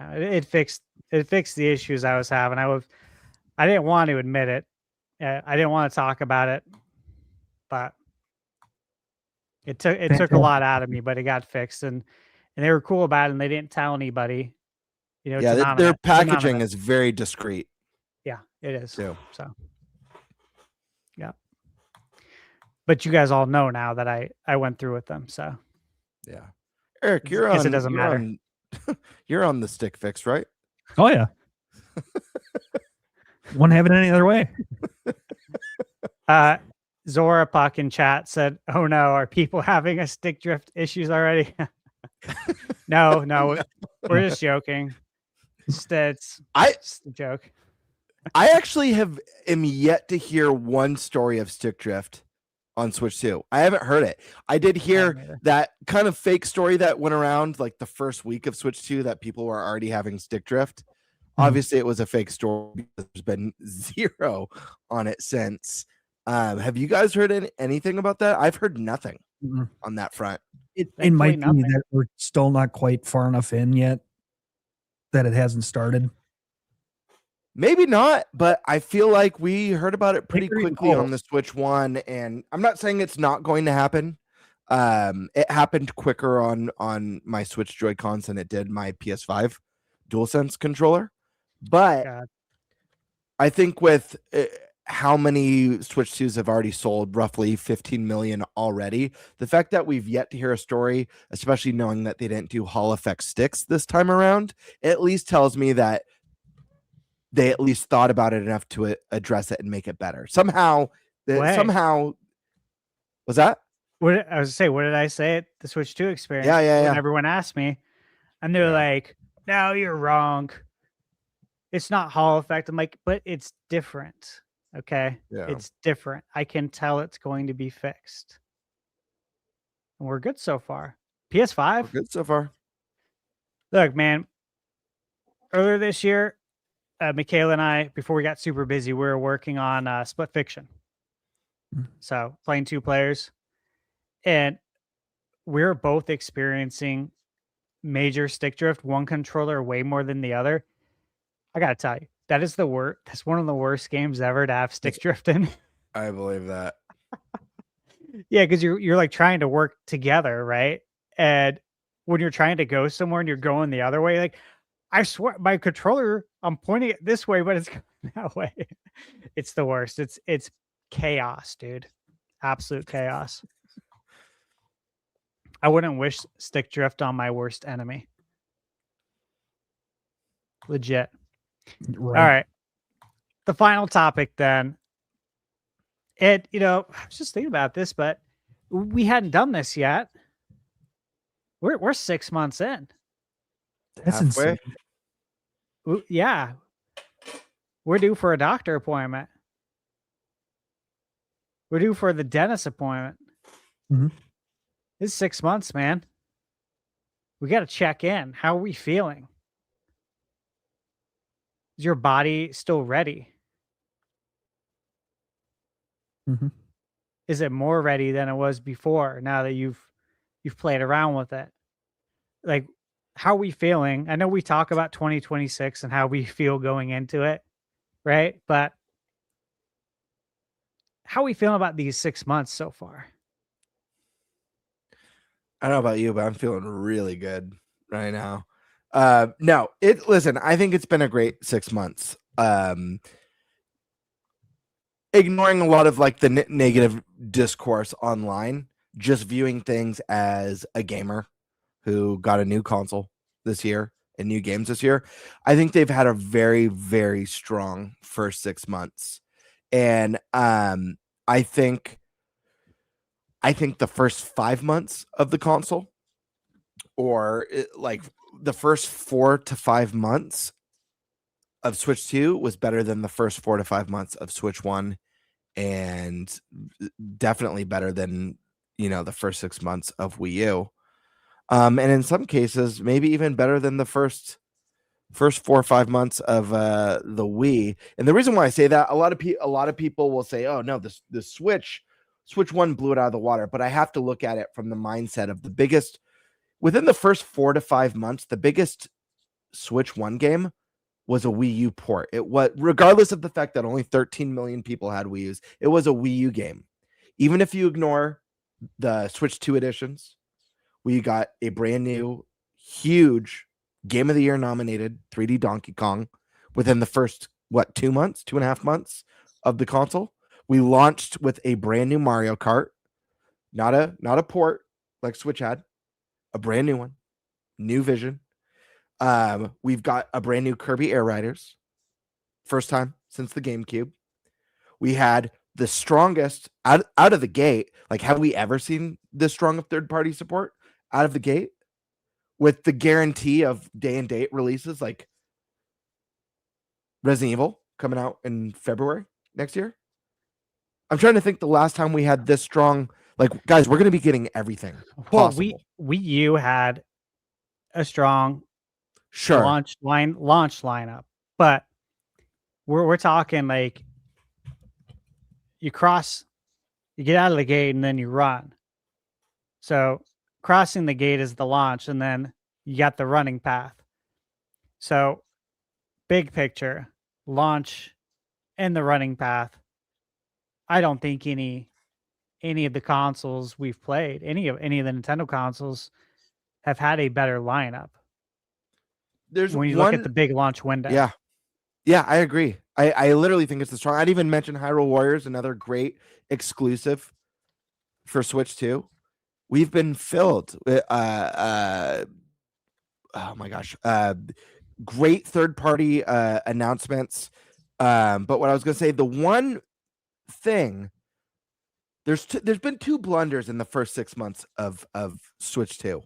it fixed the issues I was having. I didn't want to admit it. I didn't want to talk about it, but it took a lot out of me, but it got fixed and they were cool about it and they didn't tell anybody. You know, Yeah, their packaging is very discreet. Yeah, it is. Too. So yeah. But you guys all know now that I went through with them. So yeah. Eric, you're guess on it doesn't matter. You're on the stick fix, right? Oh yeah. Wouldn't have it any other way. Zora Puck in chat said, "Oh no, are people having a stick drift issues already?" No, we're just joking. It's a joke. I actually am yet to hear one story of stick drift on Switch 2. I haven't heard it. I did hear that kind of fake story that went around like the first week of Switch 2 that people were already having stick drift. Obviously, it was a fake story because there's been zero on it since. Have you guys heard anything about that? I've heard nothing on that front. It might be that we're still not quite far enough in yet that it hasn't started. Maybe not, but I feel like we heard about it pretty Hickory and quickly on Cole. the Switch One, and I'm not saying it's not going to happen. It happened quicker on my Switch Joy-Cons than it did my PS5 DualSense controller. But God. I think with how many Switch 2s have already sold, roughly 15 million already, the fact that we've yet to hear a story, especially knowing that they didn't do Hall Effect sticks this time around, it at least tells me that they at least thought about it enough to address it and make it better. Somehow, was that? What I was to say, what did I say at the Switch 2 experience? Yeah. When everyone asked me, and they're Yeah. like, "No, you're wrong. It's not Hall Effect." I'm like, "But it's different. Okay, Yeah. it's different. I can tell it's going to be fixed, and we're good so far." We're PS5, good so far. look, man. Earlier this year, Michaela and I, before we got super busy, we were working on Split Fiction. So playing 2 players, and we're both experiencing major stick drift, one controller way more than the other. I gotta tell you, that is the worst. That's one of the worst games ever to have stick drift in. I believe that. Yeah, because you're like trying to work together, right? And when you're trying to go somewhere and you're going the other way, like I swear my controller, I'm pointing it this way, but it's going that way. It's the worst. It's chaos, dude. Absolute chaos. I wouldn't wish stick drift on my worst enemy. Legit. Right. All right. The final topic then. I was just thinking about this, but we hadn't done this yet. We're 6 months in. That's Halfway. insane. Yeah. We're due for a doctor appointment. We're due for the dentist appointment. Mhm. It's 6 months, man. We got to check in. How are we feeling? Is your body still ready? Mhm. Is it more ready than it was before now that you've played around with it? Like, how are we feeling? I know we talk about 2026 and how we feel going into it, right? But how are we feeling about these 6 months so far? I don't know about you, but I'm feeling really good right now. No, listen, I think it's been a great 6 months. Ignoring a lot of like the negative discourse online, just viewing things as a gamer who got a new console this year and new games this year. I think they've had a very, very strong first 6 months. And I think the first 5 months of the console, or like the first 4 to 5 months of Switch 2 was better than the first 4 to 5 months of Switch 1, and definitely better than, the first 6 months of Wii U. And in some cases, maybe even better than the first 4 or 5 months of the Wii. And the reason why I say that, a lot of people will say, "Oh no, the Switch 1 blew it out of the water." But I have to look at it from the mindset of the biggest within the first 4 to 5 months, the biggest Switch 1 game was a Wii U port. It was, regardless of the fact that only 13 million people had Wii U's, it was a Wii U game. Even if you ignore the Switch 2 editions, we got a brand new, huge Game of the Year nominated 3D Donkey Kong within the first, 2.5 months of the console. We launched with a brand new Mario Kart, not a port like Switch had, a brand new one, new vision. We've got a brand new Kirby Air Riders, first time since the GameCube. We had the strongest out of the gate. Like, have we ever seen this strong of third-party support out of the gate with the guarantee of day and date releases, like Resident Evil coming out in February next year? I'm trying to think the last time we had this strong. Like, guys, we're going to be getting everything possible. Well, Wii U had a strong Sure. launch lineup, but we're talking like you get out of the gate and then you run. So crossing the gate is the launch, and then you got the running path. So big picture, launch and the running path, I don't think any of the consoles we've played, any of the Nintendo consoles, have had a better lineup. There's When you one, look at the big launch window. yeah, I agree. I literally think it's the strong. I'd even mention Hyrule Warriors, another great exclusive for Switch 2. We've been filled with oh my gosh, great third party announcements. But what I was going to say, the one thing, there's been two blunders in the first 6 months of Switch 2.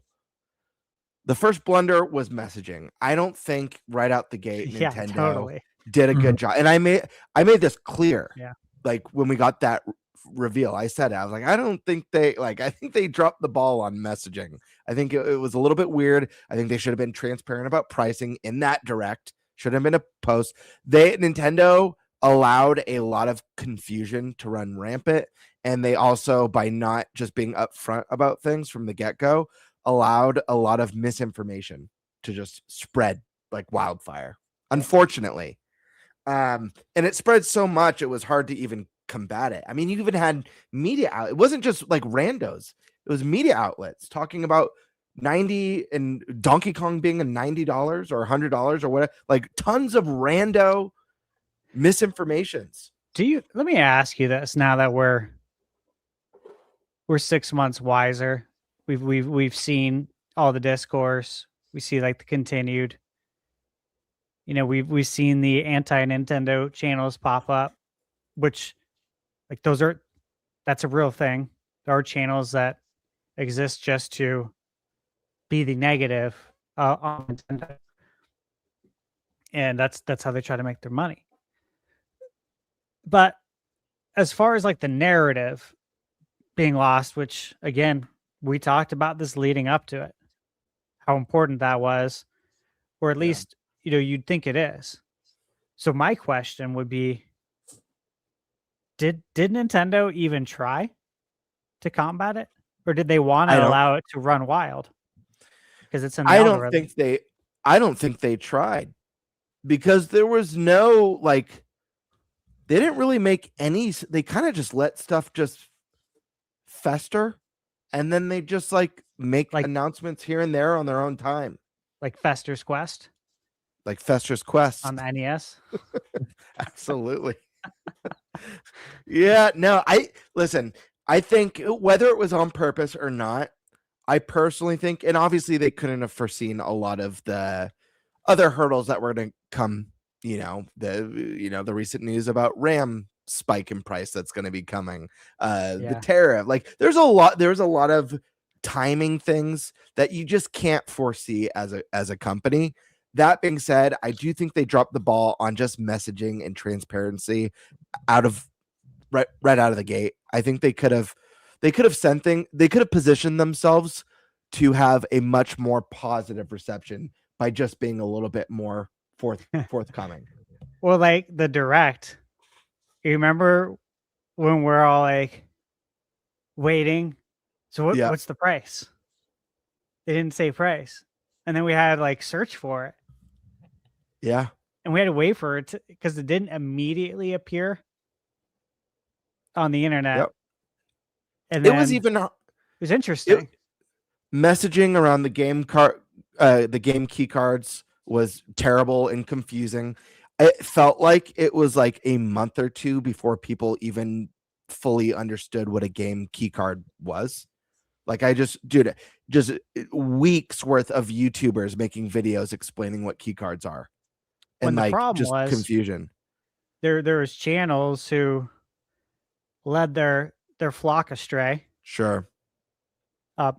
The first blunder was messaging. I don't think right out the gate Yeah, Nintendo totally. did a good job. And I made this clear. Yeah. Like when we got that reveal, I said it. I was like, I don't think I think they dropped the ball on messaging. I think it was a little bit weird. I think they should have been transparent about pricing in that direct. Should have been a post. Nintendo allowed a lot of confusion to run rampant, and they also, by not just being upfront about things from the get-go, allowed a lot of misinformation to just spread like wildfire, unfortunately. And it spread so much it was hard to even combat it. I mean, you even had media out. It wasn't just like randos. It was media outlets talking about 90 and Donkey Kong being a $90 or $100 or whatever, like tons of rando misinformations. Let me ask you this now that we're 6 months wiser. We've seen all the discourse. We see like the continued, we've seen the anti-Nintendo channels pop up, which like that's a real thing. There are channels that exist just to be the negative on Nintendo. And that's how they try to make their money. But as far as like the narrative being lost, which again, we talked about this leading up to it, how important that was, or at least, you'd think it is. So my question would be, did Nintendo even try to combat it? Or did they want to allow it to run wild? Because it's in the algorithm. I don't think they tried, because there was no, like, they didn't really make any, they kind of just let stuff just fester, and then they just like make announcements here and there on their own time. Like Fester's Quest? Like Fester's Quest. On the NES? Absolutely. Yeah, no, I think whether it was on purpose or not, I personally think, and obviously they couldn't have foreseen a lot of the other hurdles that were going to come, the recent news about RAM spike in price that's going to be coming, the tariff, like there's a lot of timing things that you just can't foresee as a company. That being said, I do think they dropped the ball on just messaging and transparency right out of the gate. I think they could have positioned themselves to have a much more positive reception by just being a little bit more forthcoming. Well, like the direct, you remember when we're all like waiting? So what's the price? They didn't say price. And then we had like search for it. Yeah. And we had to wait for it because it didn't immediately appear on the internet. Yep. And it was interesting. Messaging around the game key cards was terrible and confusing. It felt like it was like a month or two before people even fully understood what a game key card was. Like just weeks worth of YouTubers making videos explaining what key cards are. And the like problem just was confusion. There was channels who led their flock astray. Sure.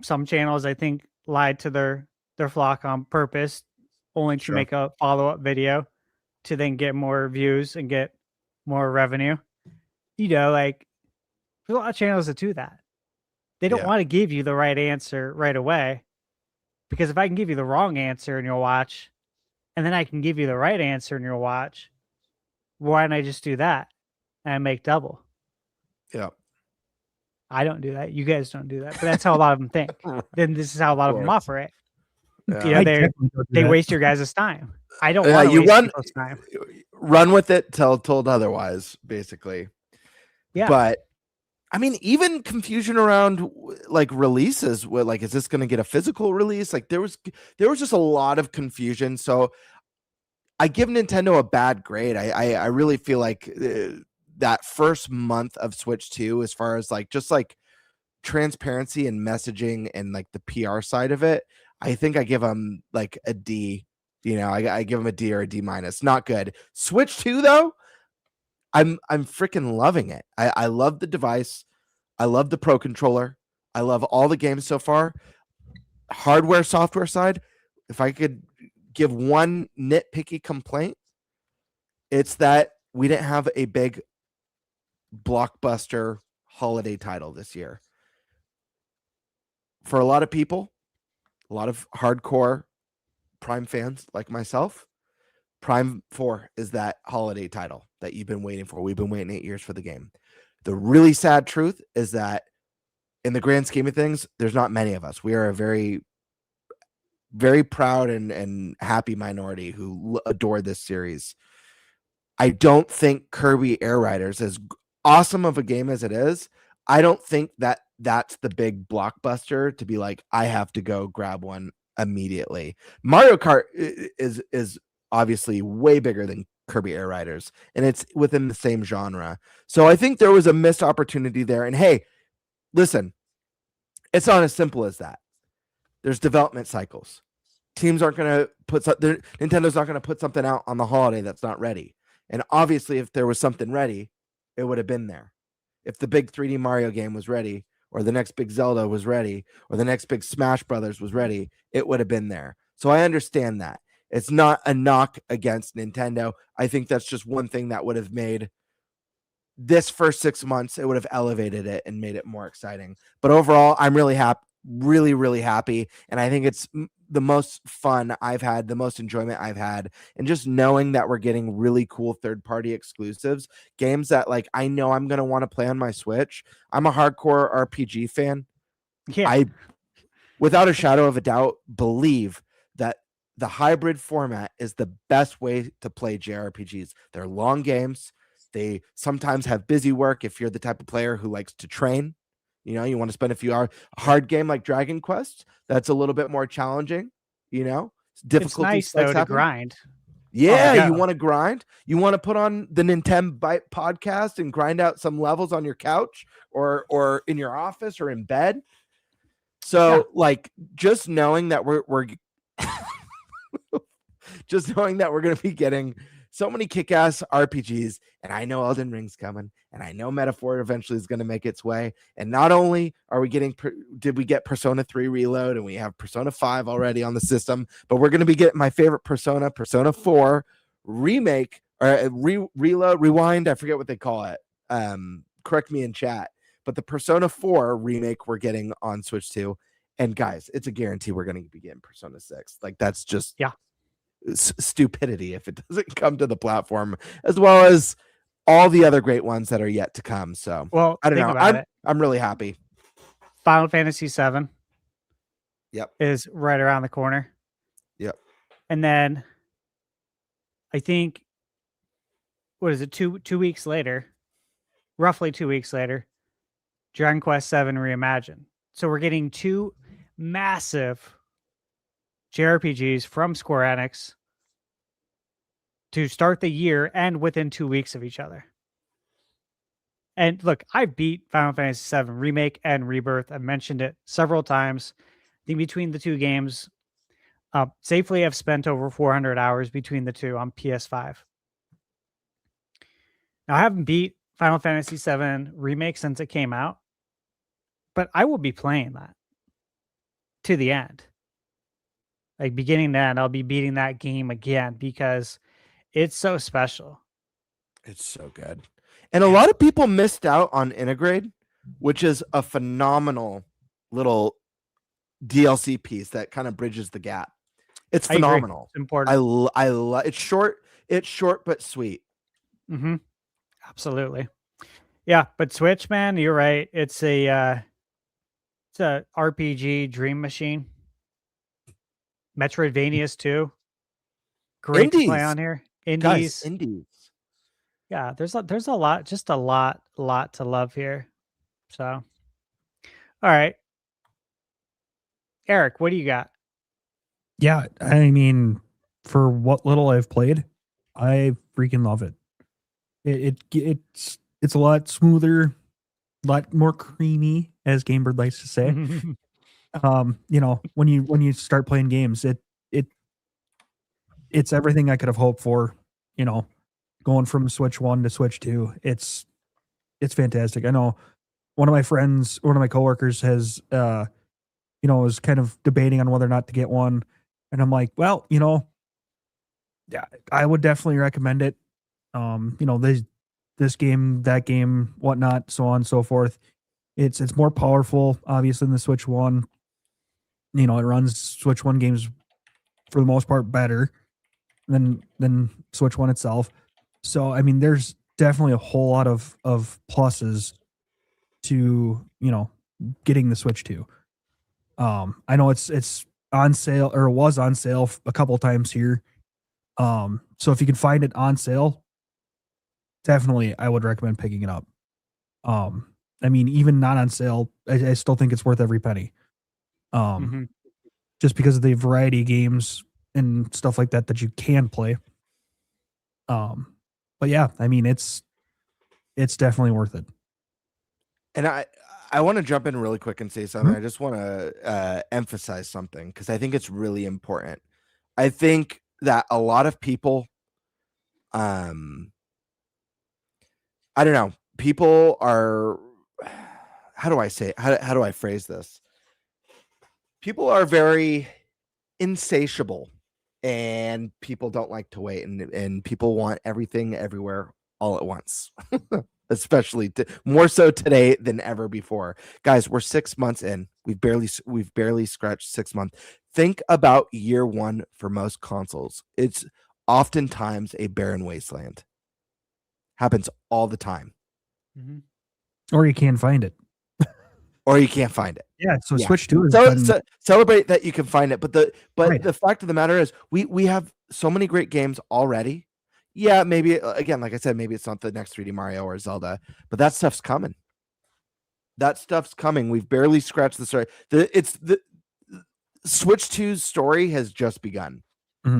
Some channels, I think, lied to their flock on purpose, only to make a follow-up video to then get more views and get more revenue. Like there's a lot of channels that do that. They don't want to give you the right answer right away, because if I can give you the wrong answer and you'll watch, and then I can give you the right answer and you'll watch, why don't I just do that and make double? Yeah. I don't do that. You guys don't do that. But that's how a lot of them think. Then this is how a lot of them operate. Yeah, I they definitely don't do that. waste your guys' time. I don't Yeah, want to you waste run people's time. run with it till told otherwise, basically. Yeah. But I mean, even confusion around like releases. Like, is this going to get a physical release? Like, there was just a lot of confusion. So I give Nintendo a bad grade. I really feel like that first month of Switch 2, as far as like just like transparency and messaging and like the PR side of it, I think I give them like a D. I give them a D or a D minus. Not good. Switch 2 though, I'm freaking loving it. I love the device. I love the Pro controller. I love all the games so far. Hardware, software side, if I could give one nitpicky complaint, it's that we didn't have a big blockbuster holiday title this year. For a lot of people, a lot of hardcore Prime fans like myself, Prime 4 is that holiday title that you've been waiting for. We've been waiting 8 years for the game. The really sad truth is that in the grand scheme of things, there's not many of us. We are a very, very proud and happy minority who adore this series. I don't think Kirby Air Riders, as awesome of a game as it is, I don't think that that's the big blockbuster to be like, I have to go grab one immediately. Mario Kart is obviously way bigger than Kirby Air Riders, and it's within the same genre. So I think there was a missed opportunity there. And hey, listen, it's not as simple as that. There's development cycles. Teams aren't going to Nintendo's not going to put something out on the holiday that's not ready. And obviously, if there was something ready, it would have been there. If the big 3D Mario game was ready, or the next big Zelda was ready, or the next big Smash Brothers was ready, it would have been there. So I understand that. It's not a knock against Nintendo. I think that's just one thing that would have made this first 6 months, it would have elevated it and made it more exciting. But overall, I'm really happy, really, really happy. And I think it's the most fun I've had, the most enjoyment I've had. And just knowing that we're getting really cool third-party exclusives, games that like I know I'm going to want to play on my Switch. I'm a hardcore RPG fan. Yeah. I, without a shadow of a doubt, believe that the hybrid format is the best way to play JRPGs. They're long games. They sometimes have busy work if you're the type of player who likes to train. You want to spend a few hours. A hard game like Dragon Quest, that's a little bit more challenging. Difficulty It's nice though to grind. Yeah, you want to grind. You want to put on the Nintenbyte podcast and grind out some levels on your couch or in your office or in bed. So like just knowing that we're just knowing that we're going to be getting so many kick-ass RPGs, and I know Elden Ring's coming, and I know Metaphor eventually is going to make its way. And not only are we did we get Persona 3 Reload, and we have Persona 5 already on the system, but we're going to be getting my favorite Persona 4 remake or Reload, Rewind. I forget what they call it. Correct me in chat. But the Persona 4 remake we're getting on Switch 2, and guys, it's a guarantee we're going to be getting Persona 6. Like that's just stupidity if it doesn't come to the platform, as well as all the other great ones that are yet to come. So I don't know. I'm really happy. Final Fantasy 7 is right around the corner. And then I think what is it, two weeks later, roughly 2 weeks later, Dragon Quest 7 Reimagined. So we're getting two massive JRPGs from Square Enix to start the year and within 2 weeks of each other. And look, I beat Final Fantasy VII Remake and Rebirth. I've mentioned it several times. I think between the two games, safely I've spent over 400 hours between the two on PS5. Now, I haven't beat Final Fantasy VII Remake since it came out, but I will be playing that to the end. Like beginning to end, I'll be beating that game again because it's so special. It's so good. And a lot of people missed out on Integrate, which is a phenomenal little DLC piece that kind of bridges the gap. It's phenomenal. It's important. I love it's short. It's short but sweet. Mm-hmm. Absolutely. Yeah, but Switch, man, you're right. It's a RPG dream machine. Metroidvanias too. Great to play Indies. on here. Guys, Indies. indies. Yeah, there's a lot, just a lot to love here. So, all right, Eric, what do you got? Yeah, I mean, for what little I've played, I freaking love it. It's a lot smoother, a lot more creamy, as Gamebird likes to say. You know, when you start playing games, it's everything I could have hoped for. You know, going from Switch 1 to Switch 2, it's fantastic. I know one of my coworkers has was kind of debating on whether or not to get one, and I'm like, well, yeah, I would definitely recommend it. This game, that game, whatnot, so on and so forth. It's more powerful, obviously, than the Switch 1. It runs Switch 1 games for the most part better than Switch 1 itself. So I mean, there's definitely a whole lot of pluses to getting the Switch 2. I know it's on sale, or was on sale a couple times here. So if you can find it on sale, definitely I would recommend picking it up. I mean, even not on sale, I still think it's worth every penny. Just because of the variety of games and stuff like that you can play. But yeah, I mean, it's definitely worth it. And I want to jump in really quick and say something. I just want to emphasize something because I think it's really important. I think that a lot of people, I don't know, people are, how do I say it? How do I phrase this? People are very insatiable, and people don't like to wait, and people want everything everywhere all at once. Especially more so today than ever before. Guys, we're 6 months in. We've barely scratched 6 months. Think about year one for most consoles. It's oftentimes a barren wasteland. Happens all the time. Or you can't find it. Or you can't find it. Yeah, so Switch 2 is so celebrate that you can find it. But Right. the fact of the matter is we have so many great games already. Yeah, maybe again, like I said, maybe it's not the next 3D Mario or Zelda, but that stuff's coming. That stuff's coming. We've barely scratched the story. The Switch 2's story has just begun.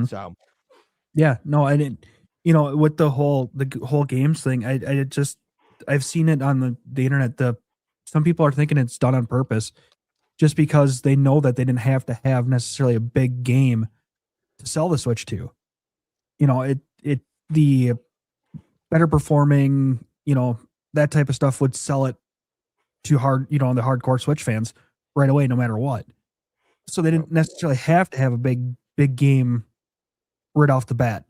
So, yeah, no, I didn't. With the whole games thing, I've seen it on the internet. Some people are thinking it's done on purpose, just because they know that they didn't have to have necessarily a big game to sell the Switch 2. The better performing, that type of stuff would sell it to the hardcore Switch fans right away, no matter what. So they didn't necessarily have to have a big game right off the bat.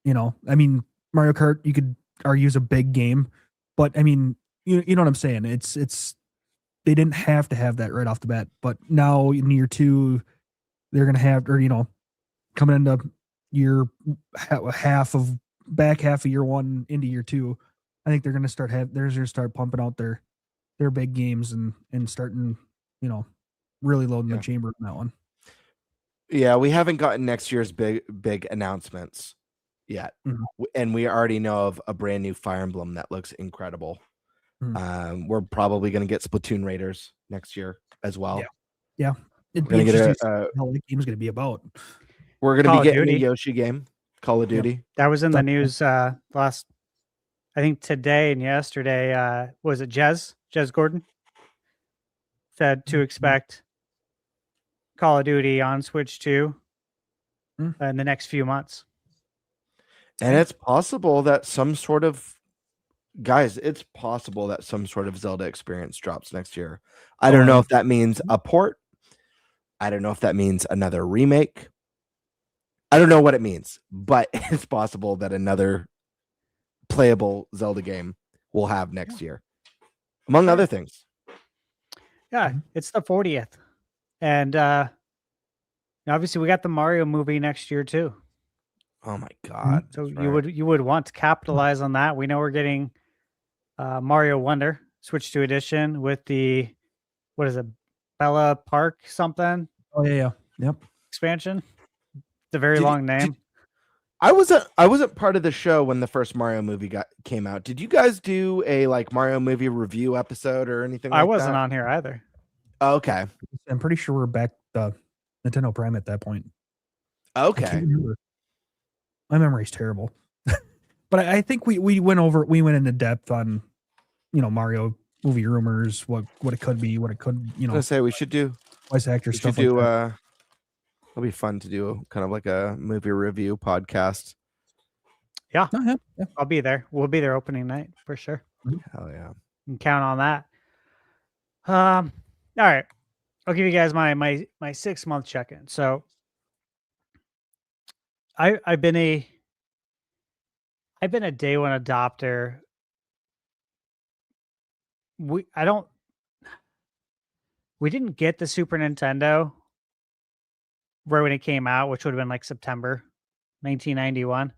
I mean, Mario Kart, you could argue is a big game, but I mean, you know what I'm saying? It's they didn't have to have that right off the bat, but now in year 2, they're gonna have, or coming into year back half of year 1 into year 2, I think they're gonna start pumping out their big games and starting, really loading the chamber on that one. Yeah, we haven't gotten next year's big announcements yet, and we already know of a brand new Fire Emblem that looks incredible. We're probably going to get Splatoon Raiders next year as well. Yeah. We're going to get how the game's going to be about. We're going to be getting a Yoshi game, Call of Duty. Yep. That was in the news last, I think today and yesterday. Was it Jez Gordon said to expect Call of Duty on Switch 2 in the next few months. And it's possible that some sort of Zelda experience drops next year. I don't know if that means a port. I don't know if that means another remake. I don't know what it means, but it's possible that another playable Zelda game we'll have next year, among other things. Yeah, it's the 40th. And obviously we got the Mario movie next year too. Oh my God. So you would want to capitalize on that. We know we're getting Mario Wonder Switch 2 edition with the, what is it, Bella Park something? Oh yeah. Yep. expansion. The very Did you- long name. I wasn't part of the show when the first Mario movie came out. Did you guys do a like Mario movie review episode or anything like I that? wasn't on here either. Oh, okay. I'm pretty sure we're back to Nintendo Prime at that point. I Okay. can't remember. My memory's terrible. But I think we went into depth on, Mario movie rumors, what it could be, what it could, I was gonna say we should do voice actor we should stuff do like that. it'll be fun to do kind of like a movie review podcast. Oh, yeah. I'll be there. We'll be there opening night for sure. Hell yeah. You can count on that. All right. I'll give you guys my 6 month check-in. So I've been a day one adopter. We didn't get the Super Nintendo right when it came out, which would have been like September 1991.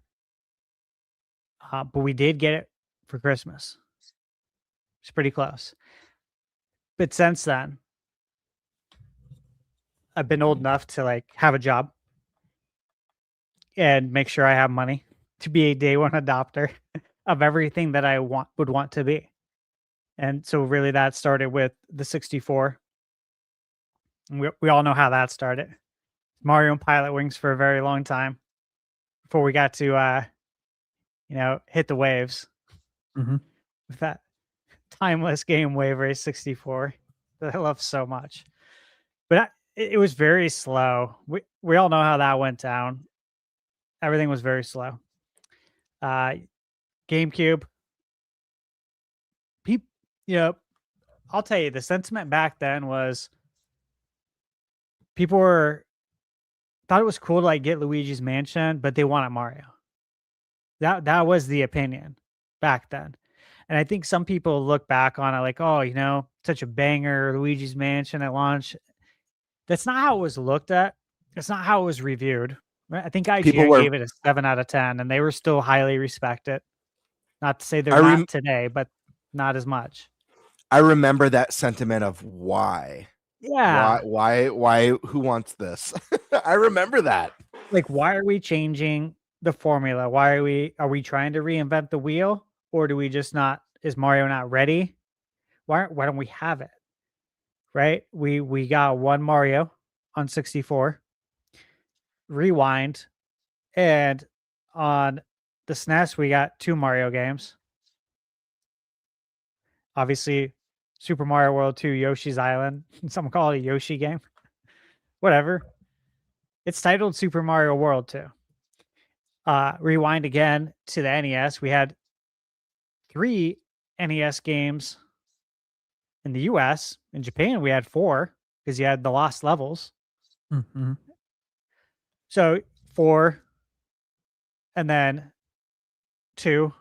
But we did get it for Christmas. It's pretty close. But since then, I've been old enough to like have a job and make sure I have money to be a day one adopter of everything that I would want to be. And so really that started with the 64. And we all know how that started. Mario and Pilot Wings for a very long time before we got to hit the waves Mhm. with that timeless game Wave Race 64 that I love so much. But it was very slow. We all know how that went down. Everything was very slow. GameCube. I'll tell you, the sentiment back then was people thought it was cool to like get Luigi's Mansion, but they wanted Mario. That was the opinion back then. And I think some people look back on it like, oh, such a banger, Luigi's Mansion at launch. That's not how it was looked at. That's not how it was reviewed. I think IGN gave it a 7 out of 10, and they were still highly respected. Not to say they're not today, but not as much. I remember that sentiment of why. Yeah. Why who wants this? I remember that. Like, why are we changing the formula? Why are we trying to reinvent the wheel? Or do we just is Mario not ready? Why don't we have it? Right? We got one Mario on 64. Rewind. And on the SNES, we got 2 Mario games. Obviously, Super Mario World 2, Yoshi's Island. Some call it a Yoshi game. Whatever. It's titled Super Mario World 2. Rewind again to the NES. We had 3 NES games in the US. In Japan, we had 4 because you had the Lost Levels. Mm-hmm. So 4, and then 2,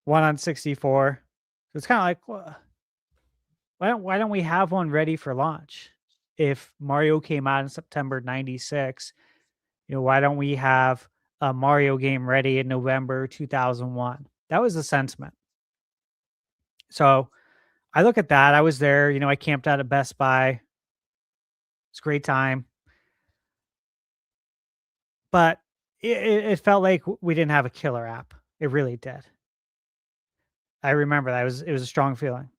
1 on 64. So it's kind of like, well, why don't we have one ready for launch? If Mario came out in September 96, why don't we have a Mario game ready in November 2001? That was the sentiment. So I look at that. I was there, I camped out at Best Buy. It's a great time. But it felt like we didn't have a killer app. It really did. I remember that. It was a strong feeling.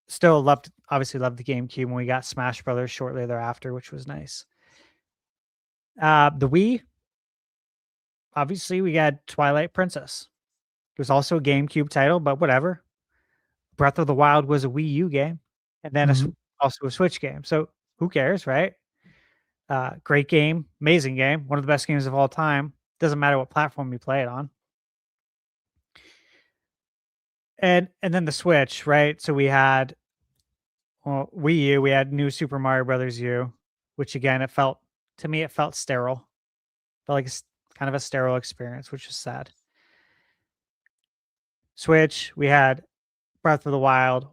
Still obviously loved the GameCube when we got Smash Brothers shortly thereafter, which was nice. The Wii, obviously we got Twilight Princess. It was also a GameCube title, but whatever. Breath of the Wild was a Wii U game, and then also a Switch game. So who cares, right? Great game, amazing game, one of the best games of all time. Doesn't matter what platform you play it on. And then the Switch, right? So we had Wii U, we had New Super Mario Brothers U, which again, to me, it felt sterile. Felt like kind of a sterile experience, which is sad. Switch, we had Breath of the Wild,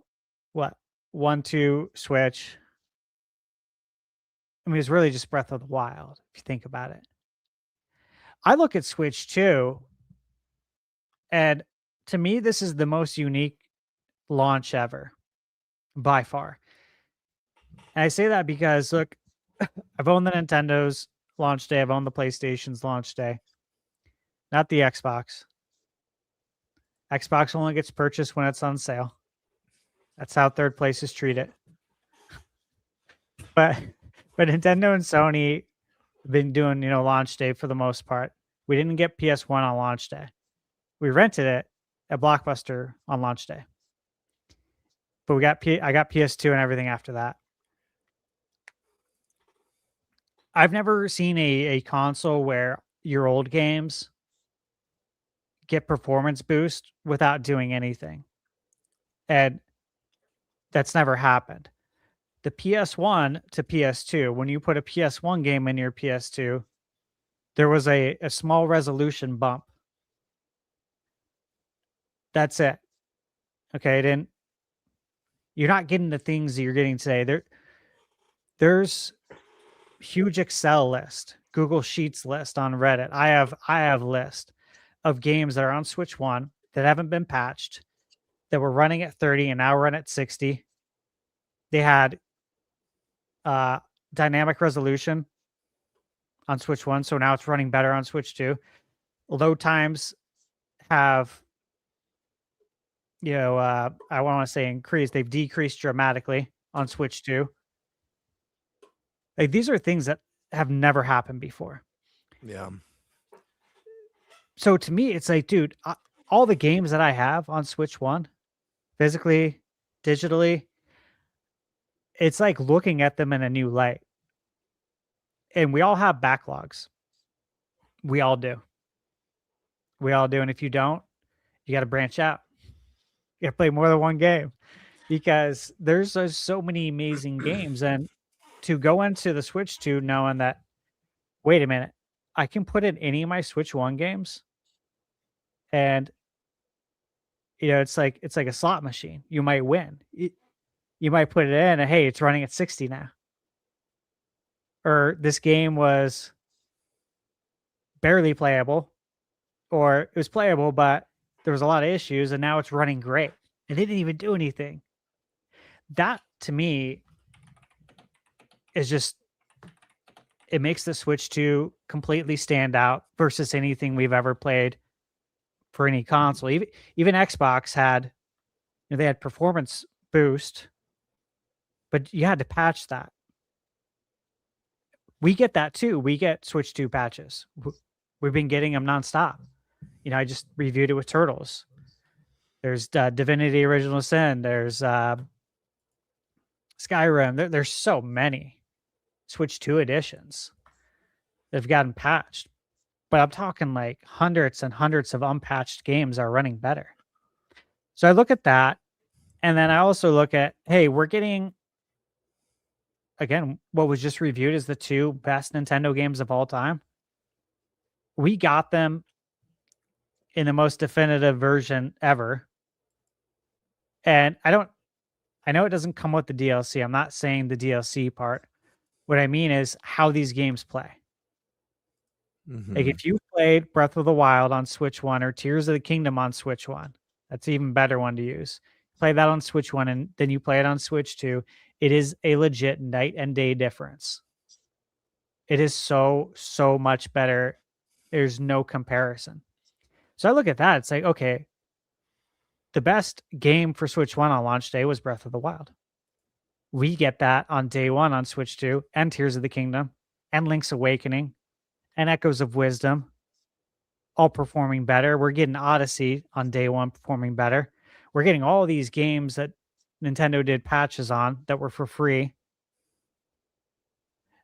1, 2, Switch. I mean, it's really just Breath of the Wild, if you think about it. I look at Switch 2, and to me, this is the most unique launch ever, by far. And I say that because, look, I've owned the Nintendo's launch day. I've owned the PlayStation's launch day. Not the Xbox. Xbox only gets purchased when it's on sale. That's how third places treat it. But Nintendo and Sony have been doing, launch day for the most part. We didn't get PS1 on launch day. We rented it at Blockbuster on launch day. But I got PS2 and everything after that. I've never seen a console where your old games get performance boost without doing anything. And that's never happened. The PS1 to PS2, when you put a PS1 game in your PS2, there was a small resolution bump. That's it. Okay, you're not getting the things that you're getting today. There's huge Excel list, Google Sheets list on Reddit. I have list of games that are on Switch 1 that haven't been patched, that were running at 30 and now run at 60. They had dynamic resolution on Switch 1, so now it's running better on Switch 2. Load times have, I want to say increased. They've decreased dramatically on Switch 2. Like, these are things that have never happened before. Yeah. So to me, it's like, dude, all the games that I have on Switch 1, physically, digitally, it's like looking at them in a new light. And we all have backlogs. We all do. And if you don't, you got to branch out. You got to play more than one game, because there's so many amazing games. And to go into the Switch 2 knowing that, wait a minute, I can put in any of my Switch 1 games, and it's like a slot machine. You might win. You might put it in and, hey, it's running at 60 now. Or this game was barely playable, or it was playable, but there was a lot of issues, and now it's running great. It didn't even do anything. That, to me, is just, it makes the Switch 2 completely stand out versus anything we've ever played for any console. Even Xbox had, they had performance boost, but you had to patch that. We get that too. We get Switch 2 patches. We've been getting them nonstop. I just reviewed it with Turtles. There's Divinity Original Sin. There's Skyrim. There's so many Switch 2 editions that have gotten patched. But I'm talking like hundreds and hundreds of unpatched games are running better. So I look at that, and then I also look at, hey, we're getting, again, what was just reviewed as the 2 best Nintendo games of all time. We got them in the most definitive version ever. And I know it doesn't come with the DLC. I'm not saying the DLC part. What I mean is how these games play. Mm-hmm. Like, if you played Breath of the Wild on Switch 1 or Tears of the Kingdom on Switch 1, that's an even better one to use. Play that on Switch 1 and then you play it on Switch 2. It is a legit night and day difference. It is so much better. There's no comparison. So I look at that. It's like, okay, the best game for Switch 1 on launch day was Breath of the Wild. We get that on day 1 on Switch 2 and Tears of the Kingdom and Link's Awakening and Echoes of Wisdom, all performing better. We're getting Odyssey on day 1 performing better. We're getting all these games that Nintendo did patches on that were for free.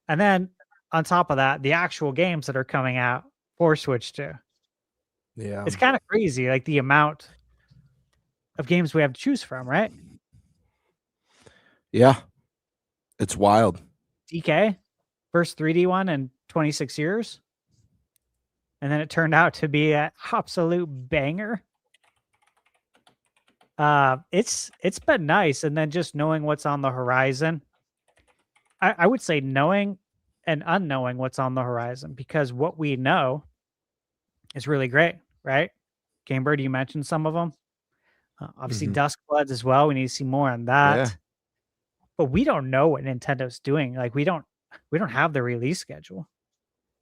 And then on top of that, the actual games that are coming out for Switch 2. Yeah. It's kind of crazy, like the amount of games we have to choose from, right? Yeah. It's wild. DK, first 3D one in 26 years. And then it turned out to be an absolute banger. It's been nice. And then just knowing what's on the horizon. I would say knowing and unknowing what's on the horizon, because what we know is really great, right? Gamebird, you mentioned some of them. Obviously, Duskbloods as well. We need to see more on that. Yeah. But we don't know what Nintendo's doing. Like, we don't have the release schedule,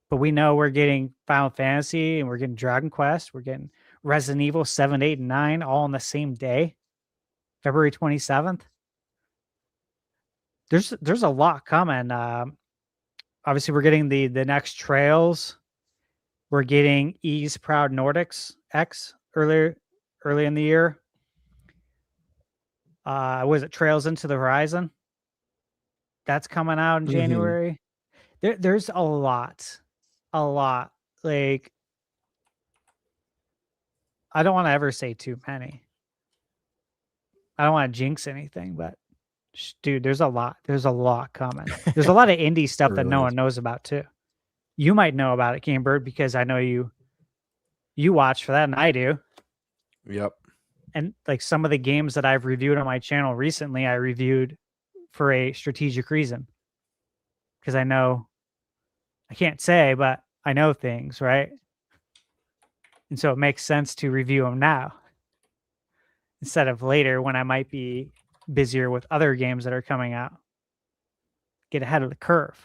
but we know we're getting Final Fantasy and we're getting Dragon Quest, we're getting Resident Evil 7, 8, and 9 all on the same day, February 27th. There's a lot coming. Obviously, we're getting the next Trails. We're getting Ease Proud Nordics X early in the year. Was it Trails into the Horizon? That's coming out in January. There's a lot. Like, I don't want to ever say too many. I don't want to jinx anything, but dude, there's a lot. There's a lot coming. There's a lot of indie stuff that no one knows about too. You might know about it, Gamebird, because I know you watch for that, and I do. Yep. And like some of the games that I've reviewed on my channel recently, I reviewed for a strategic reason. Because I know, I can't say, but I know things, right? And so it makes sense to review them now instead of later when I might be busier with other games that are coming out. Get ahead of the curve.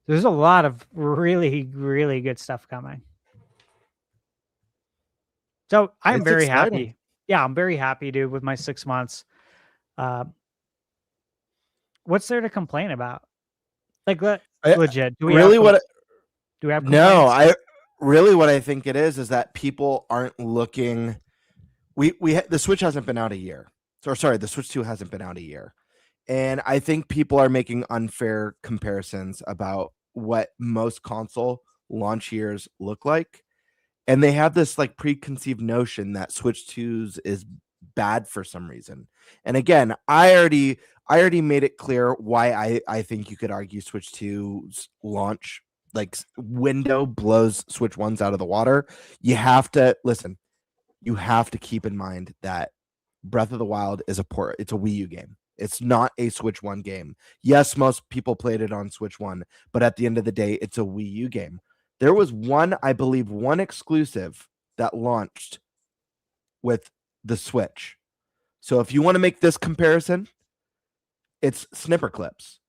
There's a lot of really, really good stuff coming. So I'm very happy. Yeah, I'm very happy, dude, with my 6 months. What's there to complain about? Like, legit. Do we really have do we have complaints? No, what I think it is that people aren't looking. The Switch hasn't been out a year. The Switch 2 hasn't been out a year. And I think people are making unfair comparisons about what most console launch years look like. And they have this like preconceived notion that Switch 2's is bad for some reason. And again, I already made it clear why I think you could argue Switch 2's launch like window blows Switch 1's out of the water. You have to listen. You have to keep in mind that Breath of the Wild is it's a Wii U game. It's not a Switch 1 game. Yes, most people played it on Switch 1, but at the end of the day, it's a Wii U game. There was I believe one exclusive that launched with the Switch. So if you want to make this comparison, it's Snipper Clips.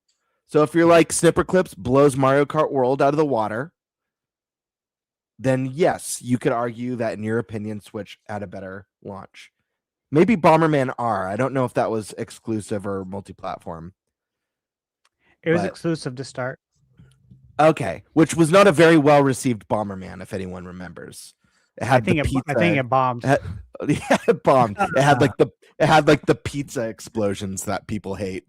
So if you're like Snipper Clips blows Mario Kart World out of the water, then yes, you could argue that in your opinion, Switch had a better launch. Maybe Bomberman R. I don't know if that was exclusive or multi-platform. It was exclusive to start. Okay, which was not a very well received Bomberman, if anyone remembers. It had I think it bombed. It bombed. It had like the pizza explosions that people hate.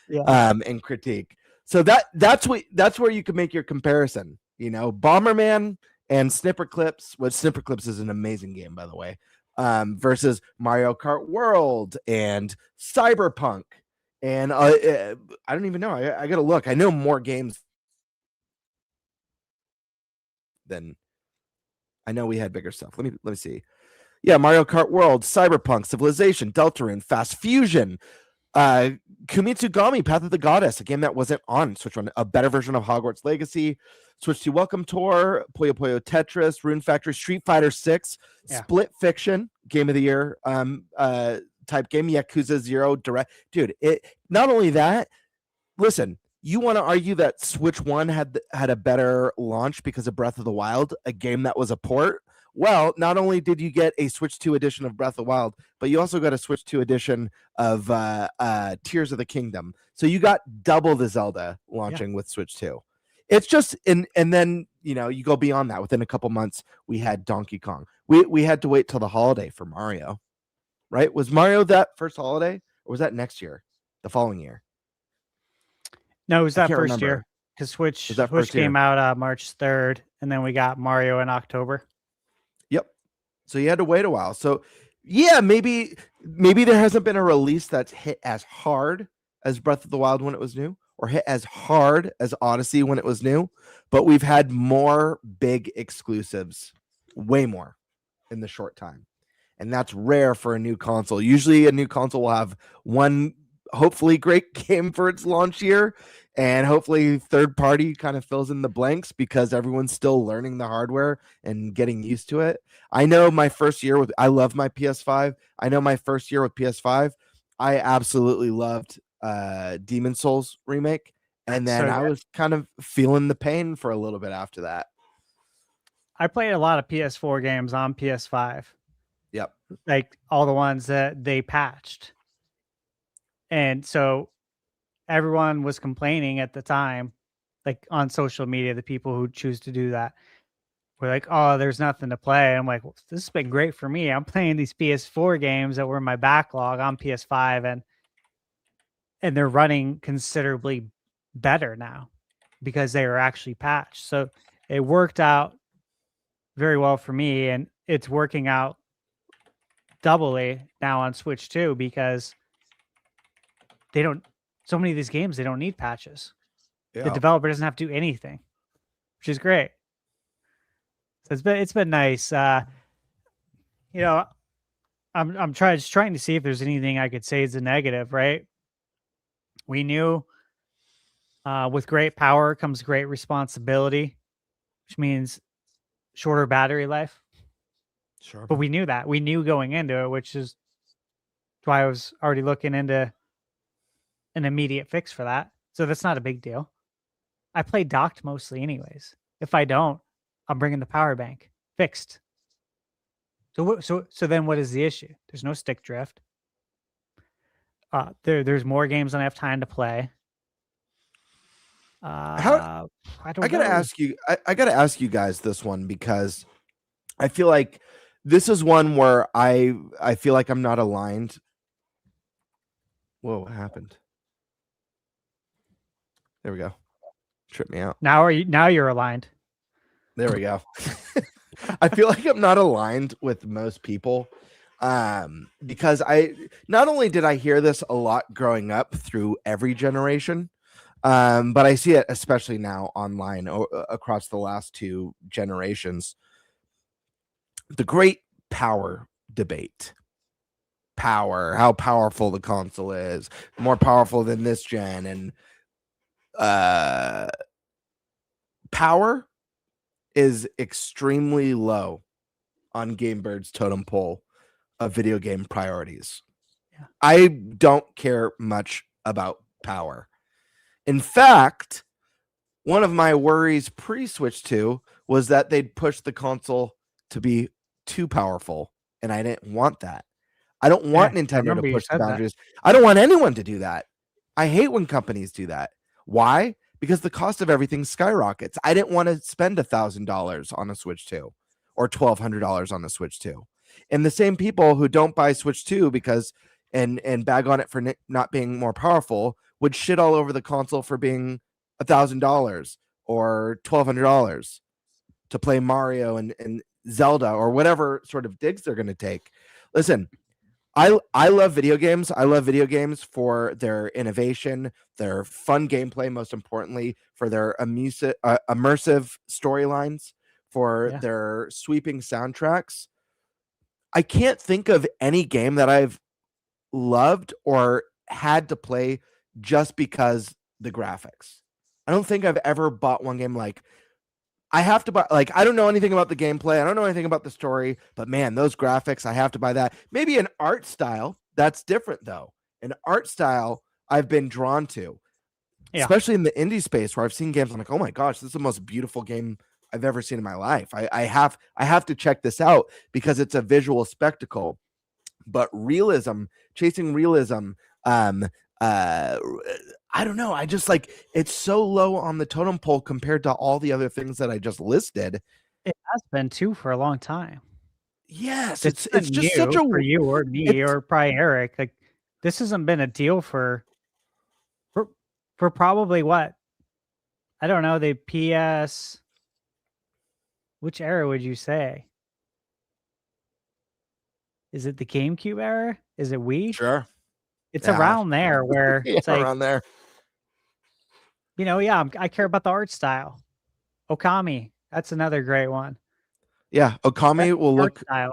Yeah. And critique. So that's where you can make your comparison. You know, Bomberman and Snipper Clips, which Snipper Clips is an amazing game, by the way. Versus Mario Kart World and Cyberpunk. And I don't even know. I gotta look. I know more games than I know we had bigger stuff. Let me see. Yeah, Mario Kart World, Cyberpunk, Civilization, Deltarune, Fast Fusion, Kumitsugami, Path of the Goddess, a game that wasn't on Switch 1, a better version of Hogwarts Legacy, Switch 2 Welcome Tour, Puyo Puyo Tetris, Rune Factory, Street Fighter 6, Split Fiction, Game of the Year type game, Yakuza 0 Direct. Dude, it not only that, listen, you want to argue that Switch 1 had a better launch because of Breath of the Wild, a game that was a port? Well, not only did you get a Switch 2 edition of Breath of the Wild, but you also got a Switch 2 edition of Tears of the Kingdom. So you got double the Zelda launching with Switch 2. It's just, and then, you know, you go beyond that. Within a couple months, we had Donkey Kong. We had to wait till the holiday for Mario, right? Was Mario that first holiday, or was that next year, the following year? No, it was that first year, because Switch came out March 3rd, and then we got Mario in October. Yep. So you had to wait a while. So yeah, maybe there hasn't been a release that's hit as hard as Breath of the Wild when it was new, or hit as hard as Odyssey when it was new, but we've had more big exclusives, way more in the short time. And that's rare for a new console. Usually a new console will have one hopefully great game for its launch year, and hopefully third party kind of fills in the blanks because everyone's still learning the hardware and getting used to it. I know my first year I love my PS5. I know my first year with PS5, I absolutely loved Demon Souls remake, And then So I was kind of feeling the pain for a little bit after that. I played a lot of PS4 games on PS5, Yep. like all the ones that they patched. And so everyone was complaining at the time, like on social media, the people who choose to do that were like, oh, there's nothing to play. I'm like, well, this has been great for me. I'm playing these PS4 games that were in my backlog on PS5 and they're running considerably better now because they were actually patched. So it worked out very well for me, and it's working out doubly now on Switch too because they don't so many of these games they don't need patches. The developer doesn't have to do anything, which is great. So it's been nice. You know, I'm trying to see if there's anything I could say is a negative, right? We knew with great power comes great responsibility, which means shorter battery life. Sure. But we knew that. We knew going into it, which is why I was already looking into an immediate fix for that. So that's not a big deal. I play docked mostly anyways. If I don't, I'm bringing the power bank fixed. So then what is the issue? There's no stick drift. There's more games than I have time to play. I don't gotta know. ask you. I gotta ask you guys this one because I feel like this is one where I feel like I'm not aligned. Whoa, what happened? There we go. Trip me out. Now you're aligned. There we go. I feel like I'm not aligned with most people because I not only did I hear this a lot growing up through every generation, but I see it especially now online across the last two generations. The great power debate. Power, how powerful the console is, more powerful than this gen, and power is extremely low on GameBird's totem pole of video game priorities. Yeah. I don't care much about power. In fact, one of my worries pre-Switch 2 was that they'd push the console to be too powerful, and I didn't want that. I don't want Nintendo to push the boundaries. I don't want anyone to do that. I hate when companies do that. Why? Because the cost of everything skyrockets. I didn't want to spend $1,000 on a Switch 2 or $1,200 on a Switch 2. And the same people who don't buy Switch 2 because and bag on it for not being more powerful would shit all over the console for being $1,000 or $1,200 to play Mario and Zelda or whatever sort of digs they're going to take. Listen, I love video games. I love video games for their innovation, their fun gameplay, most importantly, for their immersive storylines, for their sweeping soundtracks. I can't think of any game that I've loved or had to play just because the graphics. I don't think I've ever bought one game like I have to buy, like, I don't know anything about the gameplay. I don't know anything about the story, but man, those graphics, I have to buy that. Maybe an art style that's different though. An art style I've been drawn to, especially in the indie space where I've seen games. I'm like, oh my gosh, this is the most beautiful game I've ever seen in my life. I have to check this out because it's a visual spectacle. But realism, chasing realism, I don't know. I just like it's so low on the totem pole compared to all the other things that I just listed. It has been too for a long time. Yes, it's just such a for you or me or probably Eric. Like this hasn't been a deal for probably what? I don't know. The PS. Which era would you say? Is it the GameCube era? Is it Wii? Sure. It's around there where it's like around there. You know, I care about the art style. Okami, that's another great one. Yeah, Okami will look. Style.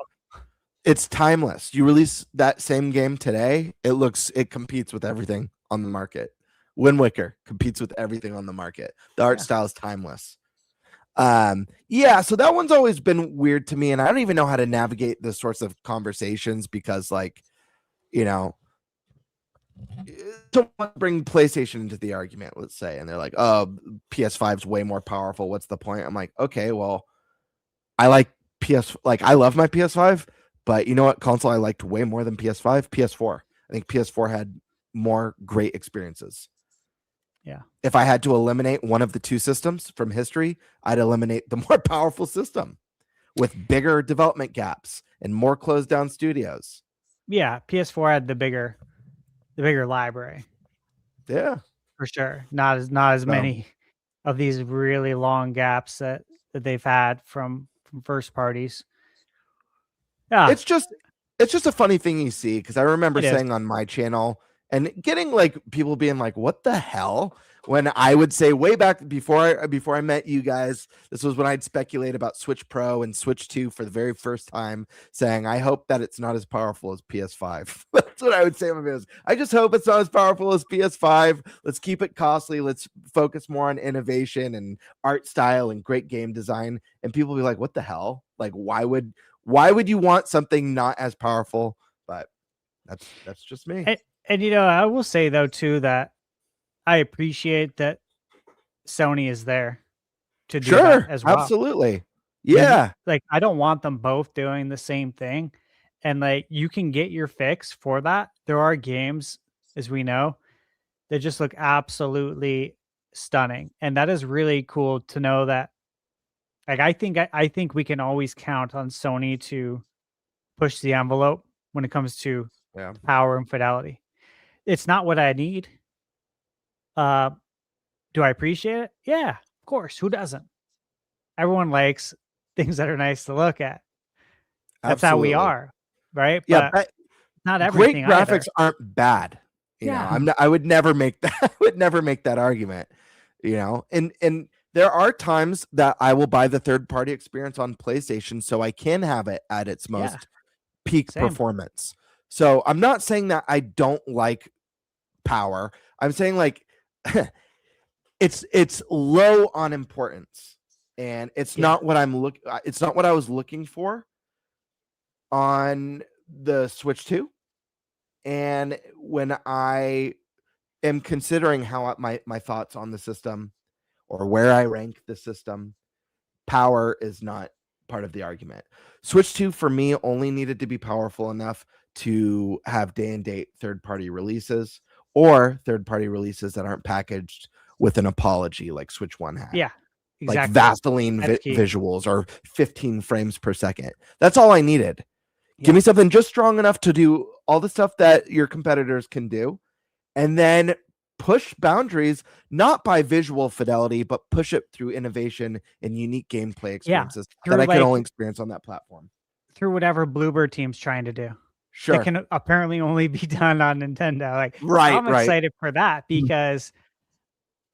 It's timeless. You release that same game today, it competes with everything on the market. Wind Waker competes with everything on the market. The art style is timeless. So that one's always been weird to me, and I don't even know how to navigate this sorts of conversations because, like, you know, someone bring PlayStation into the argument, let's say, and they're like, "Oh, PS5 is way more powerful. What's the point?" I'm like, "Okay, well, I like I love my PS5, but you know what console I liked way more than PS5? PS4. I think PS4 had more great experiences. Yeah. If I had to eliminate one of the two systems from history, I'd eliminate the more powerful system with bigger development gaps and more closed down studios. Yeah, PS4 had the bigger library Yeah. for sure. Not as many of these really long gaps that they've had from first parties. Yeah, It's just a funny thing you see, because I remember It is. saying on my channel and getting like people being like, "What the hell?" When I would say way back before I met you guys, this was when I'd speculate about Switch Pro and Switch 2 for the very first time, saying, "I hope that it's not as powerful as PS5." That's what I would say in my videos. I just hope it's not as powerful as PS5. Let's keep it costly. Let's focus more on innovation and art style and great game design. And people be like, "What the hell? Like, why would you want something not as powerful?" But that's just me. and I will say though too that I appreciate that Sony is there to do that Sure, as well. absolutely. 'Cause, Yeah. like I don't want them both doing the same thing, and like you can get your fix for that. There are games, as we know, that just look absolutely stunning, and that is really cool to know that. Like I think we can always count on Sony to push the envelope when it comes to Yeah. power and fidelity. It's not what I need. Uh, do I appreciate it? Yeah, of course. Who doesn't? Everyone likes things that are nice to look at. That's how we Absolutely. are, right? Yeah, But not great everything either. graphics aren't bad. Yeah. I would never make that I would never make that argument, and there are times that I will buy the third party experience on PlayStation so I can have it at its Yeah. most peak Same. performance. So I'm not saying that I don't like power. I'm saying like it's low on importance, and it's Yeah. not what it's not what I was looking for on the Switch 2. And when I am considering how my thoughts on the system or where I rank the system, power is not part of the argument. Switch 2 for me only needed to be powerful enough to have day and date third party releases, or third party releases that aren't packaged with an apology like Switch 1 had. Yeah. Like Exactly. Vaseline That's key. visuals or 15 frames per second. That's all I needed. Yeah. Give me something just strong enough to do all the stuff that your competitors can do, and then push boundaries, not by visual fidelity, but push it through innovation and unique gameplay experiences that through, I can like- only experience on that platform. Through whatever Bluebird team's trying to do. Sure. That can apparently only be done on Nintendo. Like, Right, I'm right. excited for that because,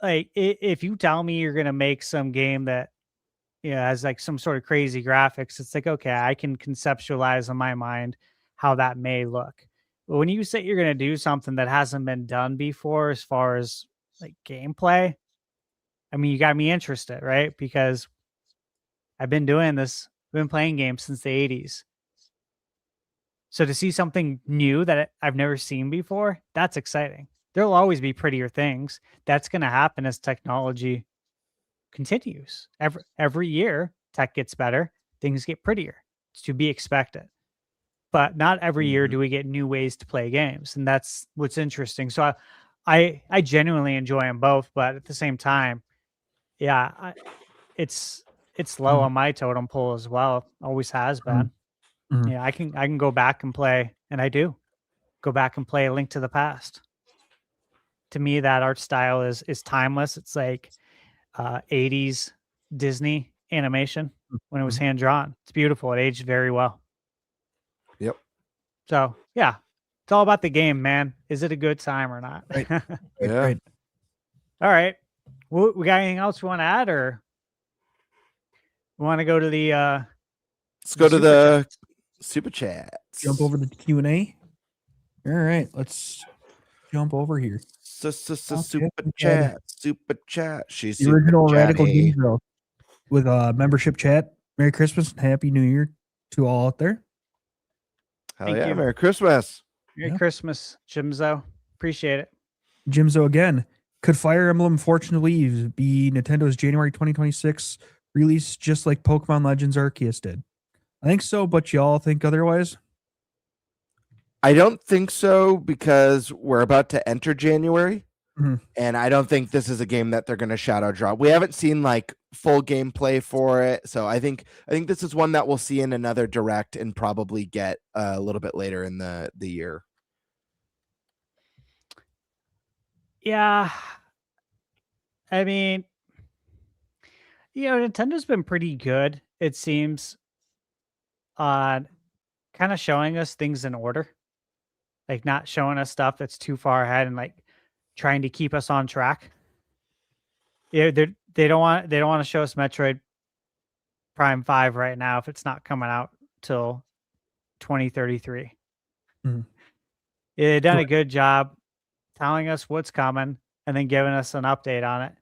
like, if you tell me you're gonna make some game that, has like some sort of crazy graphics, it's like, okay, I can conceptualize in my mind how that may look. But when you say you're gonna do something that hasn't been done before, as far as like gameplay, I mean, you got me interested, right? Because I've been doing this, I've been playing games since the 80s. So to see something new that I've never seen before, that's exciting. There'll always be prettier things. That's going to happen as technology continues. Every year, tech gets better, things get prettier. It's to be expected. But not every year do we get new ways to play games, and that's what's interesting. So I genuinely enjoy them both, but at the same time, yeah, it's low on my totem pole as well. Always has been. Mhm. Yeah, I can go back and play, and I do go back and play A Link to the Past. To me, that art style is timeless. It's like 80s Disney animation when it was hand drawn. It's beautiful. It aged very well. Yep. So yeah, it's all about the game, man. Is it a good time or not? Right. Yeah. Right. All right. We got anything else we want to add, or we want to go to the Let's go to Super the chats? super chats. Jump over to the Q&A. All right, let's jump over here. Super chat. Super chat. She's The super original Radical chatty. Game Girl with a membership chat. Merry Christmas and Happy New Year to all out there. Hell Thank yeah. you. Merry Christmas. Merry Yeah. Christmas, Jimzo. Appreciate it. Jimzo again. Could Fire Emblem Fortune of Leaves be Nintendo's January 2026 release, just like Pokemon Legends Arceus did? I think so, but y'all think otherwise? I don't think so because we're about to enter January, and I don't think this is a game that they're going to shadow drop. We haven't seen like full gameplay for it, so I think this is one that we'll see in another direct and probably get a little bit later in the year. Yeah. I mean, Nintendo's been pretty good, it seems, on kind of showing us things in order. Like not showing us stuff that's too far ahead and like trying to keep us on track. Yeah, they don't want to show us Metroid Prime 5 right now if it's not coming out till 2033. Mhm. They've done a good job telling us what's coming and then giving us an update on it.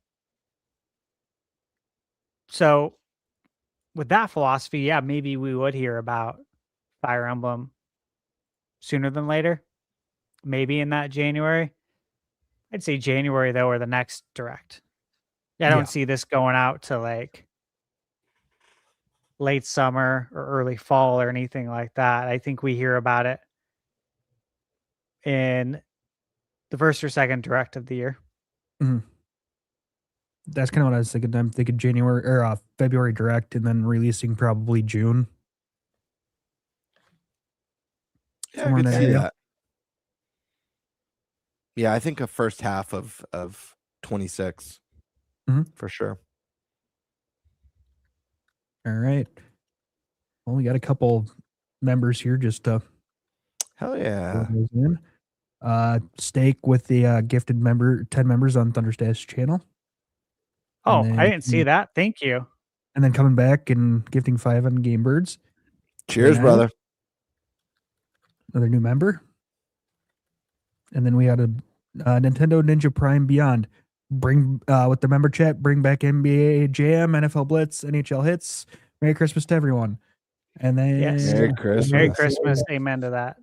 So with that philosophy, yeah, maybe we would hear about Fire Emblem sooner than later. Maybe in that January. I'd say January though, or the next direct. I don't see this going out to like late summer or early fall or anything like that. I think we hear about it in the first or second direct of the year. That's kind of what I was thinking. I'm thinking January or February direct, and then releasing probably June. Yeah, I could see that. Yeah, I think a first half of 26 for sure. All right. Well, we got a couple members here just to hell yeah. Steak with the gifted 10 members on Thunderstash channel. Oh, I didn't see that. Thank you. And then coming back and gifting 5 on Game Birds. Cheers, brother. Another new member. And then we had a Nintendo Ninja Prime Beyond. Bring with the member chat, bring back NBA Jam, NFL Blitz, NHL Hits. Merry Christmas to everyone. And then Merry Christmas. Merry Christmas. Amen to that.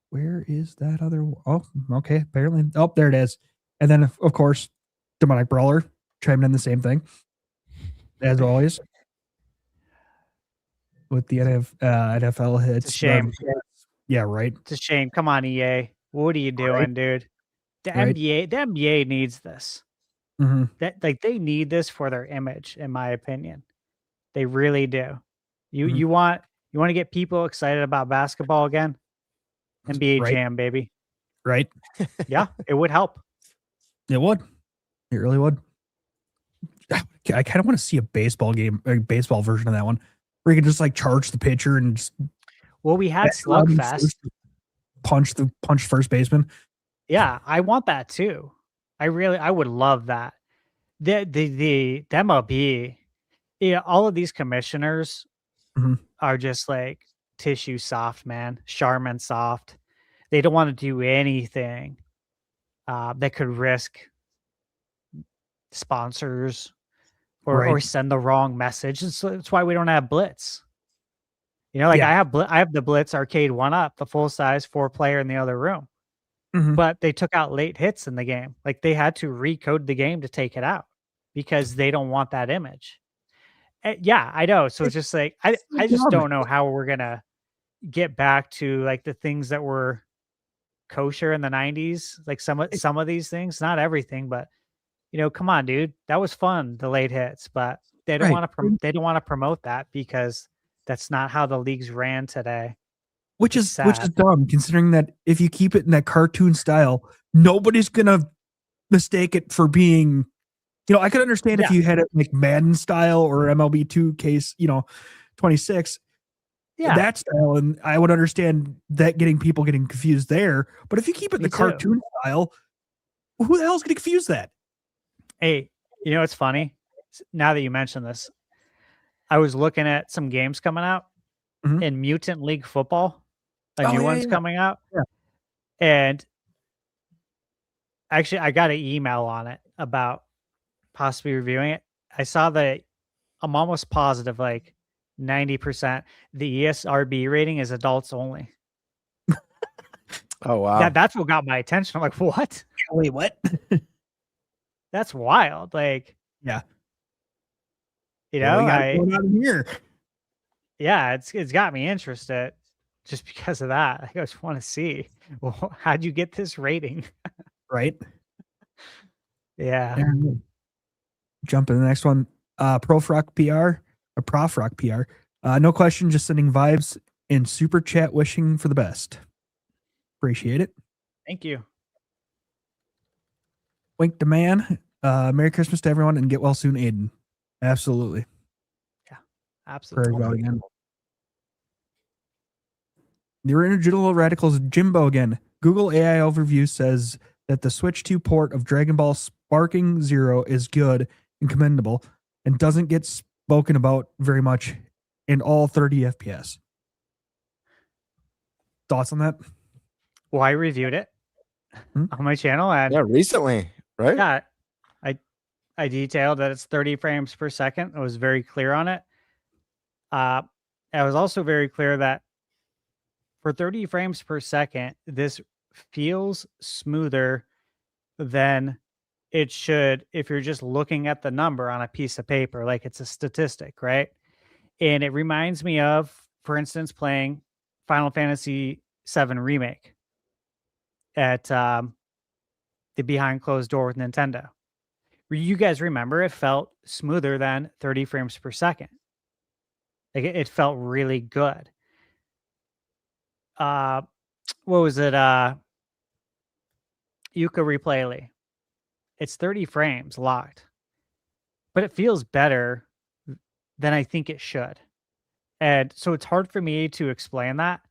Where is that other one? Oh, okay. Apparently. Oh, there it is. And then, of course, Demonic Brawler chiming in the same thing, as always. With the NFL hits. It's a shame. Yeah, right. It's a shame. Come on, EA. What are you doing, dude? The NBA needs this. That like they need this for their image, in my opinion. They really do. You want to get people excited about basketball again? NBA Jam, baby. Right. Yeah, it would help. It would. It really would. I kind of want to see a baseball game, a baseball version of that one, where you can just like charge the pitcher and just. Well, we had Slugfest. Punch first baseman. Yeah, I want that too. I would love that. The MLB, all of these commissioners are just like tissue soft, man. Charmin soft. They don't want to do anything that could risk sponsors or send the wrong message. That's why we don't have Blitz. I have the Blitz Arcade 1-Up, the full size 4-player in the other room. But they took out late hits in the game. Like they had to recode the game to take it out because they don't want that image. Yeah, I know. So it's just like I just don't know how we're gonna get back to like the things that were kosher in the 90s. Like some of these things, not everything, but come on, dude, that was fun. The late hits, but they don't want to promote that because that's not how the leagues ran today. Which is dumb, considering that if you keep it in that cartoon style, nobody's gonna mistake it for being. I could understand if you had it like Madden style or MLB 2 case, 26. Yeah, that style, and I would understand that people getting confused there. But if you keep it in the cartoon style, who the hell's gonna confuse that? Hey, it's funny. Now that you mention this, I was looking at some games coming out in Mutant League Football. A new one's coming out. Yeah. And actually, I got an email on it about possibly reviewing it. I saw that I'm almost positive, like 90%, the ESRB rating is adults only. Oh wow. That's what got my attention. I'm like, what? Wait, what? That's wild. Like, Yeah. you What know, do we got going on here? yeah, it's got me interested just because of that. I just want to see, well, how'd you get this rating? Right. Yeah. And jump to the next one. Prof Rock PR. No question, just sending vibes in super chat, wishing for the best. Appreciate it. Thank you. Wink to man. Merry Christmas to everyone and get well soon, Aiden. Absolutely. Prayers Absolutely. out again. The original radicals Jimbo again. Google AI overview says that the Switch 2 port of Dragon Ball Sparking Zero is good and commendable and doesn't get spoken about very much in all 30 FPS. Thoughts on that? Well, I reviewed it Hmm? on my channel, and Yeah, recently, right? yeah, I detailed that it's 30 frames per second. I was very clear on it. I was also very clear that for 30 frames per second, this feels smoother than it should if you're just looking at the number on a piece of paper, like it's a statistic, right? And it reminds me of, for instance, playing Final Fantasy VII Remake at the behind closed door with Nintendo. You guys remember it felt smoother than 30 frames per second. Like it felt really good. What was it? Yuka Replay. It's 30 frames locked, but it feels better than I think it should. And so it's hard for me to explain that.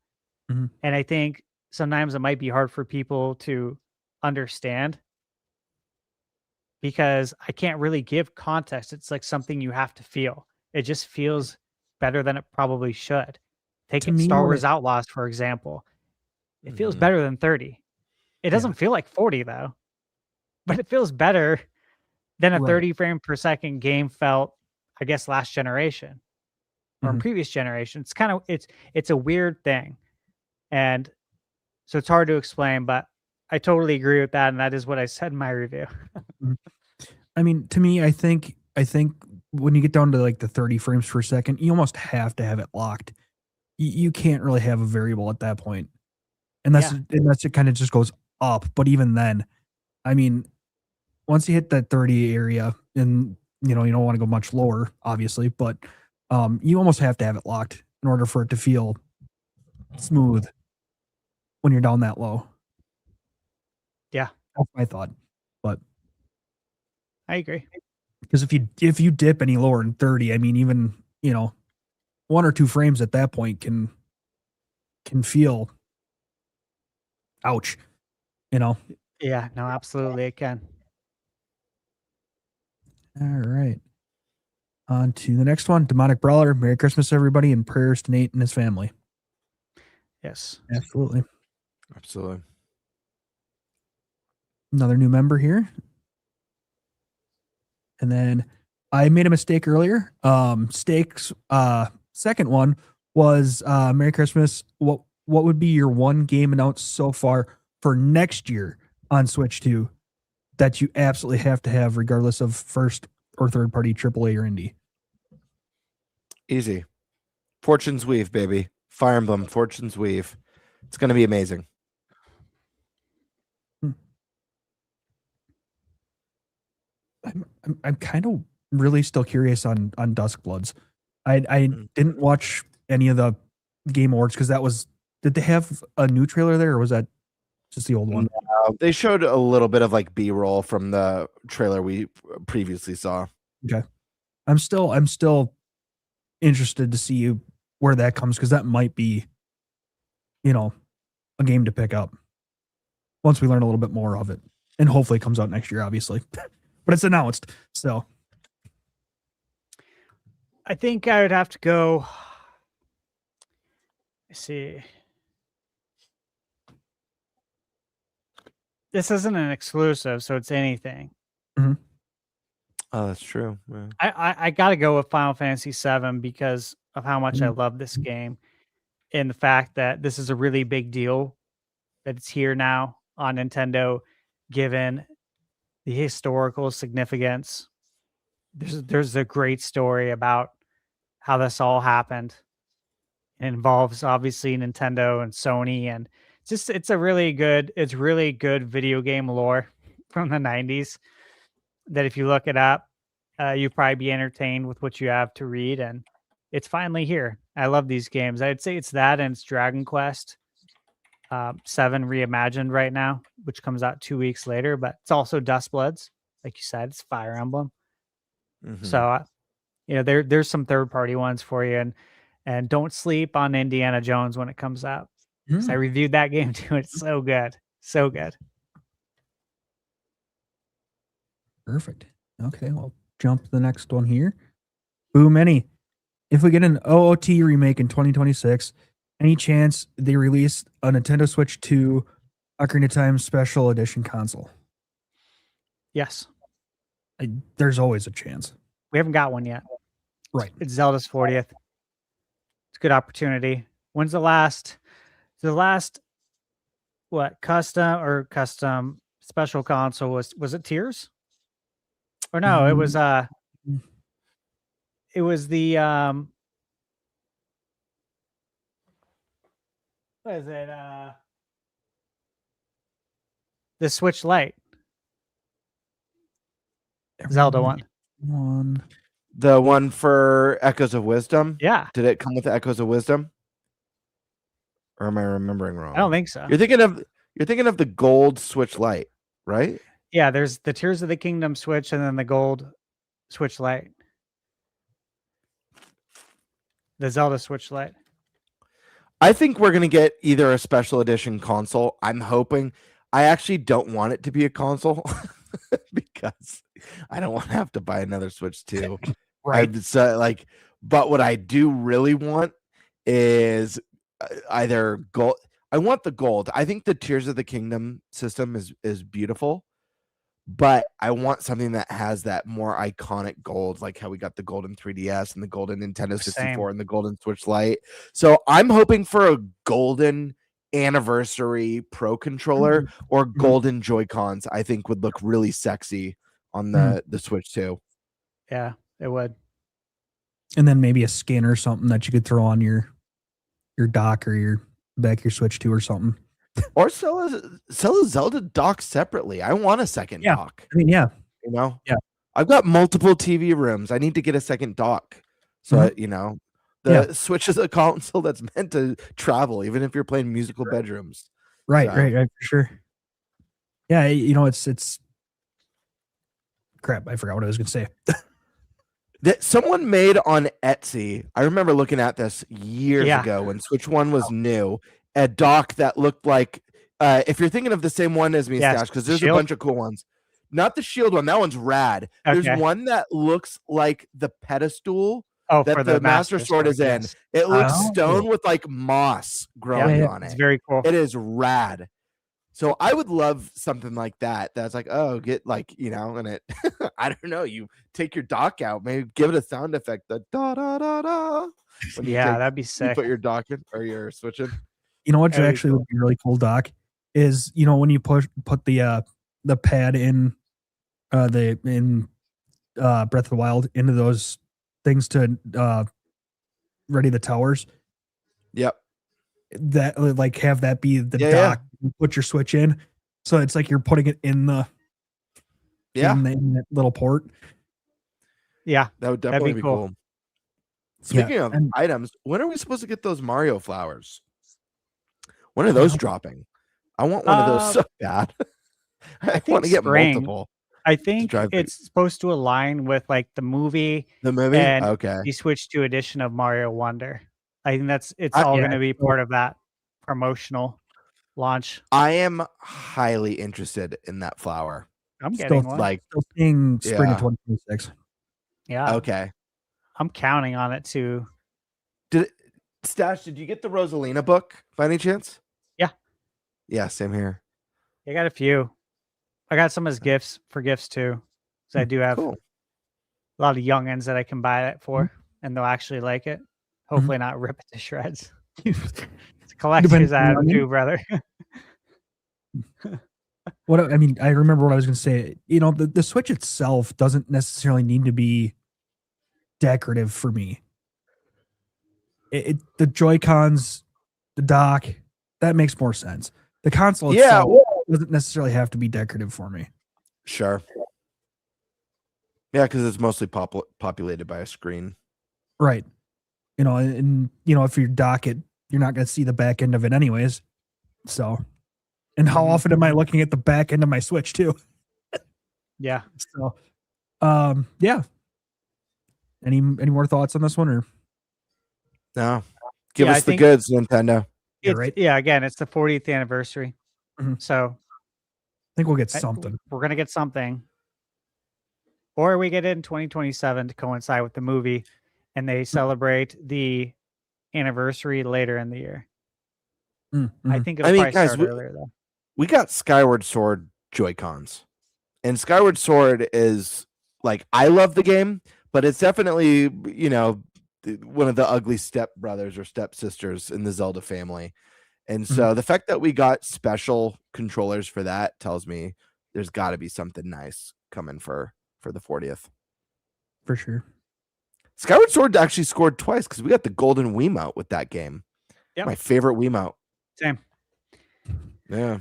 Mhm. And I think sometimes it might be hard for people to understand because I can't really give context. It's like something you have to feel. It just feels better than it probably should. Take To it me, Star what Wars it- Outlaws, for example. It feels Mhm. better than 30. It doesn't feel like 40 though, but it feels better than a Right. 30 frame per second game felt, I guess, last generation or in Mhm. previous generation. It's kind of it's a weird thing. And so it's hard to explain, but I totally agree with that. And that is what I said in my review. I mean, to me, I think when you get down to like the 30 frames per second, you almost have to have it locked. You can't really have a variable at that point. Unless it kind of just goes up. But even then, I mean, once you hit that 30 area, and you don't want to go much lower, obviously, but you almost have to have it locked in order for it to feel smooth when you're down that low. Yeah, That's my thought. But I agree. because if you dip any lower than 30, I mean, even 1 or 2 frames at that point can feel ouch. Yeah, no, absolutely. It can. All right. On to the next one. Demonic Brawler. Merry Christmas, everybody, and prayers to Nate and his family. Yes. Absolutely. Absolutely. Another new member here. And then I made a mistake earlier. Steak's second one was Merry Christmas. What would be your one game announced so far for next year on Switch 2 that you absolutely have to have regardless of first or third party AAA or indie? Easy. Fortune's Weave, baby. Fire Emblem, Fortune's Weave. It's going to be amazing. I'm kind of really still curious on Duskbloods. I didn't watch any of the Game Awards because did they have a new trailer there or was that just the old one? They showed a little bit of like B-roll from the trailer we previously saw. Okay. I'm still interested to see where that comes because that might be, a game to pick up once we learn a little bit more of it. And hopefully it comes out next year, obviously. But it's announced. So I think I would have to go. Let's see. This isn't an exclusive, so it's anything. Mhm. Oh, that's true. Yeah. I got to go with Final Fantasy VII because of how much I love this game and the fact that this is a really big deal that it's here now on Nintendo, given the historical significance. There's a great story about how this all happened. It involves obviously Nintendo and Sony, and it's really good video game lore from the 90s that if you look it up, you'll probably be entertained with what you have to read, and it's finally here. I love these games. I'd say it's that and it's Dragon Quest 7 reimagined right now, which comes out 2 weeks later, but it's also Dustbloods. Like you said, it's Fire Emblem. So, there's some third party ones for you, and don't sleep on Indiana Jones when it comes out. 'Cause I reviewed that game too. It's so good. So good. Perfect. Okay, well, jump to the next one here. Boo Many. If we get an OOT remake in 2026, any chance they release a Nintendo Switch 2 Ocarina of Time Special Edition console? Yes. There's always a chance. We haven't got one yet. Right. It's Zelda's 40th. It's a good opportunity. When's the last custom special console was it Tears? Or no, it was the what is it? The Switch Lite. Zelda one. The one for Echoes of Wisdom? Yeah. Did it come with the Echoes of Wisdom? Or am I remembering wrong? I don't think so. You're thinking of the gold Switch Lite, right? Yeah, there's the Tears of the Kingdom Switch and then the gold Switch Lite. The Zelda Switch Lite. I think we're going to get either a special edition console. I'm hoping. I actually don't want it to be a console because I don't want to have to buy another Switch 2. Right. But what I do really want is either gold. I want the gold. I think the Tears of the Kingdom system is beautiful, but I want something that has that more iconic gold, like how we got the golden 3DS and the golden Nintendo 64 and the golden Switch Lite. So I'm hoping for a golden anniversary Pro controller or golden Joy-Cons. I think would look really sexy on the Switch 2. Yeah, it would. And then maybe a skin or something that you could throw on your dock or your back of your Switch 2 or something. Or sell a Zelda dock separately. I want a second dock. I mean, yeah. Yeah. I've got multiple TV rooms. I need to get a second dock. So, the Switch is a console that's meant to travel, even if you're playing musical bedrooms. Right, for sure. Yeah, it's crap. I forgot what I was going to say. That someone made on Etsy. I remember looking at this years ago when Switch 1 was new. A dock that looked like, if you're thinking of the same one as me, Stash, because there's a bunch of cool ones. Not the Shield one. That one's rad. Okay. There's one that looks like the pedestal that for the Master Sword is in. Yes. It looks stone with like moss growing on it. It's very cool. It is rad. So I would love something like that. That's like, get like, and it, I don't know. You take your dock out, maybe give it a sound effect. The da da da da. That'd be sick. You put your dock in or your Switch in. You know what actually would be really cool, Doc, is when you put the pad in Breath of the Wild into those things to ready the towers. Yep. That like have that be the dock. You put your Switch in, so it's like you're putting it in the in that little port. Yeah, that would definitely be cool. Speaking of items, when are we supposed to get those Mario flowers? When are those dropping? I want one of those so bad. I want to get multiple. I think it's supposed to align with like the movie. The movie? And okay. The Switch 2 edition of Mario Wonder. I think it's all going to be part of that promotional launch. I am highly interested in that flower. I'm getting one. Still seeing spring of 2026. Yeah. Okay. I'm counting on it too. Stash, did you get the Rosalina book by any chance? Yeah. Yeah, same here. I got a few. I got some as gifts too. So I do have a lot of youngins that I can buy it for, and they'll actually like it. Hopefully not rip it to shreds. It's a collector's item too, brother. What I mean, I remember what I was going to say. You know, the Switch itself doesn't necessarily need to be decorative for me. The Joy-Cons, the dock, that makes more sense. The console Yeah, itself doesn't necessarily have to be decorative for me. Sure. Yeah, because it's mostly populated by a screen. Right. You know, and you know, if you dock it, you're not going to see the back end of it anyways. So, and how often am I looking at the back end of my Switch too? Yeah. So, yeah. Any more thoughts on this one, or No. Give Yeah, us I the think goods, Nintendo. Yeah, it's, right. yeah, again, it's the 40th anniversary. Mhm. So I think we'll get something. we're gonna get something. Or we get it in 2027 to coincide with the movie, and they celebrate the anniversary later in the year. I think it'll I mean, probably guys, start earlier though. we got Skyward Sword Joy-Cons. And Skyward Sword is like, I love the game, but it's definitely, you know, one of the ugly step brothers or stepsisters in the Zelda family. And so the fact that we got special controllers for that tells me there's got to be something nice coming for the 40th. For sure. Skyward Sword actually scored twice because we got the golden Wiimote with that game. Yep. My favorite Wiimote. Same. Yeah.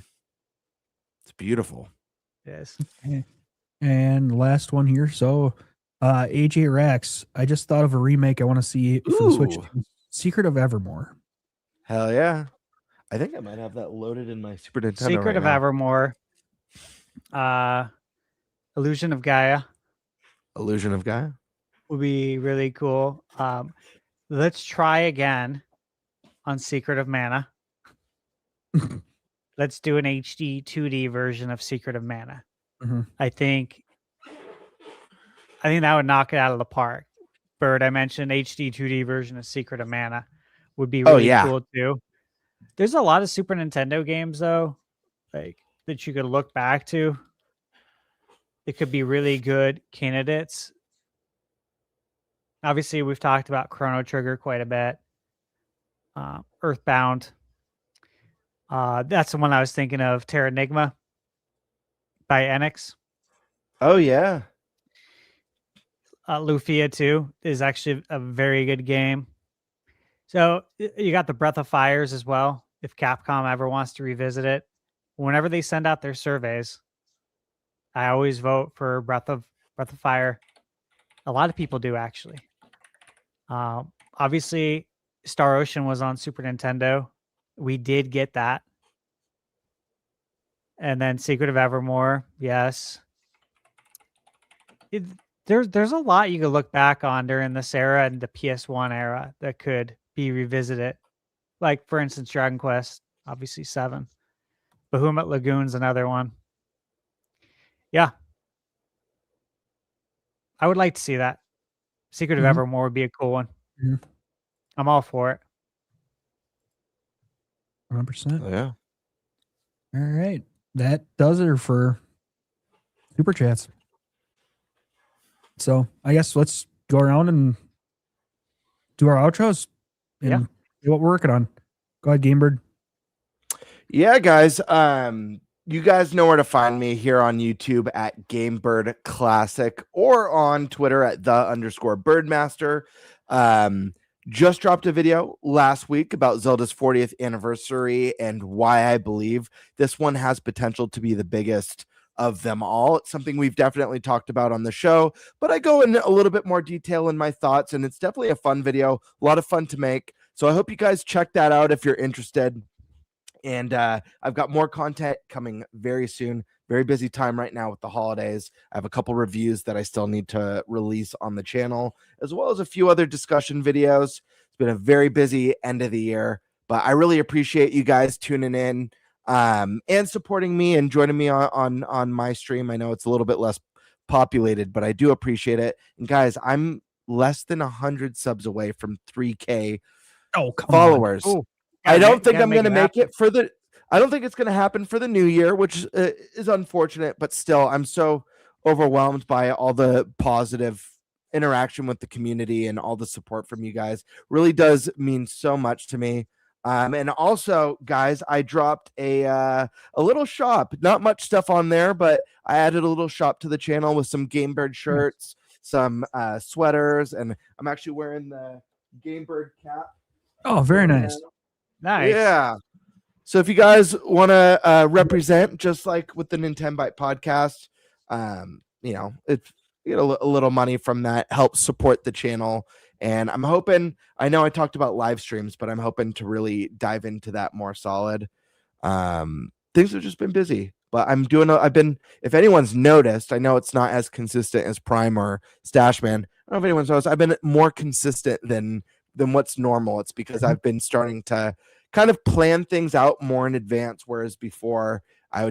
It's beautiful. Yes. And last one here. So, AJ Rax, I just thought of a remake I want to see for the Switch. Ooh. Secret of Evermore. Hell yeah. I think I might have that loaded in my Super Nintendo. Secret right of now. Evermore. Illusion of Gaia Illusion of Gaia. would be really cool. Let's try again on Secret of Mana. Let's do an HD 2D version of Secret of Mana. Mhm. I think that would knock it out of the park. Bird, I mentioned HD 2D version of Secret of Mana would be really cool too. There's a lot of Super Nintendo games though, like that you could look back to. It could be really good candidates. Obviously, we've talked about Chrono Trigger quite a bit. Earthbound. That's the one I was thinking of. Terranigma by Enix. Oh yeah. Lufia 2 is actually a very good game. So you got the Breath of Fires as well. If Capcom ever wants to revisit it, whenever they send out their surveys, I always vote for Breath of Fire. A lot of people do actually. Obviously, Star Ocean was on Super Nintendo. We did get that. And then Secret of Evermore, yes. There's a lot you could look back on during this era and the PS1 era that could be revisited. Like, for instance, Dragon Quest, obviously 7. Bahamut Lagoon's another one. Yeah. I would like to see that. Secret of Evermore would be a cool one. Mhm. I'm all for it. 100%. Yeah. All right. That does it for Super Chats. So I guess let's go around and do our outros and see what we're working on. Go ahead, Gamebird. Yeah, guys. You guys know where to find me here on YouTube at Gamebird Classic or on Twitter at _Birdmaster. Just dropped a video last week about Zelda's 40th anniversary and why I believe this one has potential to be the biggest of them all. It's something we've definitely talked about on the show, but I go in a little bit more detail in my thoughts, and it's definitely a fun video, a lot of fun to make. So I hope you guys check that out if you're interested. And I've got more content coming very soon. Very busy time right now with the holidays. I have a couple reviews that I still need to release on the channel, as well as a few other discussion videos. It's been a very busy end of the year, but I really appreciate you guys tuning in and supporting me and joining me on my stream. I know it's a little bit less populated, but I do appreciate it. And guys, I'm less than 100 subs away from 3K followers. I don't think I'm going to make it for the. I don't think it's going to happen for the new year, which is unfortunate, but still, I'm so overwhelmed by all the positive interaction with the community and all the support from you guys. Really does mean so much to me. And also, guys, I dropped a little shop. Not much stuff on there, but I added a little shop to the channel with some Game Bird shirts, some sweaters, and I'm actually wearing the Game Bird cap. Oh, very nice. Nice. Yeah. So if you guys want to represent, just like with the Nintenbyte podcast, it's you get a little money from that, helps support the channel. And I'm hoping, I know I talked about live streams, but I'm hoping to really dive into that more solid. Things have just been busy, but I've been, if anyone's noticed, I know it's not as consistent as Prime or Stashman. I don't know if anyone's noticed, I've been more consistent than what's normal. It's because I've been starting to kind of plan things out more in advance, whereas before I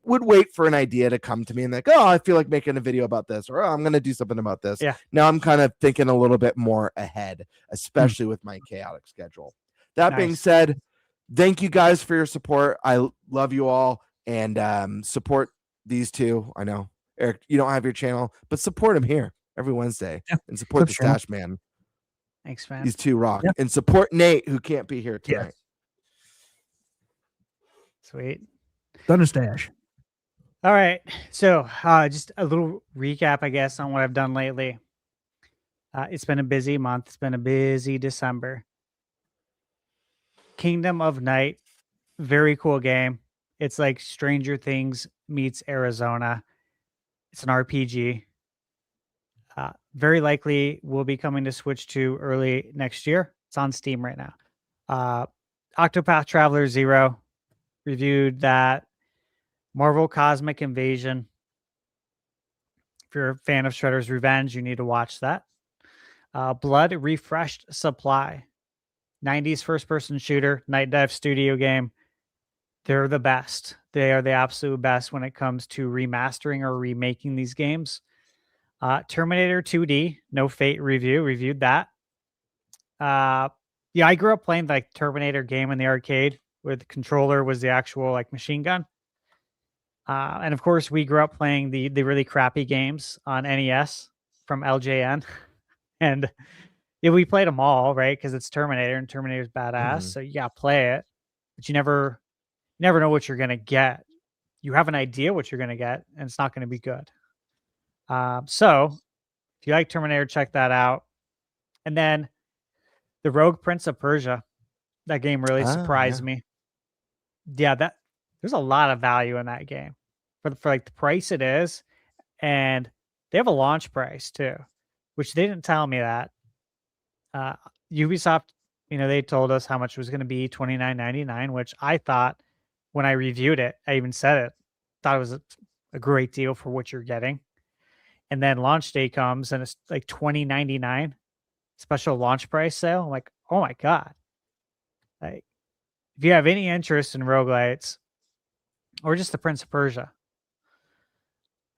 would wait for an idea to come to me and like, oh, I feel like making a video about this, or oh, I'm going to do something about this. Yeah. Now I'm kind of thinking a little bit more ahead, especially with my chaotic schedule. That being said, thank you guys for your support. I love you all, and support these two. I know, Eric, you don't have your channel, but support him here every Wednesday and support the Stash Man. Thanks, man. These two rock. And support Nate, who can't be here tonight. Sweet. Thunderstash. All right. So just a little recap, I guess, on what I've done lately. It's been a busy month. It's been a busy December. Kingdom of Night. Very cool game. It's like Stranger Things meets Arizona. It's an RPG. Very likely will be coming to Switch 2 early next year. It's on Steam right now. Octopath Traveler 0. Reviewed that. Marvel Cosmic Invasion. If you're a fan of Shredder's Revenge, you need to watch that. Blood Refreshed Supply. 90s first-person shooter, Night Dive studio game. They're the best. They are the absolute best when it comes to remastering or remaking these games. Terminator 2D, No Fate review. Reviewed that. I grew up playing like Terminator game in the arcade where the controller was the actual like machine gun. And of course, we grew up playing the really crappy games on NES from LJN. And we played them all, right? Because it's Terminator and Terminator's badass. So you got to play it. But you never know what you're going to get. You have an idea what you're going to get, and it's not going to be good. So if you like Terminator, check that out. And then the Rogue Prince of Persia. That game really surprised me. Yeah, there's a lot of value in that game for like the price it is, and they have a launch price too, which they didn't tell me that. Ubisoft, they told us how much it was going to be, $29.99, which I thought when I reviewed it, I even said it, thought it was a great deal for what you're getting. And then launch day comes and it's like $20.99 special launch price sale. I'm like, oh my God. Like, if you have any interest in roguelites or just the Prince of Persia,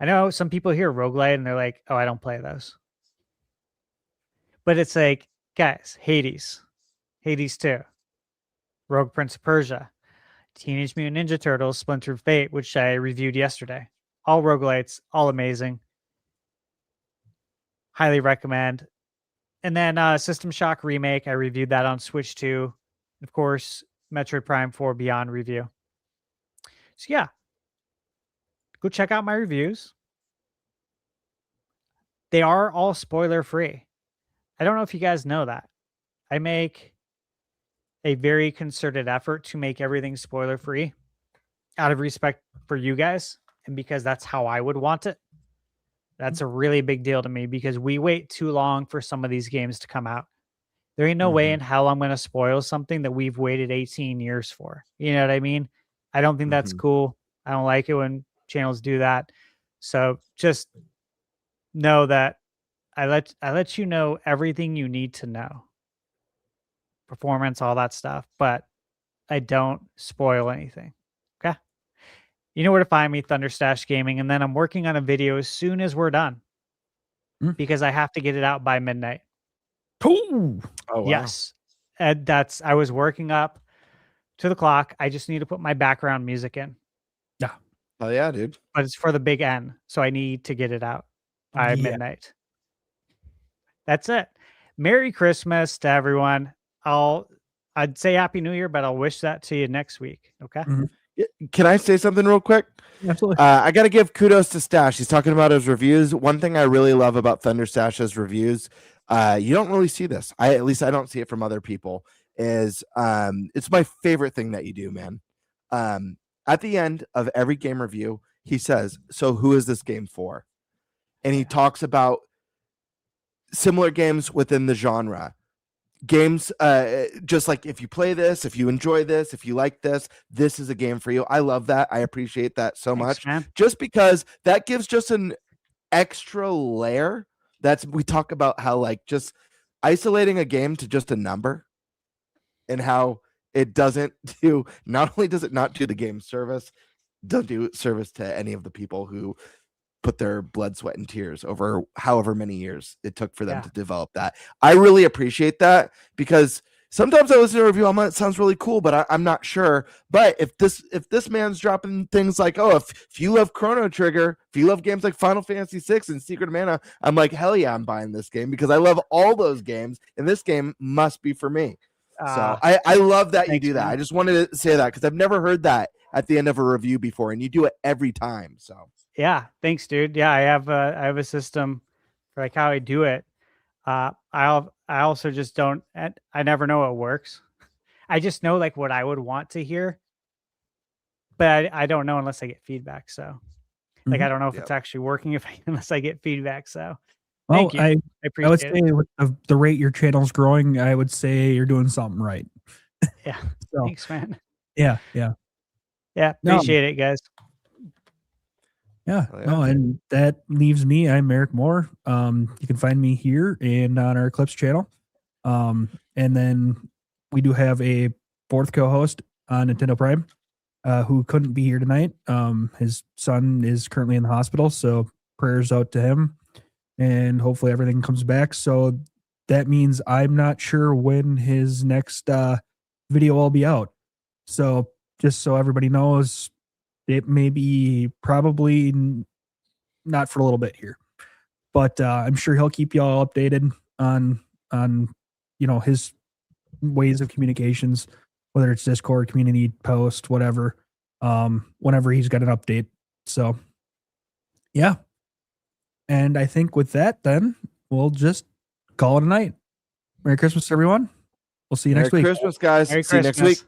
I know some people hear roguelite and they're like, oh, I don't play those. But it's like, guys, Hades 2, Rogue Prince of Persia, Teenage Mutant Ninja Turtles, Splinter Fate, which I reviewed yesterday. All roguelites, all amazing. Highly recommend. And then System Shock Remake, I reviewed that on Switch 2. Of course, Metroid Prime 4 Beyond review. So yeah, go check out my reviews. They are all spoiler free. I don't know if you guys know that. I make a very concerted effort to make everything spoiler free out of respect for you guys and because that's how I would want it. That's a really big deal to me because we wait too long for some of these games to come out. There ain't no way in hell I'm going to spoil something that we've waited 18 years for. You know what I mean? I don't think that's cool. I don't like it when channels do that. So just know that I let you know everything you need to know. Performance, all that stuff, but I don't spoil anything. Okay? You know where to find me, Thunderstash Gaming, and then I'm working on a video as soon as we're done because I have to get it out by midnight. Cool. Oh, wow. Yes. I was working up to the clock. I just need to put my background music in. Yeah. Oh yeah, dude. But it's for the big N, so I need to get it out by midnight. That's it. Merry Christmas to everyone. I'll I'd say Happy New Year, but I'll wish that to you next week. Okay. Can I say something real quick? Absolutely. I got to give kudos to Stash. He's talking about his reviews. One thing I really love about Thunder Stash's reviews, you don't really see this. At least I don't see it from other people. Is it's my favorite thing that you do, man. At the end of every game review, he says, "So who is this game for?" And he talks about similar games within the genre. Games, just like if you play this, if you enjoy this, if you like this, this is a game for you. I love that. I appreciate that so much. Man. Just because that gives just an extra layer. We talk about how like just isolating a game to just a number and how it doesn't do, not only does it not do the game service, don't do service to any of the people who put their blood, sweat, and tears over however many years it took for them to develop that. I really appreciate that, because sometimes I listen to a review, it sounds really cool, but I'm not sure. But if this man's dropping things like, oh, if you love Chrono Trigger, if you love games like Final Fantasy VI and Secret of Mana, I'm like, hell yeah, I'm buying this game because I love all those games, and this game must be for me. So I love that you do that. Man. I just wanted to say that because I've never heard that at the end of a review before, and you do it every time. So yeah, thanks, dude. Yeah, I have a system for like how I do it. I also just don't. I never know what works. I just know like what I would want to hear, but I don't know unless I get feedback. So, like, I don't know if it's actually working unless I get feedback. So, thank you. I appreciate I would say with the rate your channel's growing, I would say you're doing something right. Yeah. So, thanks, man. Yeah. Appreciate it, guys. Yeah, no, and that leaves me. I'm Eric Moore. You can find me here and on our Eclipse channel. And then we do have a fourth co-host on Nintendo Prime, who couldn't be here tonight. His son is currently in the hospital, so prayers out to him, and hopefully everything comes back. So that means I'm not sure when his next video will be out. So just so everybody knows, it may be probably not for a little bit here, but I'm sure he'll keep y'all updated on his ways of communications, whether it's Discord, community post, whatever, whenever he's got an update. So yeah. And I think with that, then we'll just call it a night. Merry Christmas, everyone. We'll see you next week. Merry Christmas, guys. Merry See you next week.